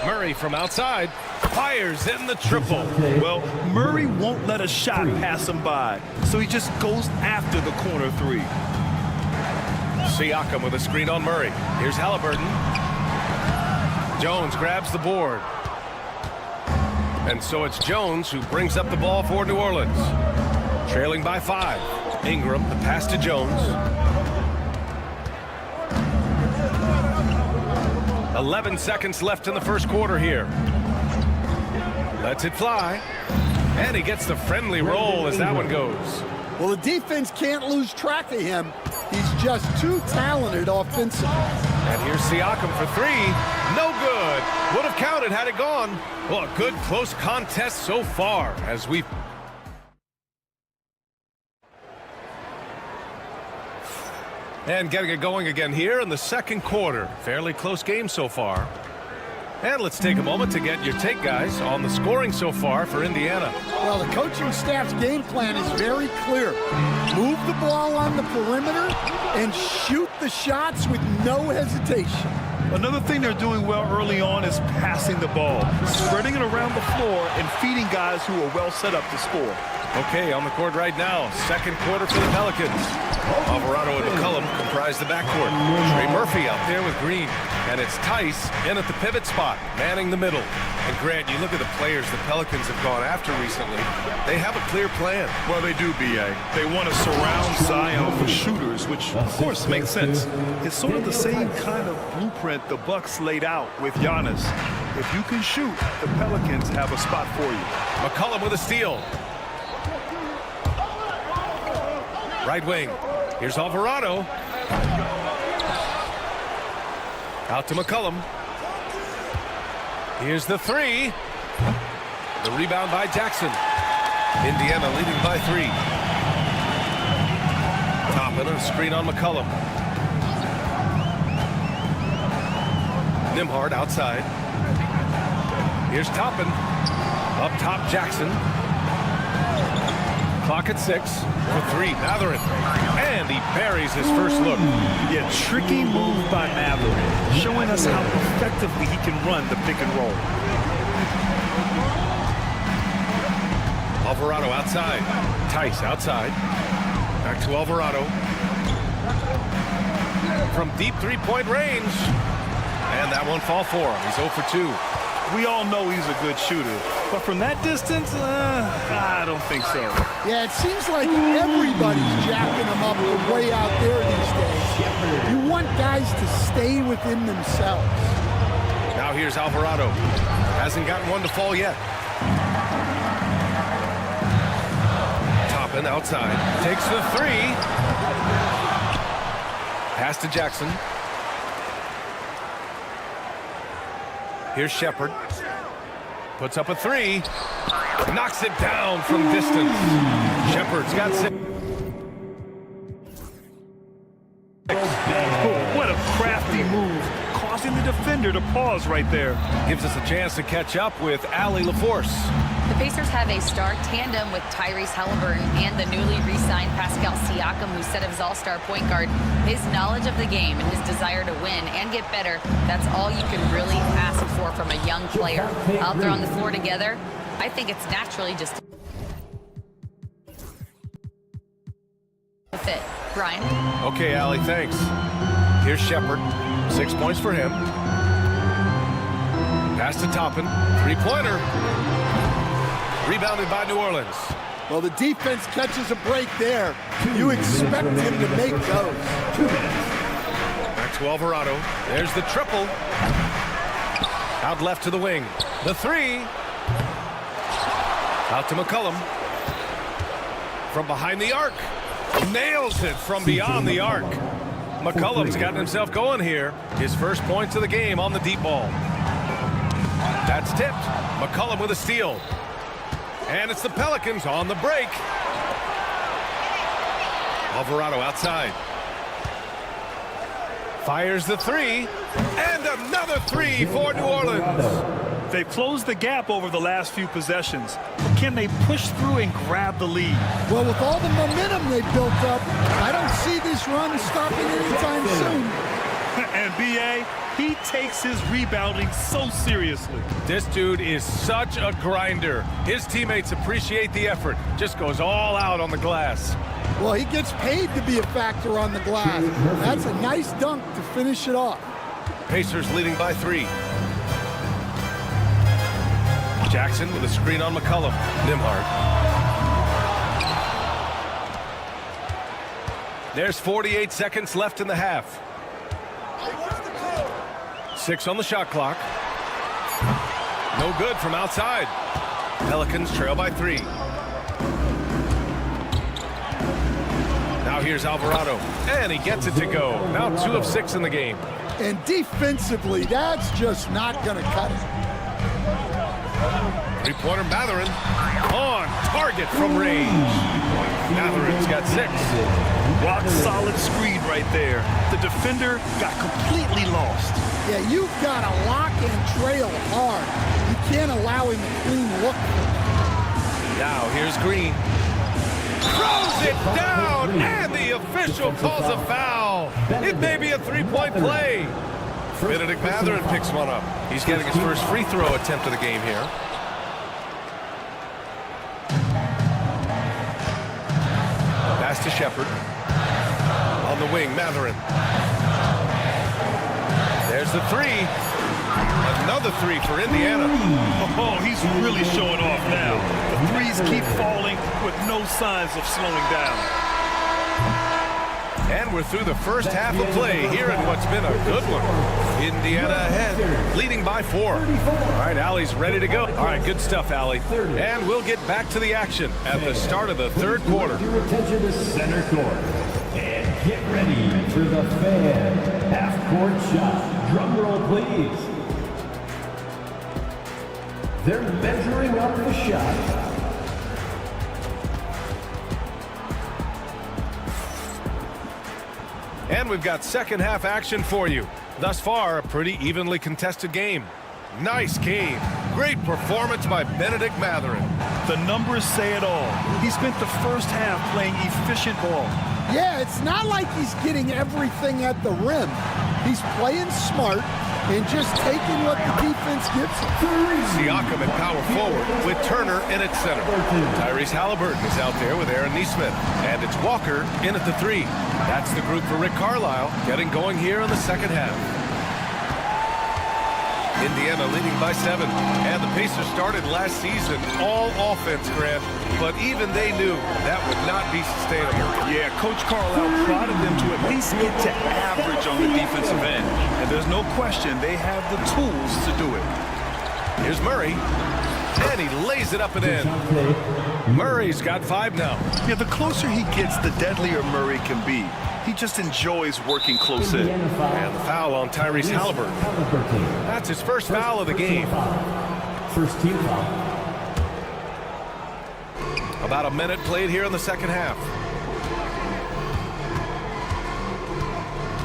S7: Murray from outside. Fires in the triple.
S8: Well, Murray won't let a shot pass him by, so he just goes after the corner 3.
S7: Siakam with a screen on Murray. Here's Halliburton. Jones grabs the board. And so it's Jones who brings up the ball for New Orleans. Trailing by 5. Ingram, the pass to Jones. 11 seconds left in the first quarter here. Lets it fly. And he gets the friendly roll as that one goes.
S13: Well, the defense can't lose track of him. He's just too talented offensively.
S7: And here's Siakam for 3. No good. Would have counted had it gone. Well, a good close contest so far as we... And getting it going again here in the second quarter. Fairly close game so far. And let's take a moment to get your take, guys, on the scoring so far for Indiana.
S13: Well, the coaching staff's game plan is very clear. Move the ball on the perimeter and shoot the shots with no hesitation.
S8: Another thing they're doing well early on is passing the ball, spreading it around the floor and feeding guys who are well set up to score.
S7: Okay, on the court right now, second quarter for the Pelicans. Alvarado and McCollum comprise the backcourt. Trey Murphy out there with Green. And it's Tice in at the pivot spot, manning the middle. And Grant, you look at the players the Pelicans have gone after recently. They have a clear plan.
S8: Well, they do, B.A. They want to surround Zion with shooters, which, of course, makes sense. It's sort of the same kind of blueprint the Bucks laid out with Giannis. If you can shoot, the Pelicans have a spot for you.
S7: McCollum with a steal. Right wing. Here's Alvarado. Out to McCollum. Here's the 3. The rebound by Jackson. Indiana leading by 3. Toppin, a screen on McCollum. Nimhard outside. Here's Toppin. Up top, Jackson. Clock at 6 for 3. Matherin. And he buries his first look.
S8: Yeah, tricky move by Matherin, showing us how effectively he can run the pick and roll.
S7: Alvarado outside. Tice outside. Back to Alvarado. From deep three-point range. And that won't fall for him. He's 0 for 2.
S8: We all know he's a good shooter, but from that distance, I don't think so.
S13: Yeah, it seems like everybody's jacking him up from way out there these days. You want guys to stay within themselves.
S7: Now here's Alvarado. Hasn't gotten one to fall yet. Toppin outside. Takes the 3. Pass to Jackson. Here's Shepard. Puts up a 3. Knocks it down from distance. Shepard's got 6.
S8: Oh, what a crafty move, causing the defender to pause right there.
S7: Gives us a chance to catch up with Allie LaForce.
S10: The Pacers have a star tandem with Tyrese Halliburton and the newly re-signed Pascal Siakam, who set up his all-star point guard. His knowledge of the game and his desire to win and get better, that's all you can really ask for from a young player. Out there on the floor together, I think it's naturally just a fit. Brian?
S7: Okay, Allie, thanks. Here's Shepard. 6 points for him. Pass to Toppin. Three-pointer. Rebounded by New Orleans.
S13: Well, the defense catches a break there. You expect him to make those.
S7: Back to Alvarado. There's the triple. Out left to the wing. The three. Out to McCollum. From behind the arc. Nails it from beyond the arc. McCollum's gotten himself going here. His first points of the game on the deep ball. That's tipped. McCollum with a steal. And it's the Pelicans on the break. Alvarado outside. Fires the three. And another three for New Orleans.
S8: They've closed the gap over the last few possessions. But can they push through and grab the lead?
S13: Well, with all the momentum they built up, I don't see this run stopping anytime soon.
S8: And B.A., he takes his rebounding so seriously.
S7: This dude is such a grinder. His teammates appreciate the effort. Just goes all out on the glass.
S13: Well, he gets paid to be a factor on the glass. That's a nice dunk to finish it off.
S7: Pacers leading by 3. Jackson with a screen on McCollum. Nembhard. There's 48 seconds left in the half. 6 on the shot clock. No good from outside. Pelicans trail by 3. Now here's Alvarado. And he gets it to go. Now 2 of 6 in the game.
S13: And defensively, that's just not going to cut it.
S7: Three-pointer Mathurin on target from range. Mathurin's got 6.
S8: Rock solid screen right there. The defender got completely lost.
S13: Yeah, you've got to lock and trail hard. You can't allow him a clean look.
S7: Now here's Green. Throws it down, and the official calls a foul. It may be a 3-point play. Benedict Mathurin picks one up. He's getting his first free throw attempt of the game here. Pass to Shepard. On the wing, Mathurin. There's the 3. Another 3 for Indiana.
S8: Oh, he's really showing off now. The threes keep falling with no signs of slowing down.
S7: And we're through the first half of play here in what's been a good one. Indiana ahead, leading by 4. All right, Allie's ready to go. All right, good stuff, Allie. And we'll get back to the action at the start of the third quarter.
S12: Your attention to center court. And get ready for the fan half-court shot. Drum roll, please. They're measuring up the shot.
S7: And we've got second half action for you. Thus far, a pretty evenly contested game. Nice game. Great performance by Benedict Mathurin.
S8: The numbers say it all. He spent the first half playing efficient ball.
S13: Yeah, it's not like he's getting everything at the rim. He's playing smart and just taking what the defense gives him.
S7: Siakam at power forward with Turner in at center. Tyrese Halliburton is out there with Aaron Nesmith. And it's Walker in at the 3. That's the group for Rick Carlisle getting going here in the second half. Indiana leading by 7. And the Pacers started last season all offense, Grant. But even they knew that would not be sustainable.
S8: Yeah, Coach Carlisle prodded them to at least get to average on the defensive end. And there's no question they have the tools to do it.
S7: Here's Murray. And he lays it up and in. Murray's got 5 now.
S8: Yeah, the closer he gets, the deadlier Murray can be. He just enjoys working close in.
S7: And the foul on Tyrese Halliburton. That's his first foul of the game.
S12: First team foul.
S7: About a minute played here in the second half.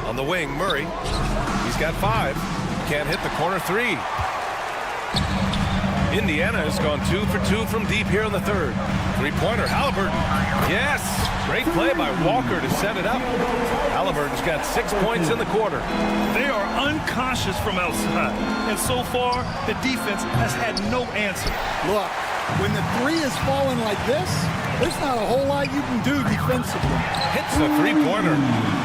S7: On the wing, Murray. He's got 5. Can't hit the corner 3. Indiana has gone 2 for 2 from deep here in the third. Three-pointer, Halliburton. Yes! Great play by Walker to set it up. Halliburton's got 6 points in the quarter.
S8: They are unconscious from outside. And so far, the defense has had no answer.
S13: Look, when the 3 is falling like this, there's not a whole lot you can do defensively.
S7: Hits a three-pointer.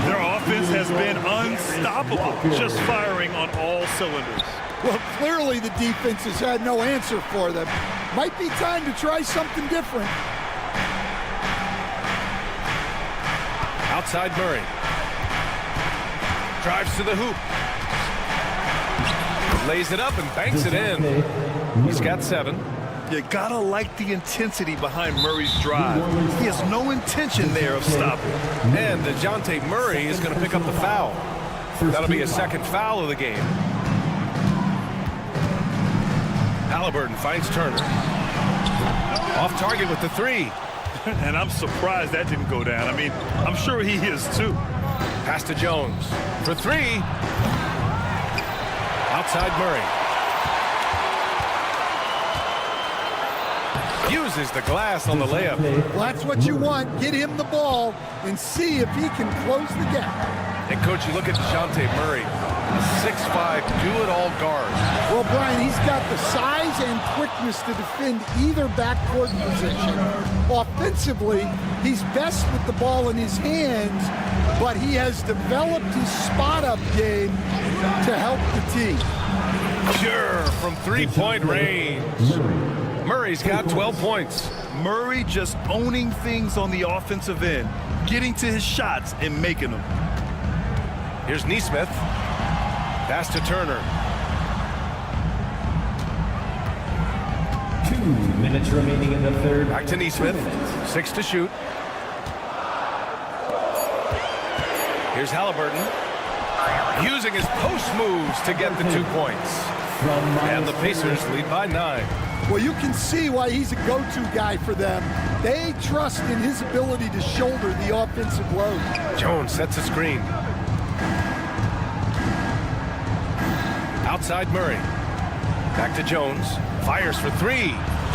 S8: Their offense has been unstoppable, just firing on all cylinders.
S13: Well, clearly the defense has had no answer for them. Might be time to try something different.
S7: Outside Murray. Drives to the hoop. Lays it up and banks it in. He's got 7.
S8: You gotta like the intensity behind Murray's drive. He has no intention there of stopping.
S7: And DeJounte Murray is going to pick up the foul. That'll be a second foul of the game. Halliburton finds Turner. Off target with the 3.
S8: And I'm surprised that didn't go down. I mean, I'm sure he is too.
S7: Pass to Jones for 3. Outside Murray. Uses the glass on the layup.
S13: Well, that's what you want. Get him the ball and see if he can close the gap.
S7: And, Coach, you look at DeJounte Murray, a 6'5", do-it-all guard.
S13: Well, Brian, he's got the size and quickness to defend either backcourt position. Offensively, he's best with the ball in his hands, but he has developed his spot-up game to help the team.
S7: Sure, from three-point range. Murray's got 12 points.
S8: Murray just owning things on the offensive end, getting to his shots and making them.
S7: Here's Neesmith. Pass to Turner.
S12: 2 minutes remaining in the third.
S7: Back to Neesmith. 6 to shoot. Here's Halliburton. Using his post moves to get the 2 points. And the Pacers lead by 9.
S13: Well, you can see why he's a go-to guy for them. They trust in his ability to shoulder the offensive load.
S7: Jones sets a screen. Outside Murray. Back to Jones. Fires for 3.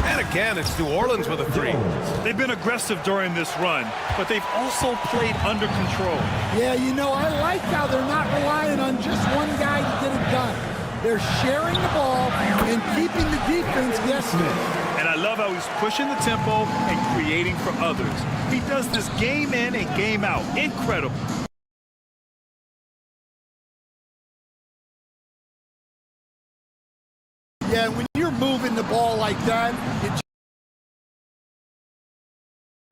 S7: And again, it's New Orleans with a 3.
S8: They've been aggressive during this run, but they've also played under control.
S13: Yeah, you know, I like how they're not relying on just one guy to get it done. They're sharing the ball and keeping the defense guessing.
S8: And I love how he's pushing the tempo and creating for others. He does this game in and game out. Incredible.
S13: Yeah, when you're moving the ball like that, it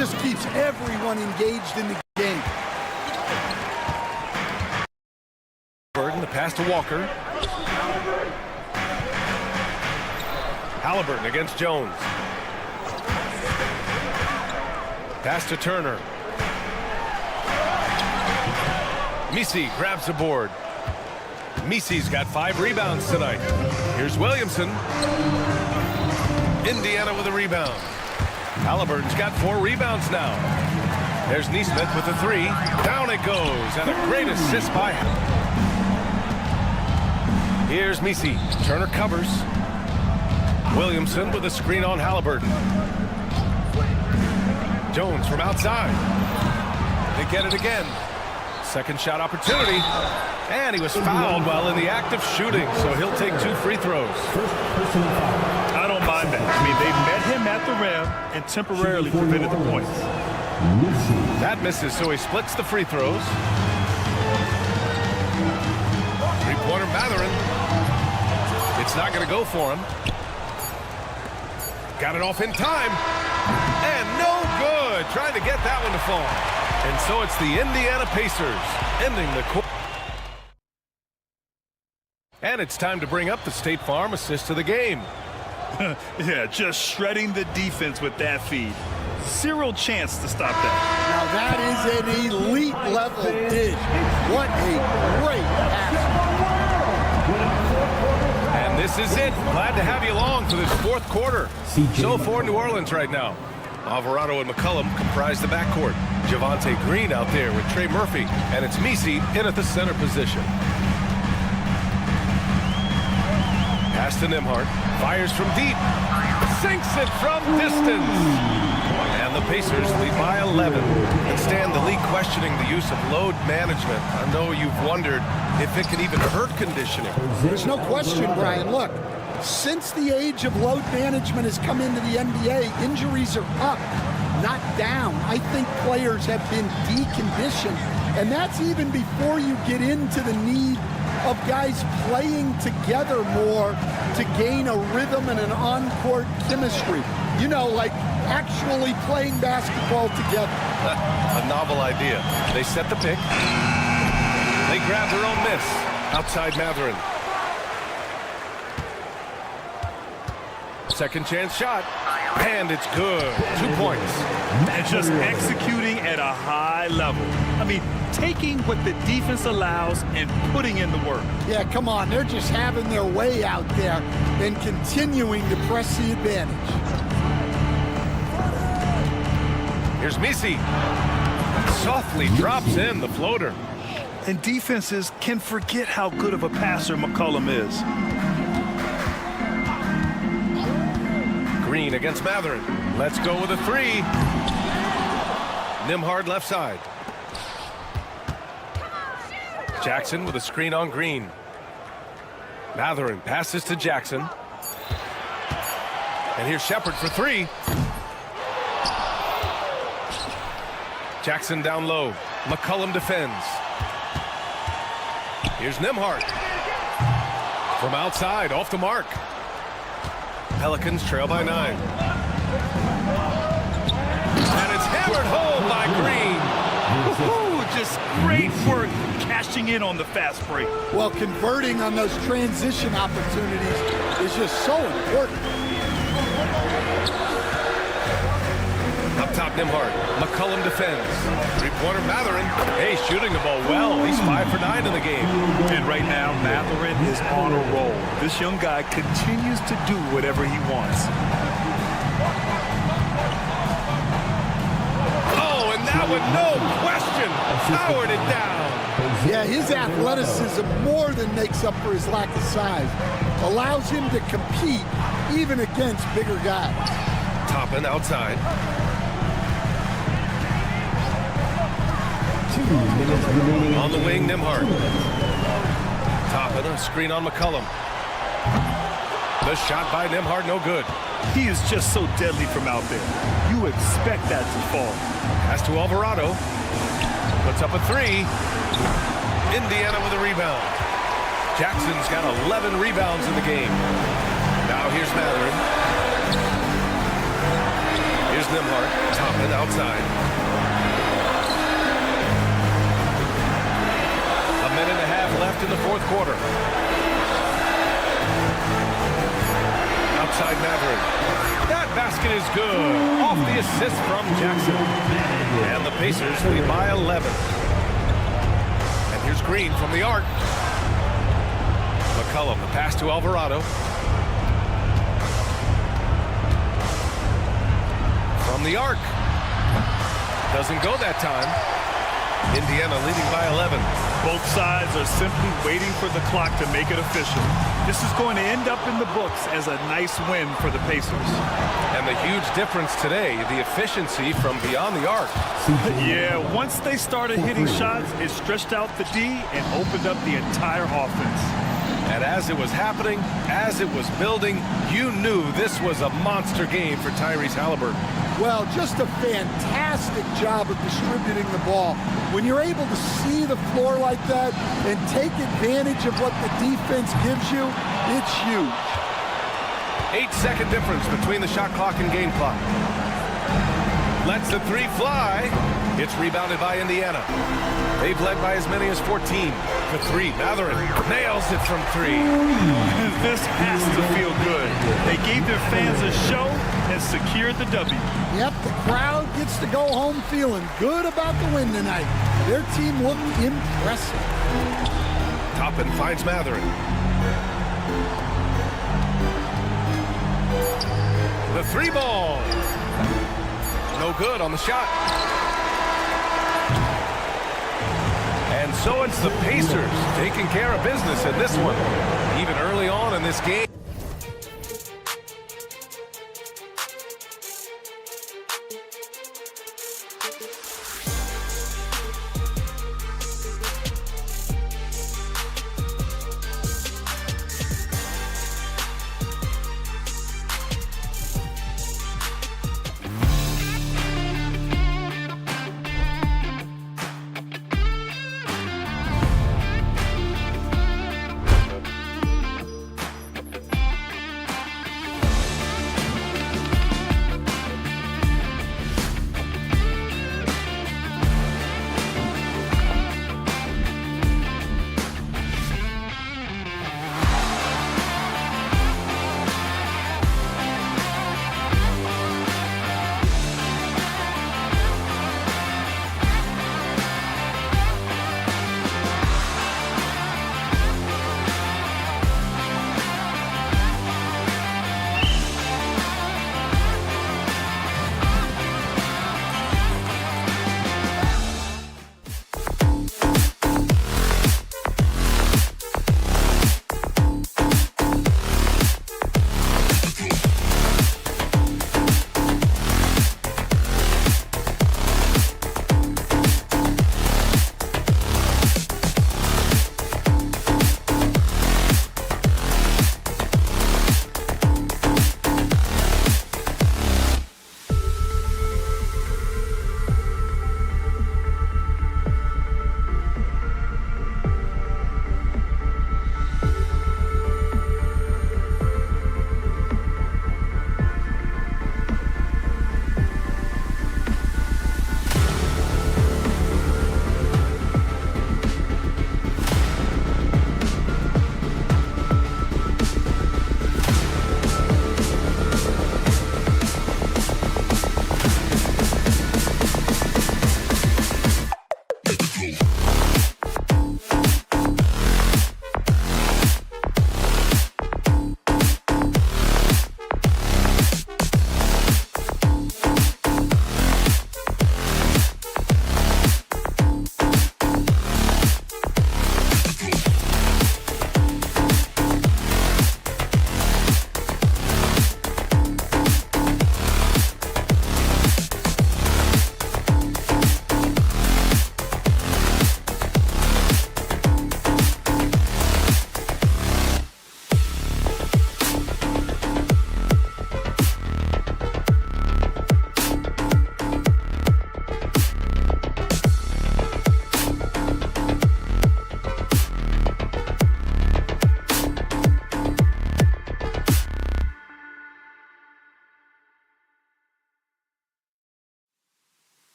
S13: just keeps everyone engaged in the game.
S7: Burton, the pass to Walker. Halliburton against Jones. Pass to Turner. Misi grabs the board. Misi's got 5 rebounds tonight. Here's Williamson. Indiana with a rebound. Halliburton's got 4 rebounds now. There's Neesmith with a 3. Down it goes, and a great assist by him. Here's Misi. Turner covers. Williamson with a screen on Halliburton. Jones from outside. They get it again. Second shot opportunity. And he was fouled while in the act of shooting, so he'll take 2 free throws.
S8: I don't mind that. I mean, they met him at the rim and temporarily prevented the points.
S7: That misses, so he splits the free throws. Three-pointer Mathurin. It's not going to go for him. Got it off in time. And no good. Trying to get that one to fall. And so it's the Indiana Pacers ending the quarter. And it's time to bring up the State Farm assist of the game.
S8: Yeah, just shredding the defense with that feed. Zero chance to stop that.
S13: Now that is an elite level dish. What a great pass.
S7: And this is it. Glad to have you along for this 4th quarter. So for New Orleans right now. Alvarado and McCollum comprise the backcourt. Javonte Green out there with Trey Murphy. And it's Misi in at the center position. Pass to Nembhard. Fires from deep. Sinks it from distance. And the Pacers lead by 11. And Stan, the league questioning the use of load management. I know you've wondered if it can even hurt conditioning.
S13: There's no question, Brian. Look, since the age of load management has come into the NBA, injuries are up, not down. I think players have been deconditioned. And that's even before you get into the need of guys playing together more to gain a rhythm and an on-court chemistry. You know, like actually playing basketball together.
S7: A novel idea. They set the pick. They grab their own miss. Outside Matherin. Second chance shot. And it's good. 2 points.
S8: And just executing at a high level. I mean, taking what the defense allows and putting in the work.
S13: Yeah, come on. They're just having their way out there and continuing to press the advantage.
S7: Here's Misi. Softly drops in the floater.
S8: And defenses can forget how good of a passer McCollum is.
S7: Green against Matherin. Let's go with a 3. Nembhard left side. Jackson with a screen on Green. Matherin passes to Jackson. And here's Shepard for 3. Jackson down low. McCollum defends. Here's Nembhard. From outside, off the mark. Pelicans trail by 9. And it's hammered home by Green.
S8: Woo-hoo, just great work cashing in on the fast break.
S13: Well, converting on those transition opportunities is just so important.
S7: Up top, Nembhard. McCollum defends. Three-pointer Matherin. Hey, shooting the ball well. He's 5 for 9 in the game.
S8: And right now, Matherin is on a roll. This young guy continues to do whatever he wants.
S7: Oh, and that one, no question, powered it down.
S13: Yeah, his athleticism more than makes up for his lack of size. Allows him to compete even against bigger guys.
S7: Toppin outside.
S12: 2 minutes remaining.
S7: On the wing, Nembhard. Toppin, a screen on McCollum. The shot by Nembhard, no good.
S8: He is just so deadly from out there. You expect that to fall.
S7: Pass to Alvarado. Puts up a 3. Indiana with a rebound. Jackson's got 11 rebounds in the game. Now here's Matherin. Here's Nembhard. Toppin outside. A minute and a half left in the fourth quarter. Outside Matherin. That basket is good. Off the assist from Jackson. And the Pacers lead by 11. And here's Green from the arc. McCollum, the pass to Alvarado. From the arc. Doesn't go that time. Indiana leading by 11.
S8: Both sides are simply waiting for the clock to make it official. This is going to end up in the books as a nice win for the Pacers.
S7: And the huge difference today, the efficiency from beyond the arc.
S8: Yeah, once they started hitting shots, it stretched out the D and opened up the entire offense.
S7: And as it was happening, as it was building, you knew this was a monster game for Tyrese Halliburton.
S13: Well, just a fantastic job of distributing the ball. When you're able to see the floor like that and take advantage of what the defense gives you, it's huge.
S7: 8-second difference between the shot clock and game clock. Lets the 3 fly. It's rebounded by Indiana. They've led by as many as 14. The 3, Matherin nails it from 3.
S8: This has to feel good. They gave their fans a show and secured the W.
S13: Yep, the crowd gets to go home feeling good about the win tonight. Their team looked impressive.
S7: Toppin finds Matherin. The 3 ball. No good on the shot. And so it's the Pacers taking care of business in this one, even early on in this game.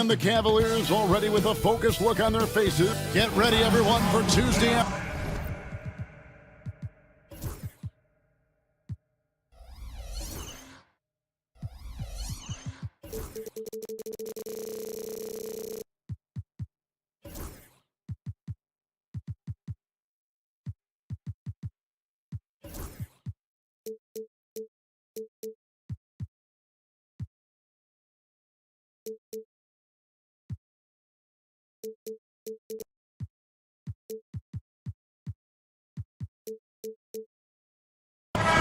S1: And the Cavaliers already with a focused look on their faces. Get ready, everyone, for Tuesday.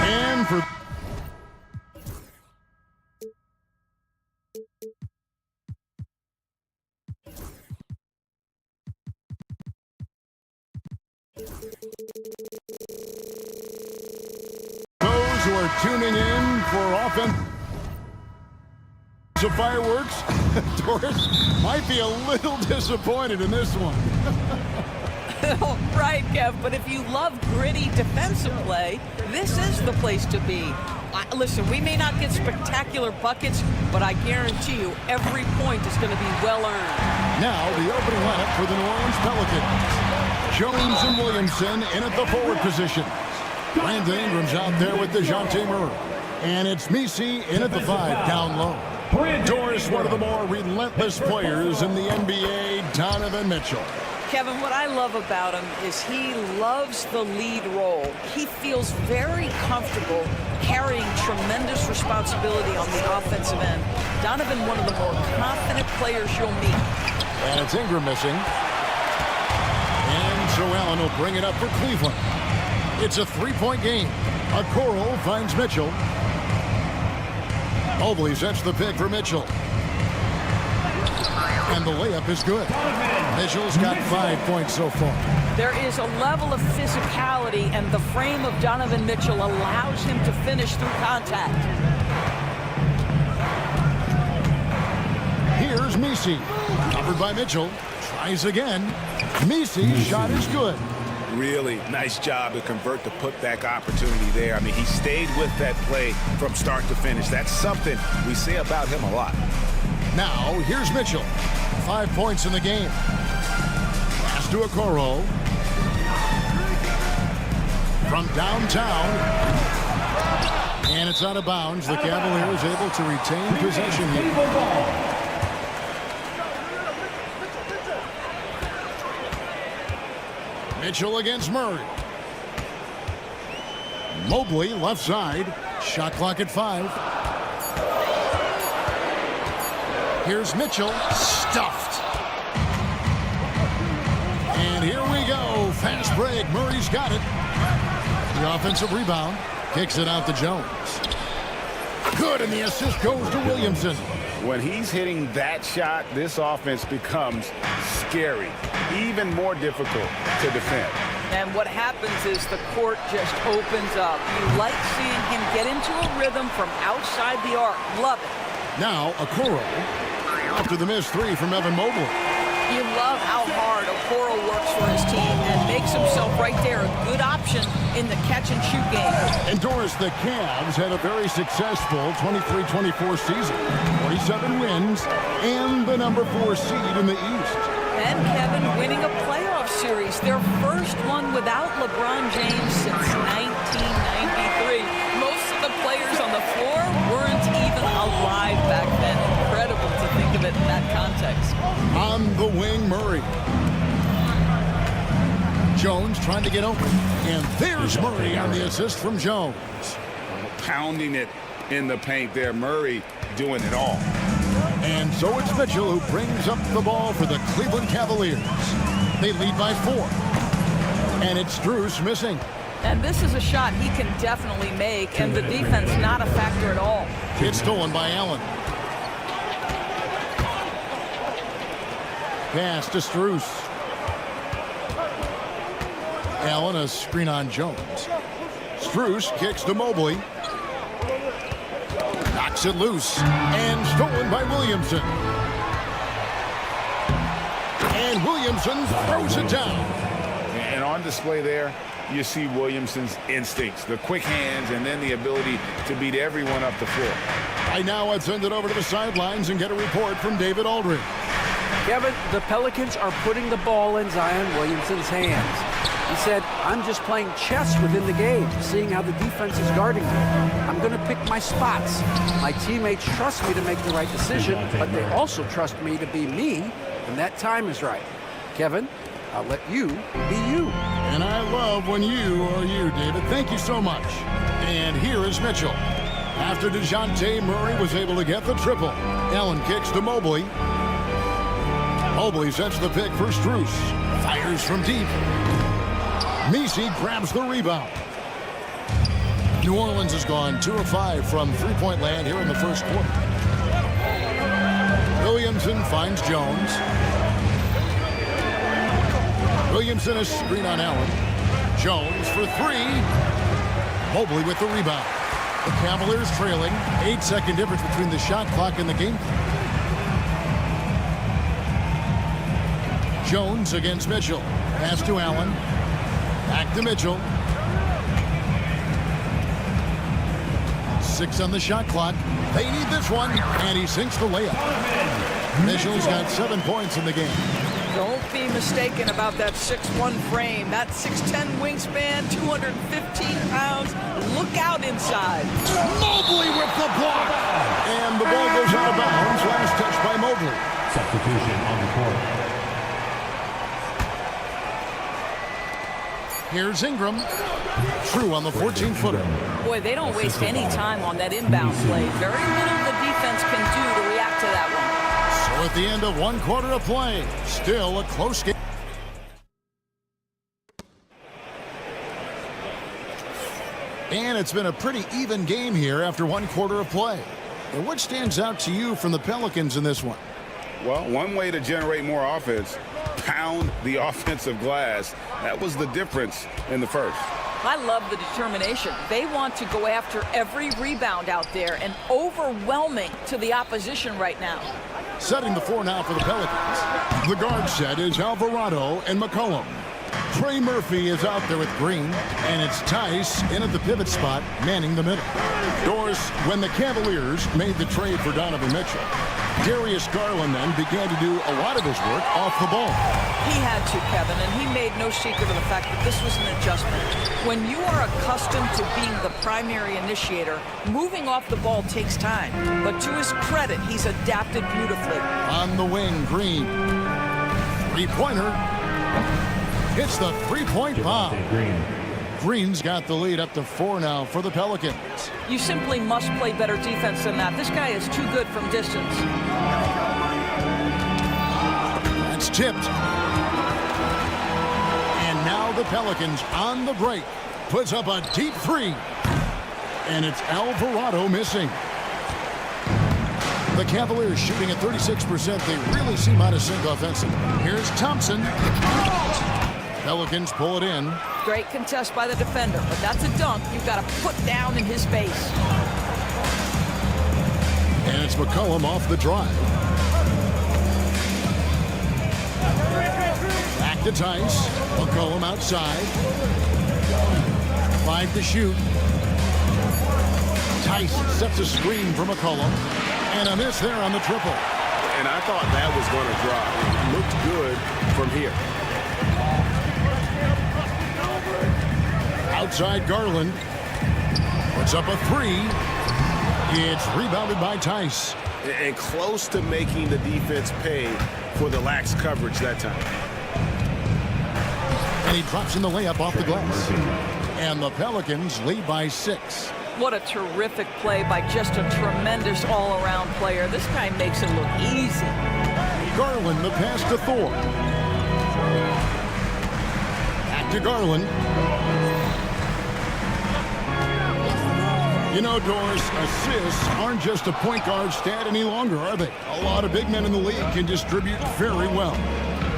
S1: And for those who are tuning in for offense of fireworks, Doris might be a little disappointed in this one.
S3: Right, Kev, but if you love gritty defensive play, this is the place to be. Listen, we may not get spectacular buckets, but I guarantee you every point is going to be well earned.
S1: Now, the opening lineup for the New Orleans Pelicans. Jones and Williamson in at the forward position. Brandon Ingram's out there with DeJounte Murray. And it's Messi in at the 5 down low. Doris, one of the more relentless players in the NBA, Donovan Mitchell.
S3: Kevin, what I love about him is he loves the lead role. He feels very comfortable carrying tremendous responsibility on the offensive end. Donovan, one of the more confident players you'll meet.
S1: And it's Ingram missing. And so Allen will bring it up for Cleveland. It's a three-point game. Okoro finds Mitchell. Mobley sets the pick for Mitchell. And the layup is good. Mitchell's got 5 points so far.
S3: There is a level of physicality, and the frame of Donovan Mitchell allows him to finish through contact.
S1: Here's Messi. Covered by Mitchell. Tries again. Messi's shot is good.
S6: Really nice job to convert the putback opportunity there. I mean, he stayed with that play from start to finish. That's something we say about him a lot.
S1: Now, here's Mitchell. 5 points in the game. Pass to Okoro. From downtown. And it's out of bounds. The Cavaliers able to retain possession here. Mitchell against Murray. Mobley left side. Shot clock at 5. Here's Mitchell. Stuffed. And here we go. Fast break. Murray's got it. The offensive rebound. Kicks it out to Jones. Good, and the assist goes to Williamson.
S6: When he's hitting that shot, this offense becomes scary, even more difficult to defend.
S3: And what happens is the court just opens up. You like seeing him get into a rhythm from outside the arc. Love it.
S1: Now, Okoro. After the missed 3 from Evan Mobley.
S3: You love how hard Okoro works for his team and makes himself right there a good option in the catch-and-shoot game.
S1: And Doris, the Cavs had a very successful 23-24 season. 47 wins and the number 4 seed in the East.
S3: And Kevin winning a playoff series, their first one without LeBron James since 1993. Most of the players on the floor weren't even alive back then. Incredible to think of it in that context.
S1: On the wing, Murray. Jones trying to get open. And there's Murray on the assist from Jones.
S6: Pounding it in the paint there. Murray doing it all.
S1: And so it's Mitchell who brings up the ball for the Cleveland Cavaliers. They lead by 4. And it's Strus missing.
S3: And this is a shot he can definitely make, and the defense not a factor at all.
S1: It's stolen by Allen. Pass to Strus. Allen, a screen on Jones. Strus kicks to Mobley. Knocks it loose. And stolen by Williamson. And Williamson throws it down.
S6: And on display there, you see Williamson's instincts, the quick hands, and then the ability to beat everyone up the floor.
S1: Right now, let's send it over to the sidelines and get a report from David Aldridge.
S5: Kevin, the Pelicans are putting the ball in Zion Williamson's hands. He said, I'm just playing chess within the game, seeing how the defense is guarding me. I'm going to pick my spots. My teammates trust me to make the right decision, but they also trust me to be me when that time is right. Kevin, I'll let you be you.
S1: And I love when you are you, David. Thank you so much. And here is Mitchell. After DeJounte Murray was able to get the triple, Allen kicks to Mobley. Mobley sets the pick for Strus. Fires from deep. Messi grabs the rebound. New Orleans has gone 2 of 5 from three-point land here in the first quarter. Williamson finds Jones. Williamson a screen on Allen. Jones for 3. Mobley with the rebound. The Cavaliers trailing. 8-second difference between the shot clock and the game clock. Jones against Mitchell. Pass to Allen. Back to Mitchell. 6 on the shot clock. They need this one. And he sinks the layup. Mitchell's got 7 points in the game.
S3: Don't be mistaken about that 6'1" frame. That 6'10" wingspan, 215 pounds. Look out inside.
S1: Mobley with the block. And the ball goes out of bounds. Last touch by Mobley.
S12: Substitution on the court.
S1: Here's Ingram. True on the 14-footer.
S3: Boy, they don't waste any time on that inbound play. Very little the defense can do to react to that one.
S1: So at the end of 1 quarter of play, still a close game. And it's been a pretty even game here after 1 quarter of play. And what stands out to you from the Pelicans in this one?
S2: Well, one way to generate more offense, pound the offensive glass. That was the difference in the first.
S3: I love the determination. They want to go after every rebound out there and overwhelming to the opposition right now.
S1: Setting the floor now for the Pelicans. The guard set is Alvarado and McCollum. Trey Murphy is out there with Green, and it's Tice in at the pivot spot, manning the middle. Doris, when the Cavaliers made the trade for Donovan Mitchell, Darius Garland then began to do a lot of his work off the ball.
S3: He had to, Kevin, and he made no secret of the fact that this was an adjustment. When you are accustomed to being the primary initiator, moving off the ball takes time. But to his credit, he's adapted beautifully.
S1: On the wing, Green. Three-pointer. Hits the three-point bomb. Green's got the lead up to 4 now for the Pelicans.
S3: You simply must play better defense than that. This guy is too good from distance.
S1: That's tipped. And now the Pelicans on the break. Puts up a deep 3. And it's Alvarado missing. The Cavaliers shooting at 36%. They really seem out of sync offensively. Here's Thompson. Pelicans pull it in.
S3: Great contest by the defender, but that's a dunk you've got to put down in his face.
S1: And it's McCollum off the drive. Back to Tice. McCollum outside. 5 to shoot. Tice sets a screen for McCollum. And a miss there on the triple.
S6: And I thought that was going to drop. It looked good from here.
S1: Outside Garland. Puts up a 3. It's rebounded by Tice.
S6: And close to making the defense pay for the lax coverage that time.
S1: And he drops in the layup off the glass. And the Pelicans lead by 6.
S3: What a terrific play by just a tremendous all-around player. This guy makes it look easy.
S1: Garland, the pass to Thor. Back to Garland. You know, Doris, assists aren't just a point guard stat any longer, are they? A lot of big men in the league can distribute very well.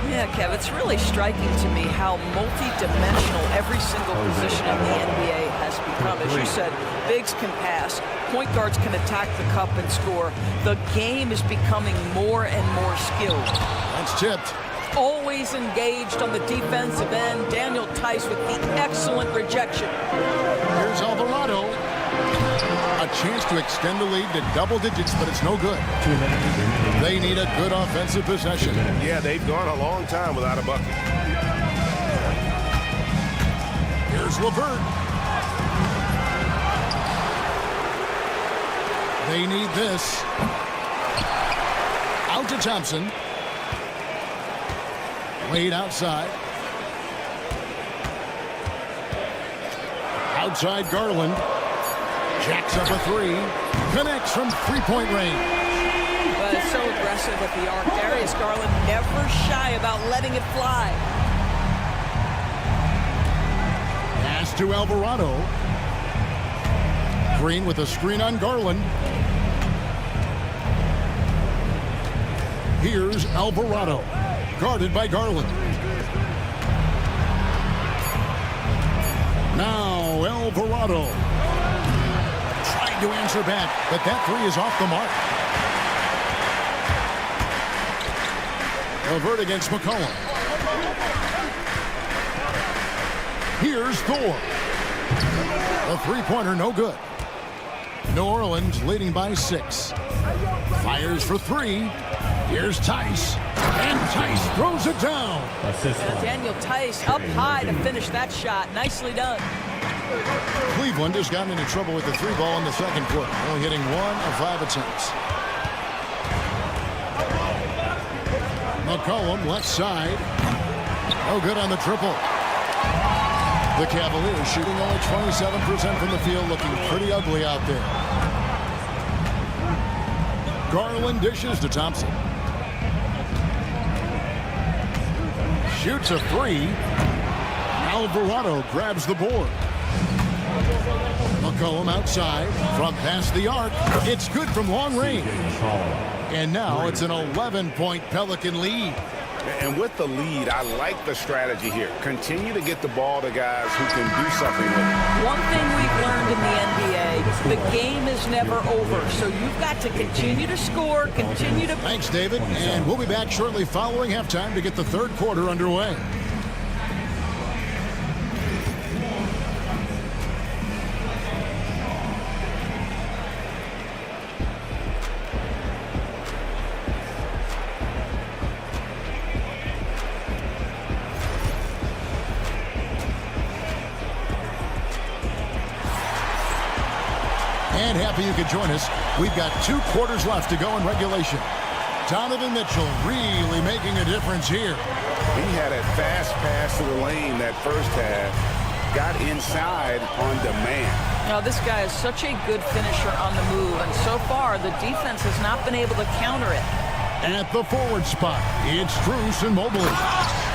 S3: Yeah, Kev, it's really striking to me how multi-dimensional every single position in the NBA has become. As you said, bigs can pass, point guards can attack the cup and score. The game is becoming more and more skilled.
S1: That's tipped.
S3: Always engaged on the defensive end. Daniel Tice with the excellent rejection.
S1: Here's Alvarado. A chance to extend the lead to double digits, but it's no good. They need a good offensive possession.
S7: Yeah, they've gone a long time without a bucket.
S1: Here's LeVert. They need this. Out to Thompson. Wade outside. Outside Garland. Jacks up a three. Connects from three-point range.
S3: Well, it's so aggressive at the arc. Darius Garland never shy about letting it fly.
S1: Pass to Alvarado. Green with a screen on Garland. Here's Alvarado. Guarded by Garland. Now Alvarado. Trying to answer back, but that three is off the mark. LeVert against McCollum. Here's Thor. A three-pointer, no good. New Orleans leading by 6. Fires for 3. Here's Tice. And Tice throws it down.
S3: Daniel Tice up high to finish that shot. Nicely done.
S1: Cleveland has gotten into trouble with the 3-ball in the second quarter, only hitting 1 of 5 attempts. McCollum left side. No good on the triple. The Cavaliers shooting only 27% from the field, looking pretty ugly out there. Garland dishes to Thompson. Shoots a 3. Alvarado grabs the board. McCollum outside from past the arc. It's good from long range. And now it's an 11-point Pelican lead.
S2: And with the lead, I like the strategy here. Continue to get the ball to guys who can do something with it.
S3: One thing we've learned in the NBA, the game is never over. So you've got to continue to score, continue to...
S1: Thanks, David. And we'll be back shortly following halftime to get the third quarter underway. And happy you could join us. We've got 2 quarters left to go in regulation. Donovan Mitchell really making a difference here.
S2: He had a fast pass to the lane that first half. Got inside on demand.
S3: Now, this guy is such a good finisher on the move, and so far the defense has not been able to counter it.
S1: At the forward spot, it's Strus and Mobley.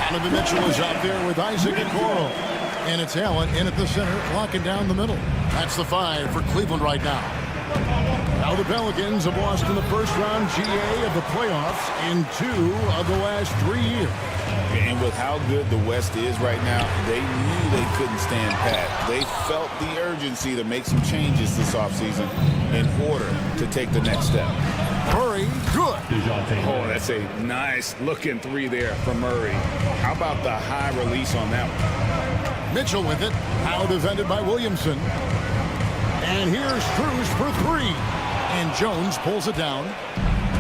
S1: Donovan Mitchell is out there with Isaac Okoro. And it's Allen in at the center, locking down the middle. That's the 5 for Cleveland right now. Now the Pelicans have lost in the first-round GA of the playoffs in 2 of the last 3 years.
S6: And with how good the West is right now, they knew they couldn't stand pat. They felt the urgency to make some changes this offseason in order to take the next step.
S1: Murray, good.
S2: Oh, that's a nice-looking 3 there from Murray. How about the high release on that one?
S1: Mitchell with it. Now defended by Williamson. And here's Strus for 3. And Jones pulls it down.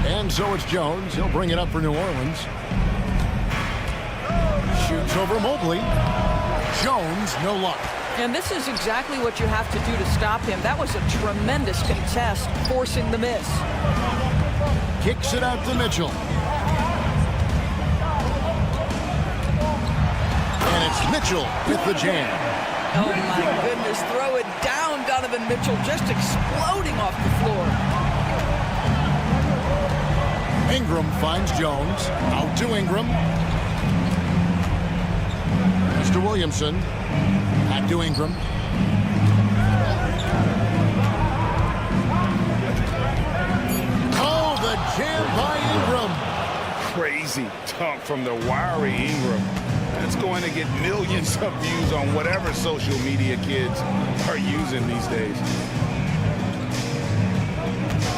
S1: And so it's Jones. He'll bring it up for New Orleans. Shoots over Mobley. Jones, no luck.
S3: And this is exactly what you have to do to stop him. That was a tremendous contest, forcing the miss.
S1: Kicks it out to Mitchell. And it's Mitchell with the jam.
S3: Oh, my goodness. Throw it down, Donovan Mitchell, just exploding off the floor.
S1: Ingram finds Jones. Out to Ingram. Mr. Williamson. Back to Ingram. Oh, the jam by Ingram.
S2: Crazy dunk from the wiry Ingram. That's going to get millions of views on whatever social media kids are using these days.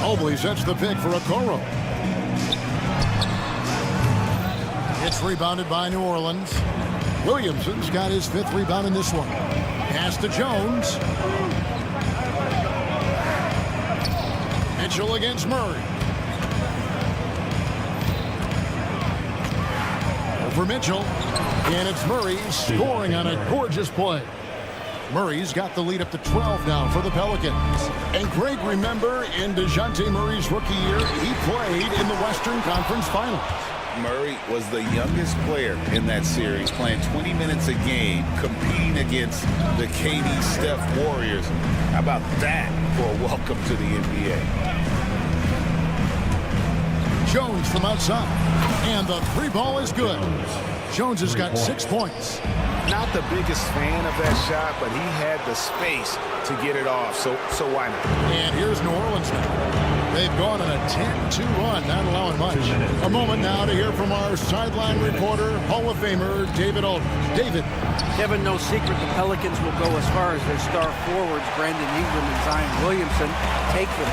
S1: Mobley sets the pick for Okoro. It's rebounded by New Orleans. Williamson's got his 5th rebound in this one. Pass to Jones. Mitchell against Murray. For Mitchell, and it's Murray scoring on a gorgeous play. Murray's got the lead up to 12 now for the Pelicans. And Greg, remember, in DeJounte Murray's rookie year, he played in the Western Conference Finals.
S2: Murray was the youngest player in that series, playing 20 minutes a game, competing against the KD Steph Warriors. How about that for a welcome to the NBA?
S1: Jones from outside, and the three ball is good. Jones has got 6 points.
S6: Not the biggest fan of that shot, but he had the space to get it off, so why not?
S1: And here's New Orleans now. They've gone on a 10-2 run, not allowing much. A moment now to hear from our sideline reporter, Hall of Famer David Aldridge. David.
S5: Kevin, no secret the Pelicans will go as far as their star forwards, Brandon Ingram and Zion Williamson, take them.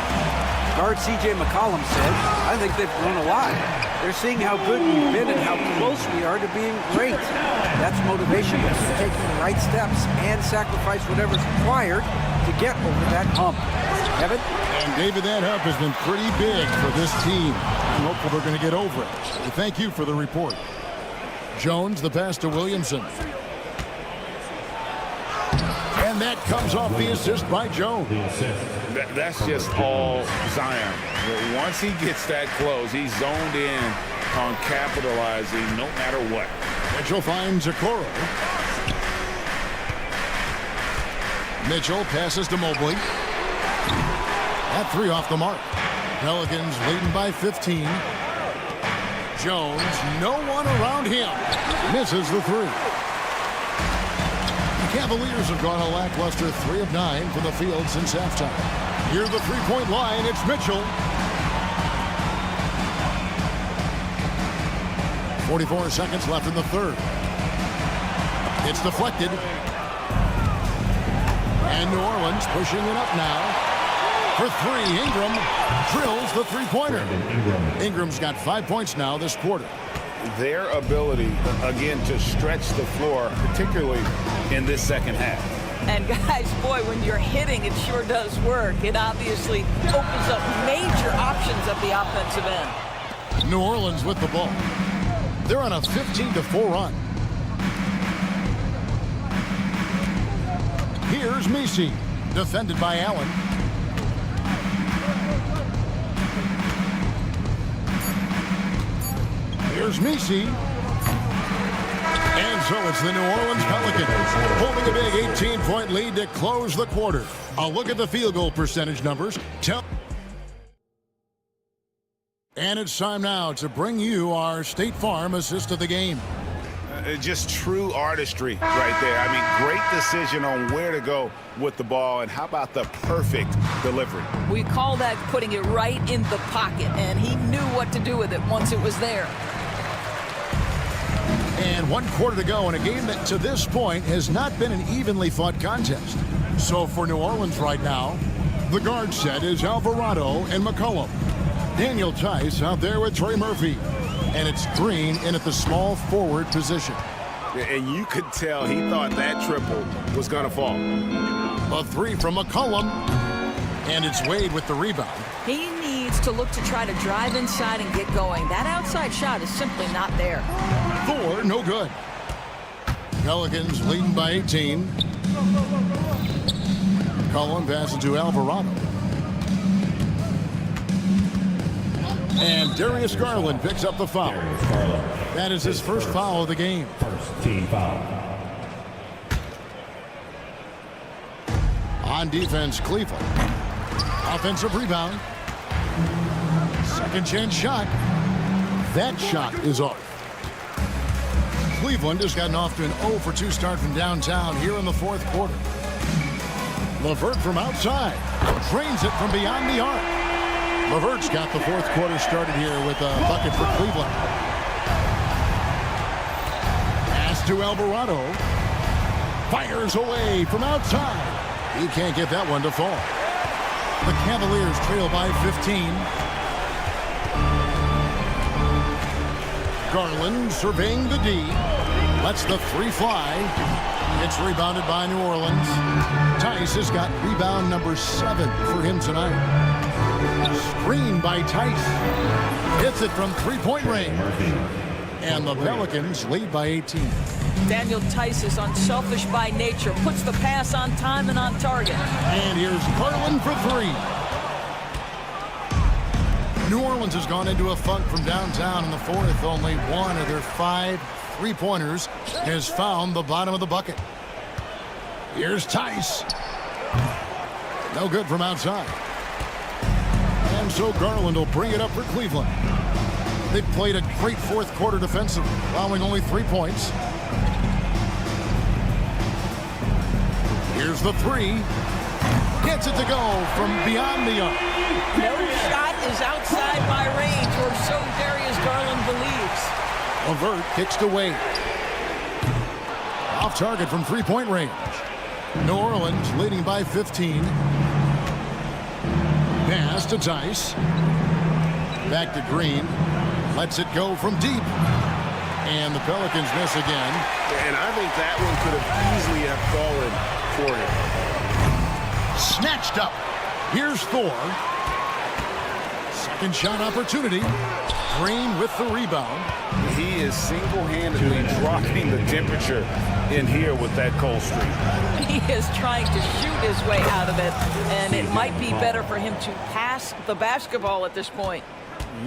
S5: Guard C.J. McCollum said, I think they've grown a lot. They're seeing how good we've been and how close we are to being great. That's motivation to keep taking the right steps and sacrifice whatever's required to get over that hump. Kevin?
S1: And David, that hump has been pretty big for this team. I'm hopeful they're going to get over it. Thank you for the report. Jones, the pass to Williamson. And that comes off the assist by Jones.
S2: That's just all Zion. Once he gets that close, he's zoned in on capitalizing no matter what.
S1: Mitchell finds Okoro. Mitchell passes to Mobley. That three off the mark. Pelicans leading by 15. Jones, no one around him. Misses the three. The Cavaliers have gone a lackluster 3 of 9 from the field since halftime. Here's the three-point line. It's Mitchell. 44 seconds left in the third. It's deflected. And New Orleans pushing it up now. For three, Ingram drills the three-pointer. Ingram's got 5 points now this quarter.
S2: Their ability, again, to stretch the floor, particularly in this second half.
S3: And guys, boy, when you're hitting, it sure does work. It obviously opens up major options at the offensive end.
S1: New Orleans with the ball. They're on a 15-4 run. Here's Messi, defended by Allen. Here's Messi. And so it's the New Orleans Pelicans holding a big 18-point lead to close the quarter. A look at the field goal percentage numbers. And it's time now to bring you our State Farm assist of the game.
S6: Just true artistry right there. I mean, great decision on where to go with the ball, and how about the perfect delivery?
S3: We call that putting it right in the pocket, and he knew what to do with it once it was there.
S1: And 1 quarter to go in a game that to this point has not been an evenly fought contest. So for New Orleans right now, the guard set is Alvarado and McCollum. Daniel Tice out there with Trey Murphy. And it's Green in at the small forward position.
S6: And you could tell he thought that triple was going to fall.
S1: A three from McCollum. And it's Wade with the rebound.
S3: He needs to look to try to drive inside and get going. That outside shot is simply not there.
S1: Thor, no good. Pelicans leading by 18. McCollum passes to Alvarado. And Darius Garland picks up the foul. That is his first foul of the game.
S12: First team foul.
S1: On defense, Cleveland. Offensive rebound. Second chance shot. That shot is off. Cleveland has gotten off to an 0-for-2 start from downtown here in the fourth quarter. LeVert from outside. Drains it from beyond the arc. LeVert's got the fourth quarter started here with a bucket for Cleveland. Pass to Alvarado. Fires away from outside. He can't get that one to fall. The Cavaliers trail by 15. Garland surveying the D. Lets the three fly. It's rebounded by New Orleans. Tice has got rebound number 7 for him tonight. Screen by Tice. Hits it from three-point range. And the Pelicans lead by 18.
S3: Daniel Tice is unselfish by nature, puts the pass on time and on target.
S1: And here's Garland for three. New Orleans has gone into a funk from downtown in the fourth. Only one of their 5 three-pointers has found the bottom of the bucket. Here's Tice. No good from outside. And so Garland will bring it up for Cleveland. They've played a great fourth quarter defensively, allowing only 3 points. Here's the three. Gets it to go from beyond the arc.
S3: No shot is outside my range, or so Darius Garland believes.
S1: Levert kicks to Wade. Off target from three-point range. New Orleans leading by 15. Pass to Tice. Back to Green. Lets it go from deep. And the Pelicans miss again.
S6: And I think that one could have easily have fallen for him.
S1: Snatched up. Here's Thor. Second shot opportunity. Green with the rebound.
S6: He is single-handedly dropping the temperature in here with that cold streak.
S3: He is trying to shoot his way out of it, and it might be better for him to pass the basketball at this point.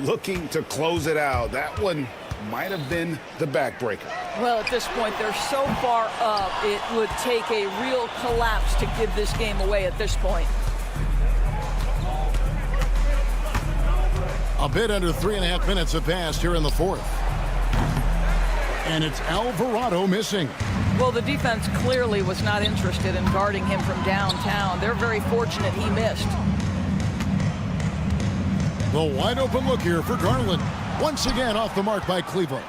S6: Looking to close it out. That one might have been the backbreaker.
S3: Well, at this point, they're so far up, it would take a real collapse to give this game away at this point.
S1: A bit under 3.5 minutes have passed here in the fourth. And it's Alvarado missing.
S3: Well, the defense clearly was not interested in guarding him from downtown. They're very fortunate he missed.
S1: The wide open look here for Garland. Once again off the mark by Cleveland.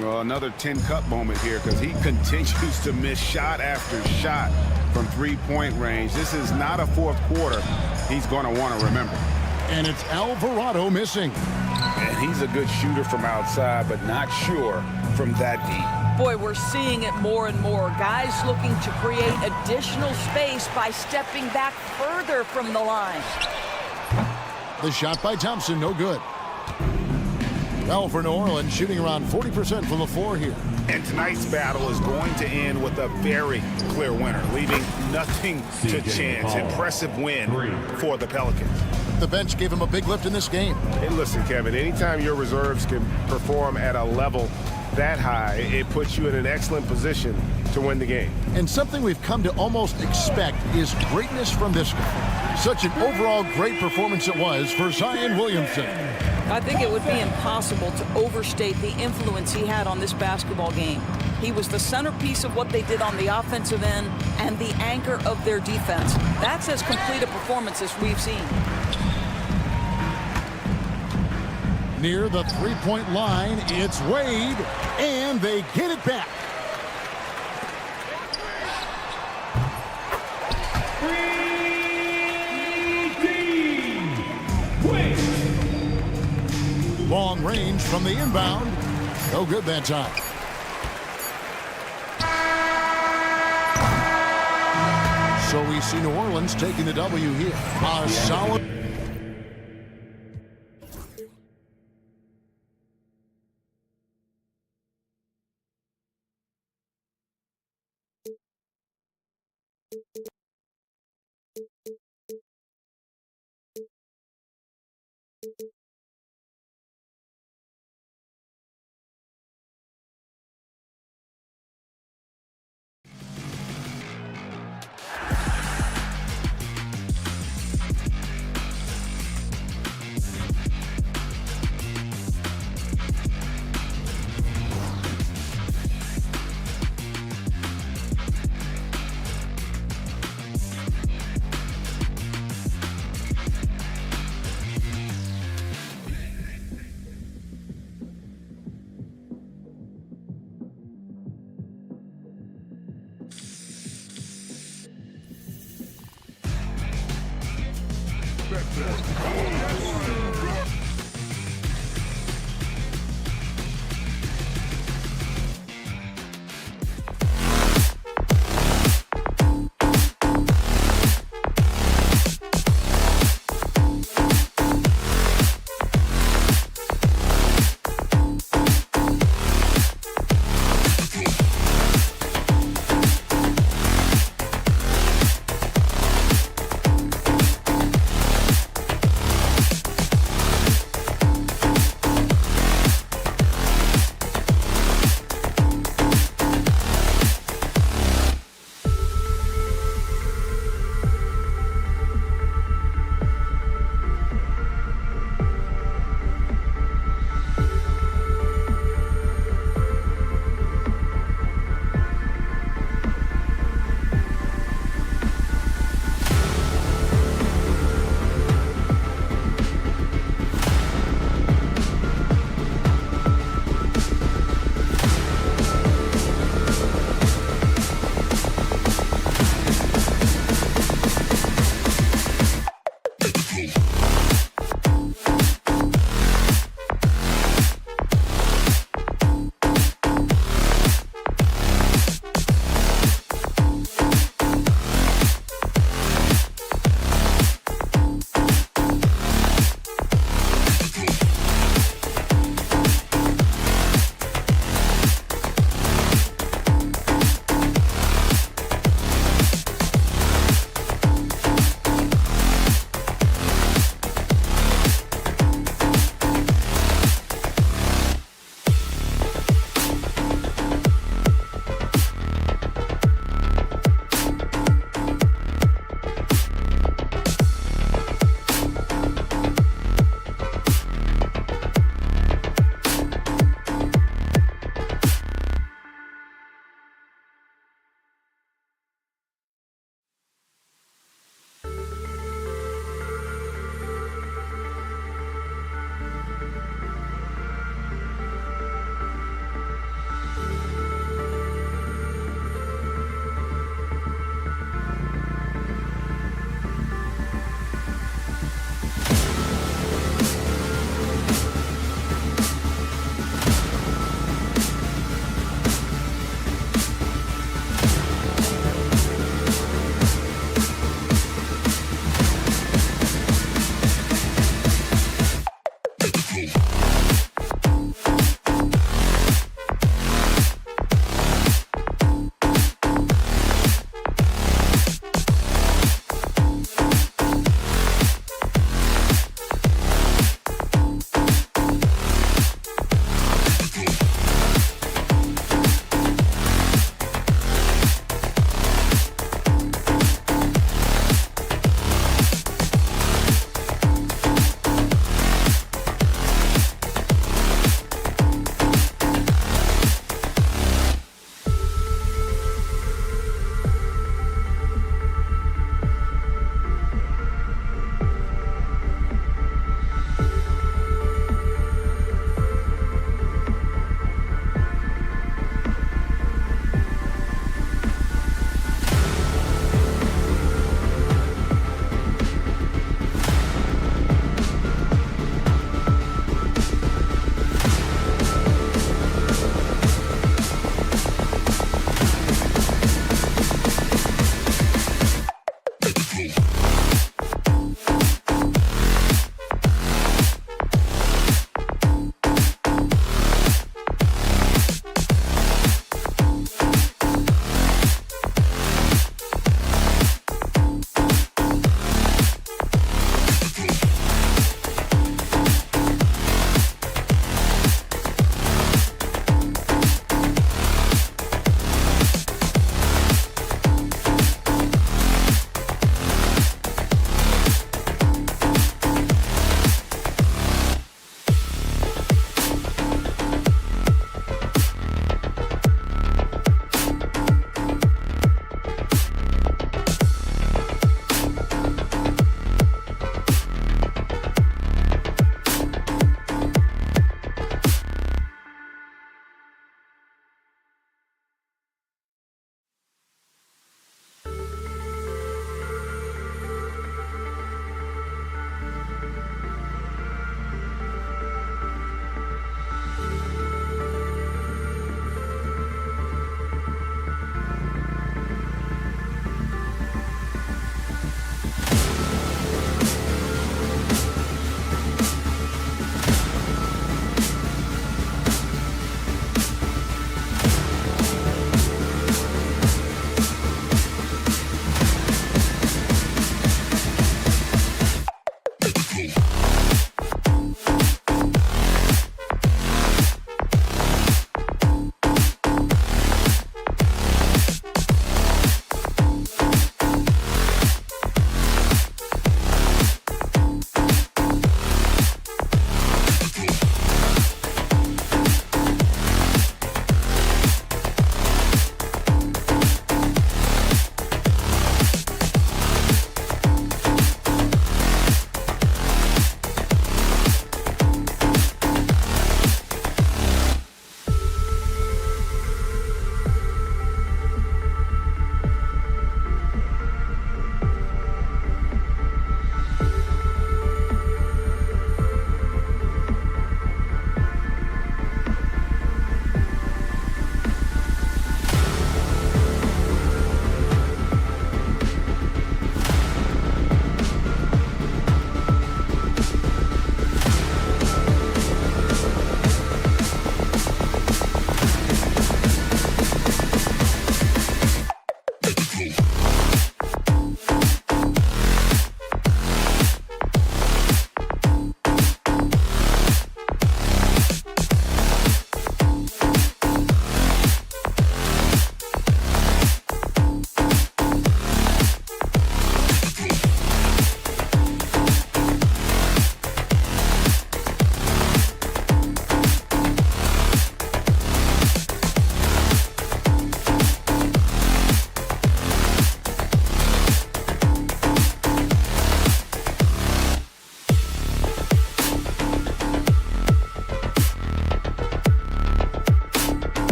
S6: Well, another 10-cup moment here because he continues to miss shot after shot from three-point range. This is not a fourth quarter he's going to want to remember.
S1: And it's Alvarado missing.
S6: And he's a good shooter from outside, but not sure from that deep.
S3: Boy, we're seeing it more and more. Guys looking to create additional space by stepping back further from the line.
S1: The shot by Thompson, no good. Well, for New Orleans, shooting around 40% from the floor here.
S6: And tonight's battle is going to end with a very clear winner, leaving nothing to chance. Impressive win for the Pelicans.
S1: The bench gave him a big lift in this game.
S6: Hey, listen, Kevin, anytime your reserves can perform at a level that high, it puts you in an excellent position to win the game.
S1: And something we've come to almost expect is greatness from this guy. Such an overall great performance it was for Zion Williamson.
S3: I think it would be impossible to overstate the influence he had on this basketball game. He was the centerpiece of what they did on the offensive end and the anchor of their defense. That's as complete a performance as we've seen.
S1: Near the three-point line, it's Wade, and they get it back. Long range from the inbound. No good that time. So we see New Orleans taking the W here. A solid.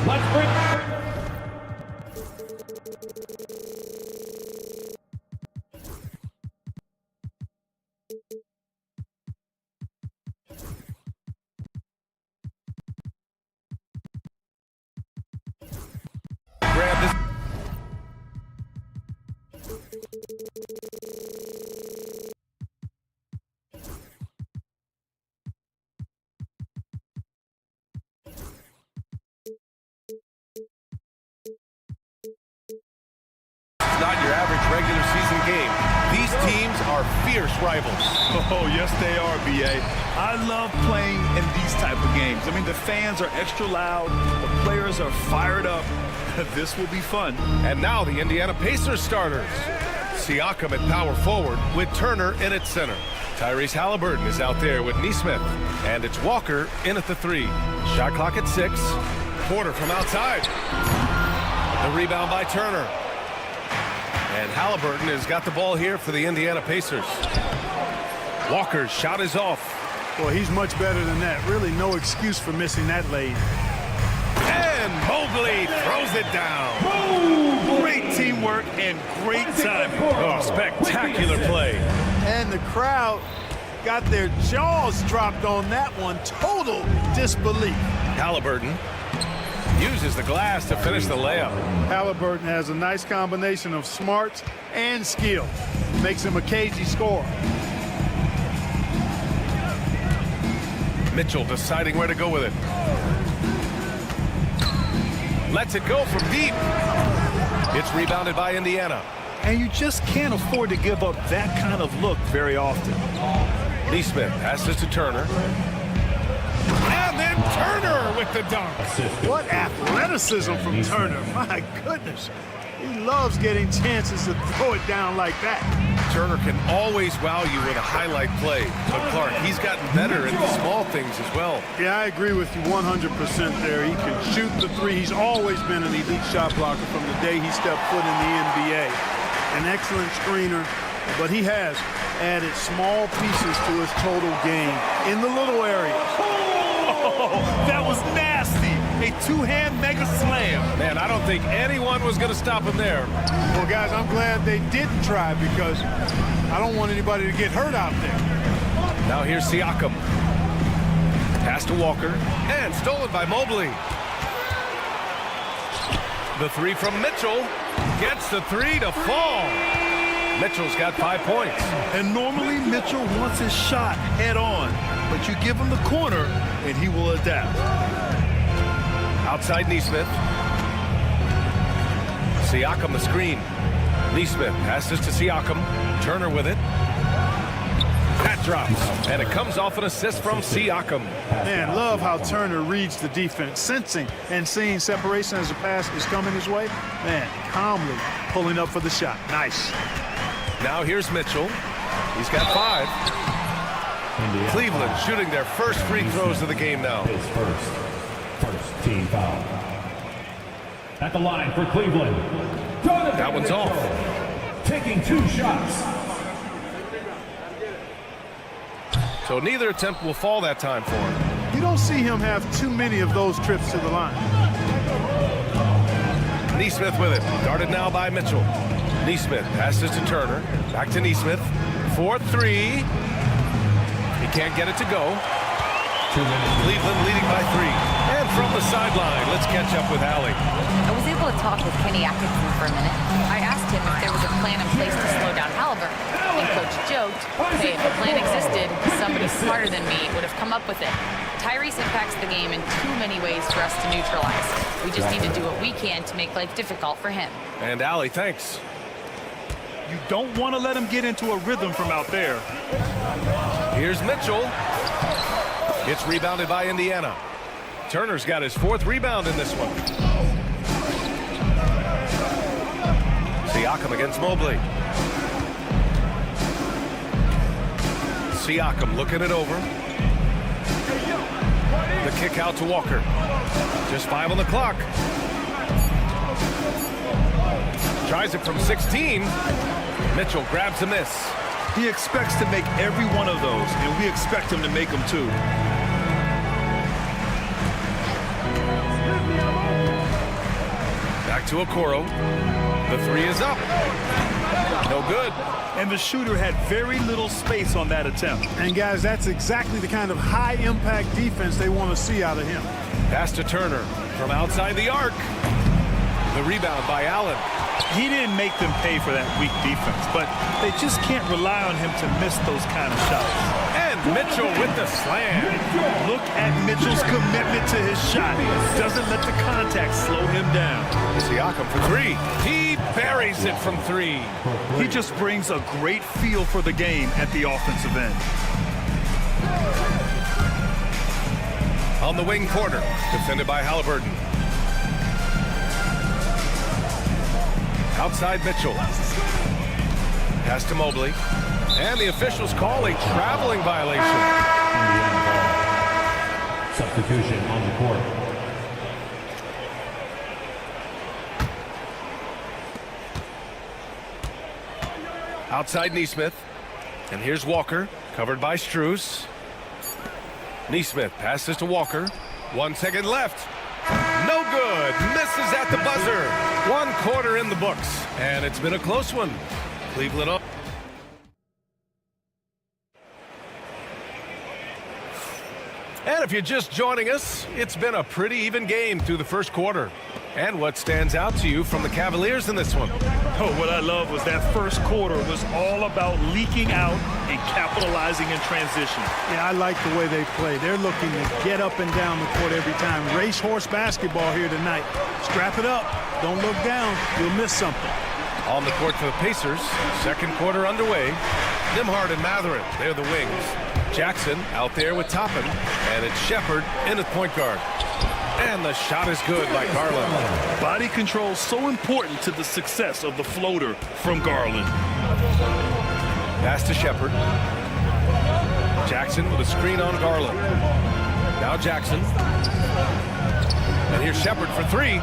S12: Let's bring
S7: grab this. Not your average regular season game. These teams are fierce rivals.
S8: Oh, yes, they are, B.A. I love playing in these type of games. I mean, the fans are extra loud. The players are fired up. This will be fun.
S7: And now the Indiana Pacers starters. Siakam at power forward with Turner in at center. Tyrese Halliburton is out there with Nesmith. And it's Walker in at the 3. Shot clock at 6. Porter from outside. The rebound by Turner. And Halliburton has got the ball here for the Indiana Pacers. Walker's shot is off.
S14: Well, he's much better than that. Really no excuse for missing that lead.
S7: And Mobley throws it down.
S8: Great teamwork and great timing.
S7: Oh, spectacular play.
S14: And the crowd got their jaws dropped on that one. Total disbelief.
S7: Halliburton uses the glass to finish the layup.
S14: Halliburton has a nice combination of smarts and skill. Makes him a cagey scorer.
S7: Mitchell deciding where to go with it. Lets it go from deep. It's rebounded by Indiana.
S8: And you just can't afford to give up that kind of look very often.
S7: Nesmith passes to Turner. And then Turner with the dunk.
S14: What athleticism from Turner. My goodness. He loves getting chances to throw it down like that.
S7: Turner can always wow you with a highlight play. But Clark, he's gotten better at the small things as well.
S14: Yeah, I agree with you 100% there. He can shoot the 3. He's always been an elite shot blocker from the day he stepped foot in the NBA. An excellent screener, but he has added small pieces to his total game in the little areas.
S8: Oh, that was nasty. A two-hand mega slam.
S7: Man, I don't think anyone was going to stop him there.
S14: Well, guys, I'm glad they didn't try because I don't want anybody to get hurt out there.
S7: Now here's Siakam. Pass to Walker. And stolen by Mobley. The 3 from Mitchell. Gets the 3 to fall. Mitchell's got 5 points.
S8: And normally Mitchell wants his shot head on, but you give him the corner and he will adapt.
S7: Outside Neesmith. Siakam the screen. Neesmith passes to Siakam. Turner with it. That drops, and it comes off an assist from Siakam.
S14: Man, love how Turner reads the defense, sensing and seeing separation as the pass is coming his way. Man, calmly pulling up for the shot. Nice.
S7: Now here's Mitchell. He's got 5. Cleveland shooting their first free throws of the game now.
S12: His first team foul. At the line for Cleveland.
S7: That one's off.
S12: Taking 2 shots.
S7: So neither attempt will fall that time for him.
S14: You don't see him have too many of those trips to the line.
S7: Neesmith with it. Guarded now by Mitchell. Neesmith passes to Turner. Back to Neesmith. 4-3. He can't get it to go. Cleveland leading by 3. And from the sideline, let's catch up with Allie.
S10: I was able to talk with Kenny Atkinson for a minute. I asked him if there was a plan in place to slow down Halliburton. And Coach joked, hey, if a plan existed, somebody smarter than me would have come up with it. Tyrese impacts the game in too many ways for us to neutralize. We just need to do what we can to make life difficult for him.
S7: And Allie, thanks.
S8: You don't want to let him get into a rhythm from out there.
S7: Here's Mitchell. It's rebounded by Indiana. Turner's got his 4th rebound in this one. Siakam against Mobley. Siakam looking it over. The kick out to Walker. Just 5 on the clock. Tries it from 16. Mitchell grabs a miss.
S8: He expects to make every one of those, and we expect him to make them too.
S7: Back to Okoro. The 3 is up. No good.
S8: And the shooter had very little space on that attempt.
S14: And guys, that's exactly the kind of high-impact defense they want to see out of him.
S7: Pass to Turner from outside the arc. The rebound by Allen.
S8: He didn't make them pay for that weak defense, but they just can't rely on him to miss those kind of shots.
S7: And Mitchell with the slam.
S8: Look at Mitchell's commitment to his shot. Doesn't let the contact slow him down.
S7: Siakam for 3. He buries it from 3.
S8: He just brings a great feel for the game at the offensive end.
S7: On the wing, Porter, defended by Halliburton. Outside Mitchell. Pass to Mobley. And the officials call a traveling violation.
S12: Substitution on the court.
S7: Outside Neesmith. And here's Walker, covered by Strus. Neesmith passes to Walker. 1 second left. No good. Misses at the buzzer. 1 quarter in the books. And it's been a close one. Cleveland up. And if you're just joining us, it's been a pretty even game through the first quarter. And what stands out to you from the Cavaliers in this one?
S8: Oh, what I love was that first quarter was all about leaking out and capitalizing in transition.
S14: Yeah, I like the way they play. They're looking to get up and down the court every time. Racehorse basketball here tonight. Strap it up. Don't look down. You'll miss something.
S7: On the court for the Pacers. Second quarter underway. Nembhard and Mathurin, they're the wings. Jackson out there with Toppin, and it's Shepherd in at point guard. And the shot is good by Garland.
S8: Body control so important to the success of the floater from Garland.
S7: Pass to Shepherd. Jackson with a screen on Garland. Now Jackson. And here's Shepherd for 3.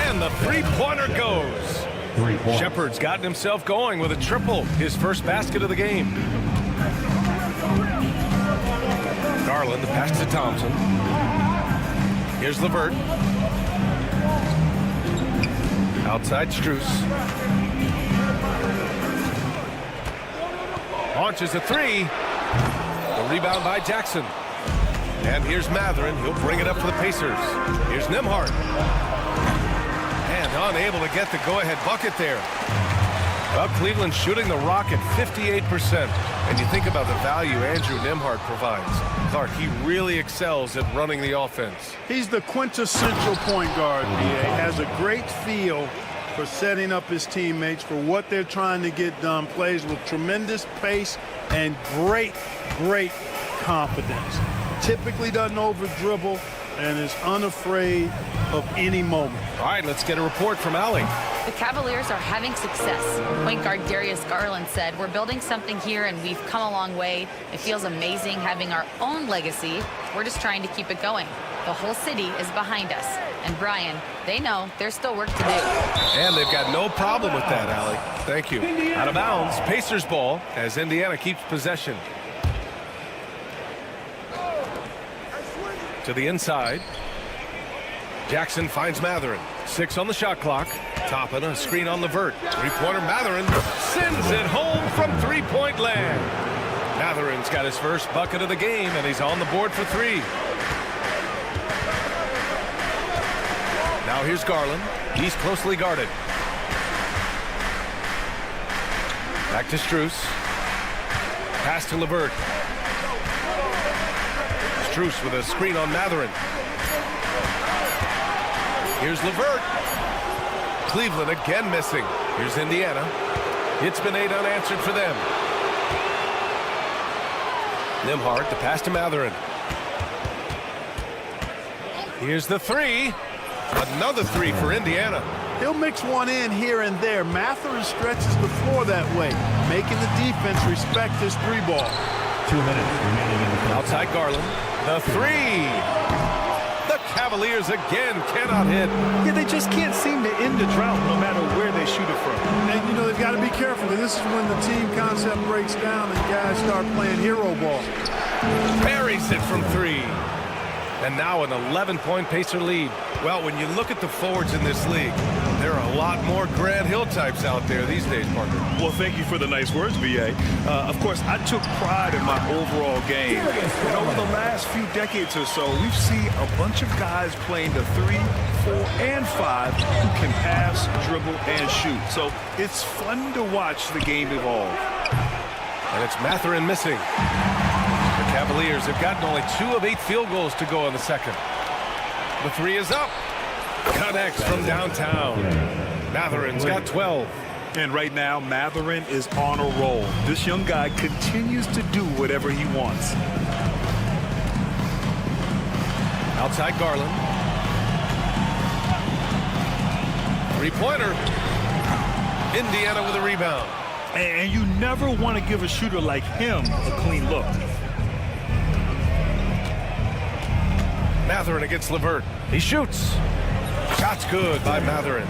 S7: And the three-pointer goes. Shepherd's gotten himself going with a triple, his first basket of the game. Garland, the pass to Thompson. Here's LeVert. Outside Strus. Launches a 3. The rebound by Jackson. And here's Mathurin. He'll bring it up for the Pacers. Here's Nembhard. And unable to get the go-ahead bucket there. Well, Cleveland's shooting the rock at 58%. And you think about the value Andrew Nembhard provides. Clark, he really excels at running the offense.
S14: He's the quintessential point guard, BA. Has a great feel for setting up his teammates for what they're trying to get done. Plays with tremendous pace and great confidence. Typically doesn't over-dribble and is unafraid of any moment.
S7: All right, let's get a report from Allie.
S10: The Cavaliers are having success. Point guard Darius Garland said, "We're building something here and we've come a long way. It feels amazing having our own legacy. We're just trying to keep it going. The whole city is behind us." And Brian, they know there's still work to do.
S7: And they've got no problem with that, Allie. Thank you. Out of bounds, Pacers ball as Indiana keeps possession. To the inside. Jackson finds Mathurin. 6 on the shot clock. Top and a screen on Levert. Three-pointer Mathurin sends it home from three-point land. Mathurin's got his first bucket of the game, and he's on the board for 3. Now here's Garland. He's closely guarded. Back to Strus. Pass to Levert. Strus with a screen on Mathurin. Here's Levert. Cleveland again missing. Here's Indiana. It's been 8 unanswered for them. Nembhard, the pass to Mathurin. Here's the 3. Another 3 for Indiana.
S14: He'll mix one in here and there. Mathurin stretches the floor that way, making the defense respect his 3-ball.
S12: 2 minutes remaining in the fourth.
S7: Outside Garland. The 3. The Cavaliers again cannot hit.
S8: Yeah, they just can't seem to end the drought no matter where they shoot it from.
S14: And, you know, they've got to be careful. This is when the team concept breaks down and guys start playing hero ball.
S7: Buries it from 3. And now an 11-point Pacer lead. Well, when you look at the forwards in this league, there are a lot more Grant Hill types out there these days, Parker.
S8: Well, thank you for the nice words, B.A. Of course, I took pride in my overall game. And over the last few decades or so, we've seen a bunch of guys playing the 3, 4, and 5 who can pass, dribble, and shoot. So it's fun to watch the game evolve.
S7: And it's Mathurin missing. The Cavaliers have gotten only 2 of 8 field goals to go in the second. The 3 is up. Connects from downtown. Mathurin's got 12.
S8: And right now, Mathurin is on a roll. This young guy continues to do whatever he wants.
S7: Outside Garland. 3-pointer. Indiana with a rebound.
S8: And you never want to give a shooter like him a clean look.
S7: Mathurin against Levert. He shoots. Shot's good by Mathurin.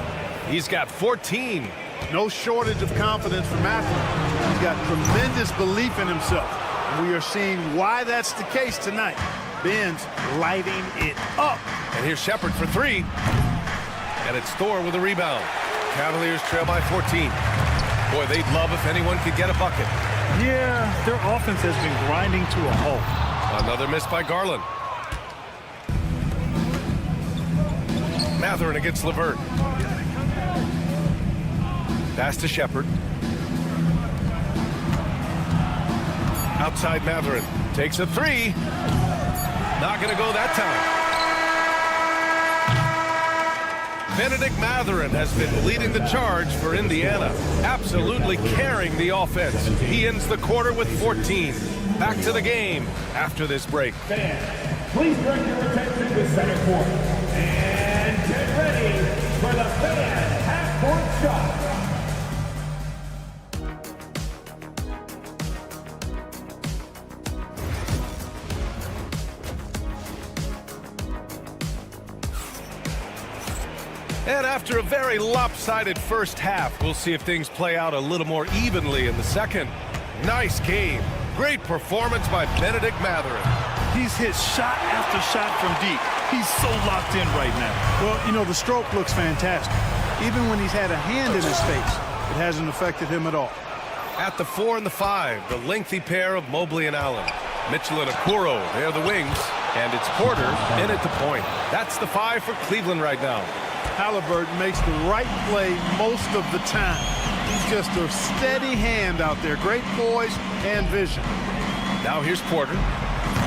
S7: He's got 14.
S14: No shortage of confidence for Mathurin. He's got tremendous belief in himself. And we are seeing why that's the case tonight. Ben's lighting it up.
S7: And here's Shepard for 3. And it's Thor with a rebound. Cavaliers trail by 14. Boy, they'd love if anyone could get a bucket.
S8: Yeah, their offense has been grinding to a halt.
S7: Another miss by Garland. Mathurin against Levert. Pass to Shepard. Outside Mathurin. Takes a 3. Not going to go that time. Benedict Mathurin has been leading the charge for Indiana. Absolutely carrying the offense. He ends the quarter with 14. Back to the game after this break.
S12: Please direct your attention to center court. And get ready for the fan half-court shot.
S7: And after a very lopsided first half, we'll see if things play out a little more evenly in the second. Nice game. Great performance by Benedict Mathurin.
S8: He's hit shot after shot from deep. He's so locked in right now.
S14: Well, you know, the stroke looks fantastic. Even when he's had a hand in his face, it hasn't affected him at all.
S7: At the 4 and the 5, the lengthy pair of Mobley and Allen. Mitchell and Okoro, they're the wings. And it's Porter in at the point. That's the 5 for Cleveland right now.
S14: Halliburton makes the right play most of the time. He's just a steady hand out there. Great poise and vision.
S7: Now here's Porter.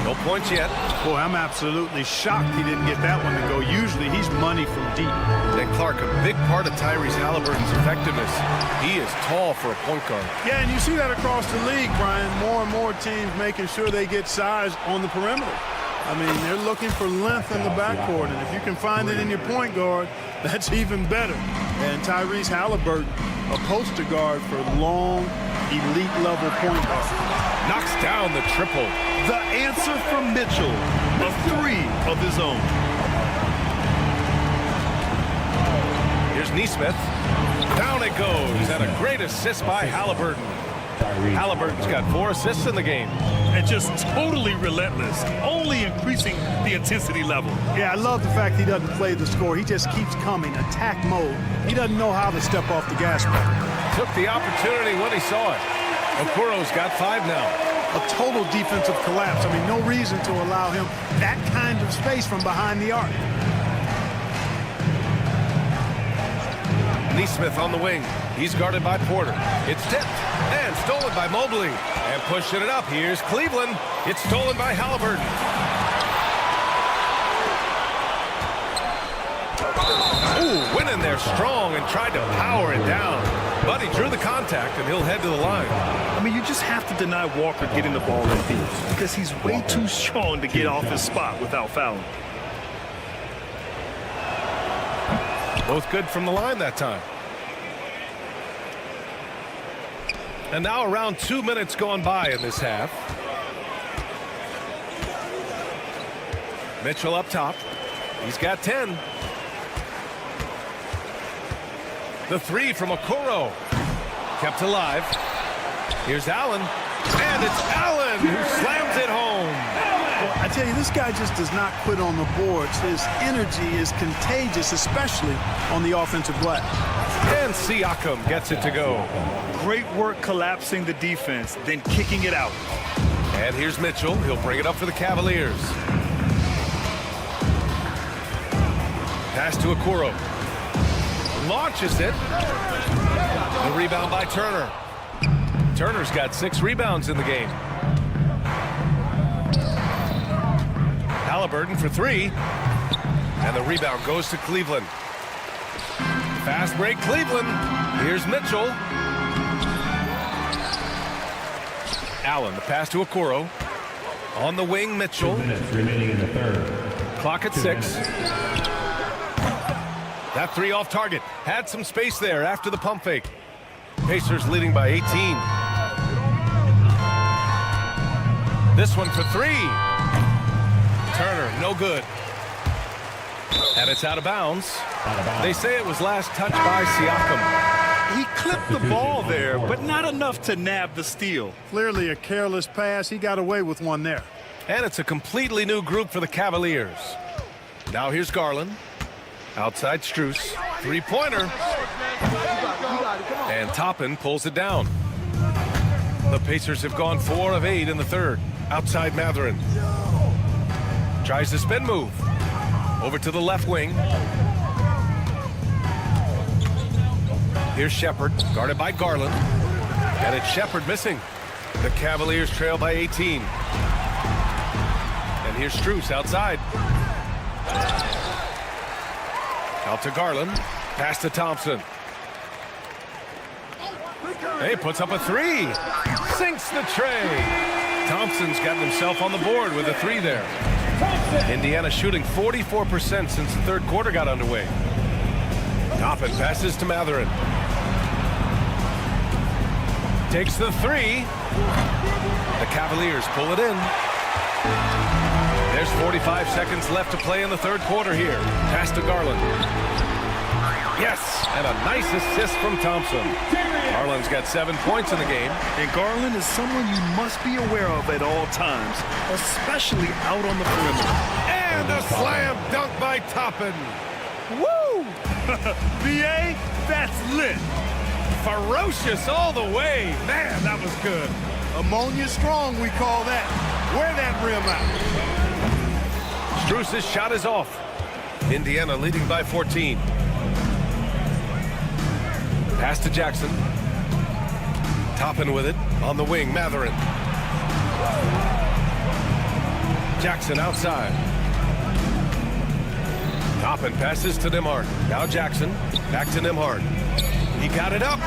S7: No points yet.
S14: Boy, I'm absolutely shocked he didn't get that one to go. Usually he's money from deep.
S7: And Clark, a big part of Tyrese Halliburton's effectiveness. He is tall for a point guard.
S14: Yeah, and you see that across the league, Brian. More and more teams making sure they get size on the perimeter. I mean, they're looking for length in the backcourt, and if you can find it in your point guard, that's even better. And Tyrese Halliburton, a poster guard for long, elite-level point guard.
S7: Knocks down the triple.
S4: The answer from Mitchell, a 3 of his own.
S7: Here's Neesmith. Down it goes, and a great assist by Halliburton. Halliburton's got 4 assists in the game.
S4: And just totally relentless, only increasing the intensity level.
S14: Yeah, I love the fact he doesn't play the score. He just keeps coming, attack mode. He doesn't know how to step off the gas pedal.
S7: Took the opportunity when he saw it. Okuro's got 5 now.
S14: A total defensive collapse. I mean, no reason to allow him that kind of space from behind the arc.
S7: Neesmith on the wing. He's guarded by Porter. It's tipped and stolen by Mobley. And pushing it up. Here's Cleveland. It's stolen by Halliburton. Ooh, went in there strong and tried to power it down. But he drew the contact, and he'll head to the line.
S4: I mean, you just have to deny Walker getting the ball in field because he's way too strong to get off his spot without fouling.
S7: Both good from the line that time. And now around 2 minutes gone by in this half. Mitchell up top. He's got 10. The 3 from Okoro. Kept alive. Here's Allen. And it's Allen who slams it home.
S14: Well, I tell you, this guy just does not quit on the boards. His energy is contagious, especially on the offensive glass.
S7: And Siakam gets it to go.
S4: Great work collapsing the defense, then kicking it out.
S7: And here's Mitchell. He'll bring it up for the Cavaliers. Pass to Okoro. Launches it. The rebound by Turner. Turner's got 6 rebounds in the game. Halliburton for 3. And the rebound goes to Cleveland. Fast break, Cleveland. Here's Mitchell. Allen, the pass to Okoro. On the wing, Mitchell.
S12: 2 minutes remaining in the third.
S7: Clock at 6. That 3 off target. Had some space there after the pump fake. Pacers leading by 18. This one for 3. Turner, no good. And it's out of bounds. They say it was last touched by Siakam.
S4: He clipped the ball there, but not enough to nab the steal.
S14: Clearly a careless pass. He got away with one there.
S7: And it's a completely new group for the Cavaliers. Now here's Garland. Outside Strus. 3-pointer. And Toppin pulls it down. The Pacers have gone 4 of 8 in the third. Outside Mathurin. Tries the spin move. Over to the left wing. Here's Shepard, guarded by Garland. And it's Shepard missing. The Cavaliers trail by 18. And here's Strus outside. Out to Garland. Pass to Thompson. Hey, puts up a 3. Sinks the tray. Thompson's gotten himself on the board with a 3 there. Indiana shooting 44% since the third quarter got underway. Toppin passes to Mathurin. Takes the 3. The Cavaliers pull it in. There's 45 seconds left to play in the third quarter here. Pass to Garland. Yes, and a nice assist from Thompson. Garland's got 7 points in the game.
S4: And Garland is someone you must be aware of at all times, especially out on the perimeter.
S7: And a slam dunk by Toppin.
S4: Woo! BA, that's lit.
S7: Ferocious all the way. Man, that was good.
S14: Ammonia strong, we call that. Wear that rim out.
S7: Strus' shot is off. Indiana leading by 14. Pass to Jackson. Toppin with it. On the wing, Mathurin. Jackson outside. Toppin passes to Nembhard. Now Jackson. Back to Nembhard. He got it up.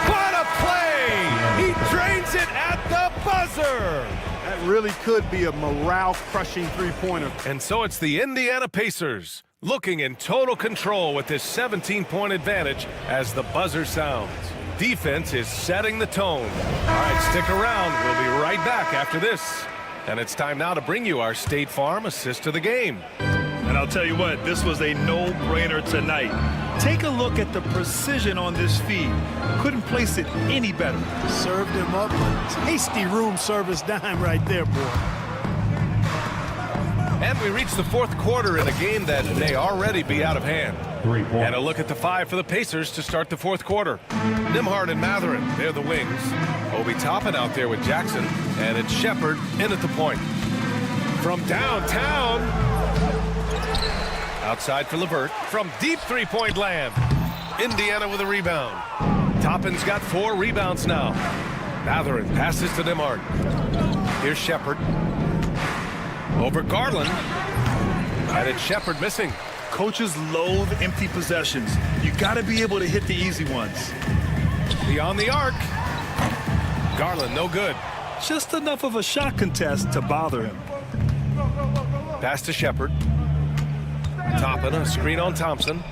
S7: What a play! He drains it at the buzzer!
S14: That really could be a morale-crushing three-pointer.
S7: And so it's the Indiana Pacers looking in total control with this 17-point advantage as the buzzer sounds. Defense is setting the tone. All right, stick around. We'll be right back after this. And it's time now to bring you our State Farm assist of the game.
S8: And I'll tell you what, this was a no-brainer tonight. Take a look at the precision on this feed. Couldn't place it any better.
S14: Served him up a tasty room service dime right there, boy.
S7: And we reach the fourth quarter in a game that may already be out of hand. And a look at the 5 for the Pacers to start the fourth quarter. Nembhard and Mathurin, they're the wings. Obi Toppin out there with Jackson, and it's Shepherd in at the point. From downtown, outside for LeVert, from deep three-point land. Indiana with a rebound. Toppin's got 4 rebounds now. Mathurin passes to Nembhard. Here's Shepherd. Over Garland. And it's Shepherd missing.
S8: Coaches loathe empty possessions. You got to be able to hit the easy ones.
S7: Beyond the arc. Garland, no good.
S8: Just enough of a shot contest to bother him.
S7: Pass to Shepherd. Toppin, a screen on Thompson.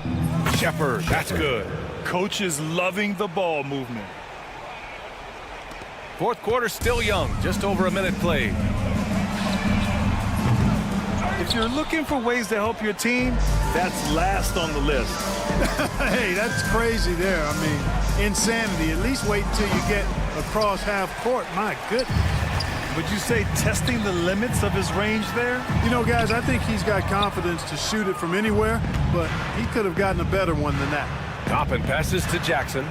S7: Shepherd, that's good.
S8: Coach is loving the ball movement.
S7: Fourth quarter still young, just over a minute played.
S8: If you're looking for ways to help your team, that's last on the list.
S14: Hey, that's crazy there. I mean, insanity. At least wait until you get across half court. My goodness.
S8: Would you say testing the limits of his range there?
S14: You know, guys, I think he's got confidence to shoot it from anywhere, but he could have gotten a better one than that.
S7: Toppin passes to Jackson.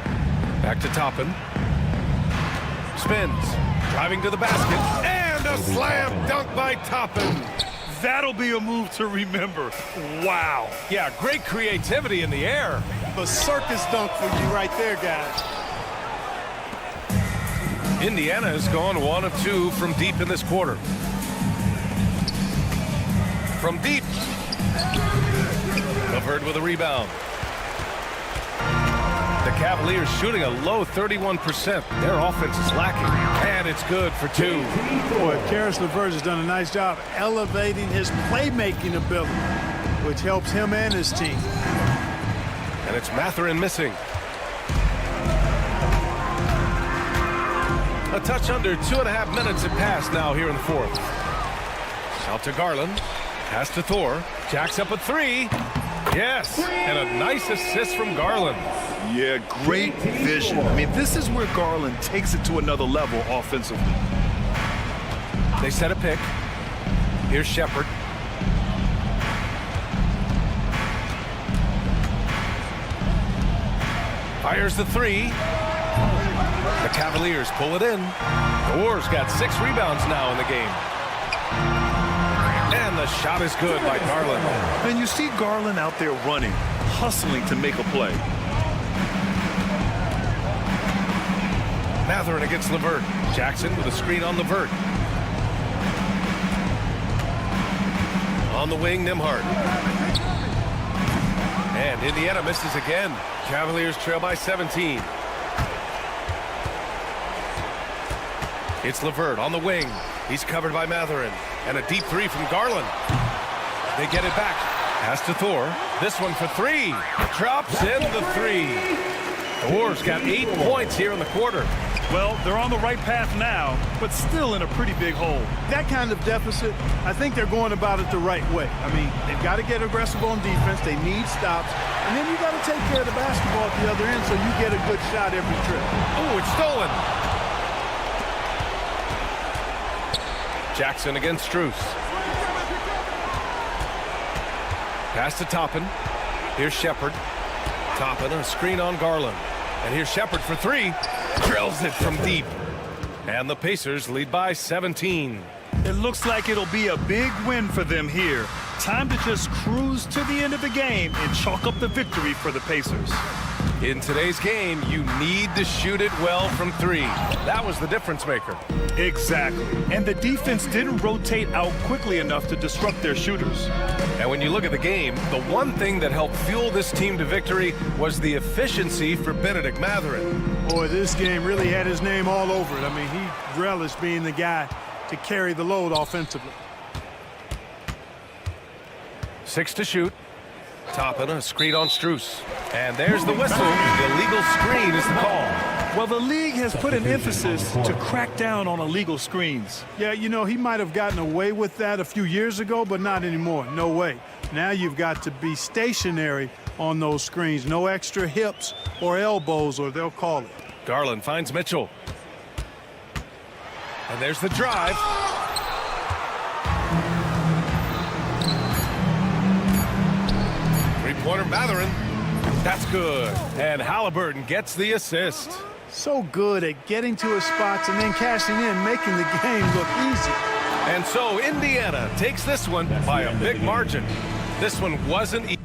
S7: Back to Toppin. Spins. Driving to the basket. And a slam dunk by Toppin.
S8: That'll be a move to remember. Wow.
S7: Yeah, great creativity in the air.
S14: A circus dunk for you right there, guys.
S7: Indiana has gone 1 of 2 from deep in this quarter. From deep. LeVert with a rebound. The Cavaliers shooting a low 31%. Their offense is lacking. And it's good for 2.
S14: Boy, Karis LeVert has done a nice job elevating his playmaking ability, which helps him and his team.
S7: And it's Mathurin missing. A touch under 2.5 minutes have passed now here in the fourth. Out to Garland. Pass to Thor. Jacks up a 3. Yes, and a nice assist from Garland.
S8: Yeah, great vision. I mean, this is where Garland takes it to another level offensively.
S7: They set a pick. Here's Shepherd. Fires the 3. The Cavaliers pull it in. The Warriors got 6 rebounds now in the game. And the shot is good by Garland.
S8: And you see Garland out there running, hustling to make a play.
S7: Mathurin against LeVert. Jackson with a screen on LeVert. On the wing, Nembhard. And Indiana misses again. Cavaliers trail by 17. It's LeVert on the wing. He's covered by Mathurin. And a deep 3 from Garland. They get it back. Pass to Thor. This one for 3. Drops in the 3. The Warriors got 8 points here in the quarter.
S8: Well, they're on the right path now, but still in a pretty big hole.
S14: That kind of deficit, I think they're going about it the right way. I mean, they've got to get aggressive on defense. They need stops. And then you got to take care of the basketball at the other end so you get a good shot every trip.
S7: Oh, it's stolen. Jackson against Strus. Pass to Toppin. Here's Shepherd. Toppin, a screen on Garland. And here's Shepherd for 3. Drills it from deep. And the Pacers lead by 17.
S8: It looks like it'll be a big win for them here. Time to just cruise to the end of the game and chalk up the victory for the Pacers.
S7: In today's game, you need to shoot it well from 3. That was the difference maker.
S8: Exactly. And the defense didn't rotate out quickly enough to disrupt their shooters.
S7: And when you look at the game, the one thing that helped fuel this team to victory was the efficiency for Benedict Mathurin.
S14: Boy, this game really had his name all over it. I mean, he relished being the guy to carry the load offensively.
S7: 6 to shoot. Toppin, a screen on Strus. And there's the whistle. The illegal screen is the call.
S8: Well, the league has put an emphasis to crack down on illegal screens.
S14: Yeah, you know, he might have gotten away with that a few years ago, but not anymore. No way. Now you've got to be stationary on those screens. No extra hips or elbows, or they'll call it.
S7: Garland finds Mitchell. And there's the drive. Three-pointer Mathurin. That's good. And Halliburton gets the assist.
S14: So good at getting to his spots and then cashing in, making the game look easy.
S7: And so Indiana takes this one by a big margin. This one wasn't easy.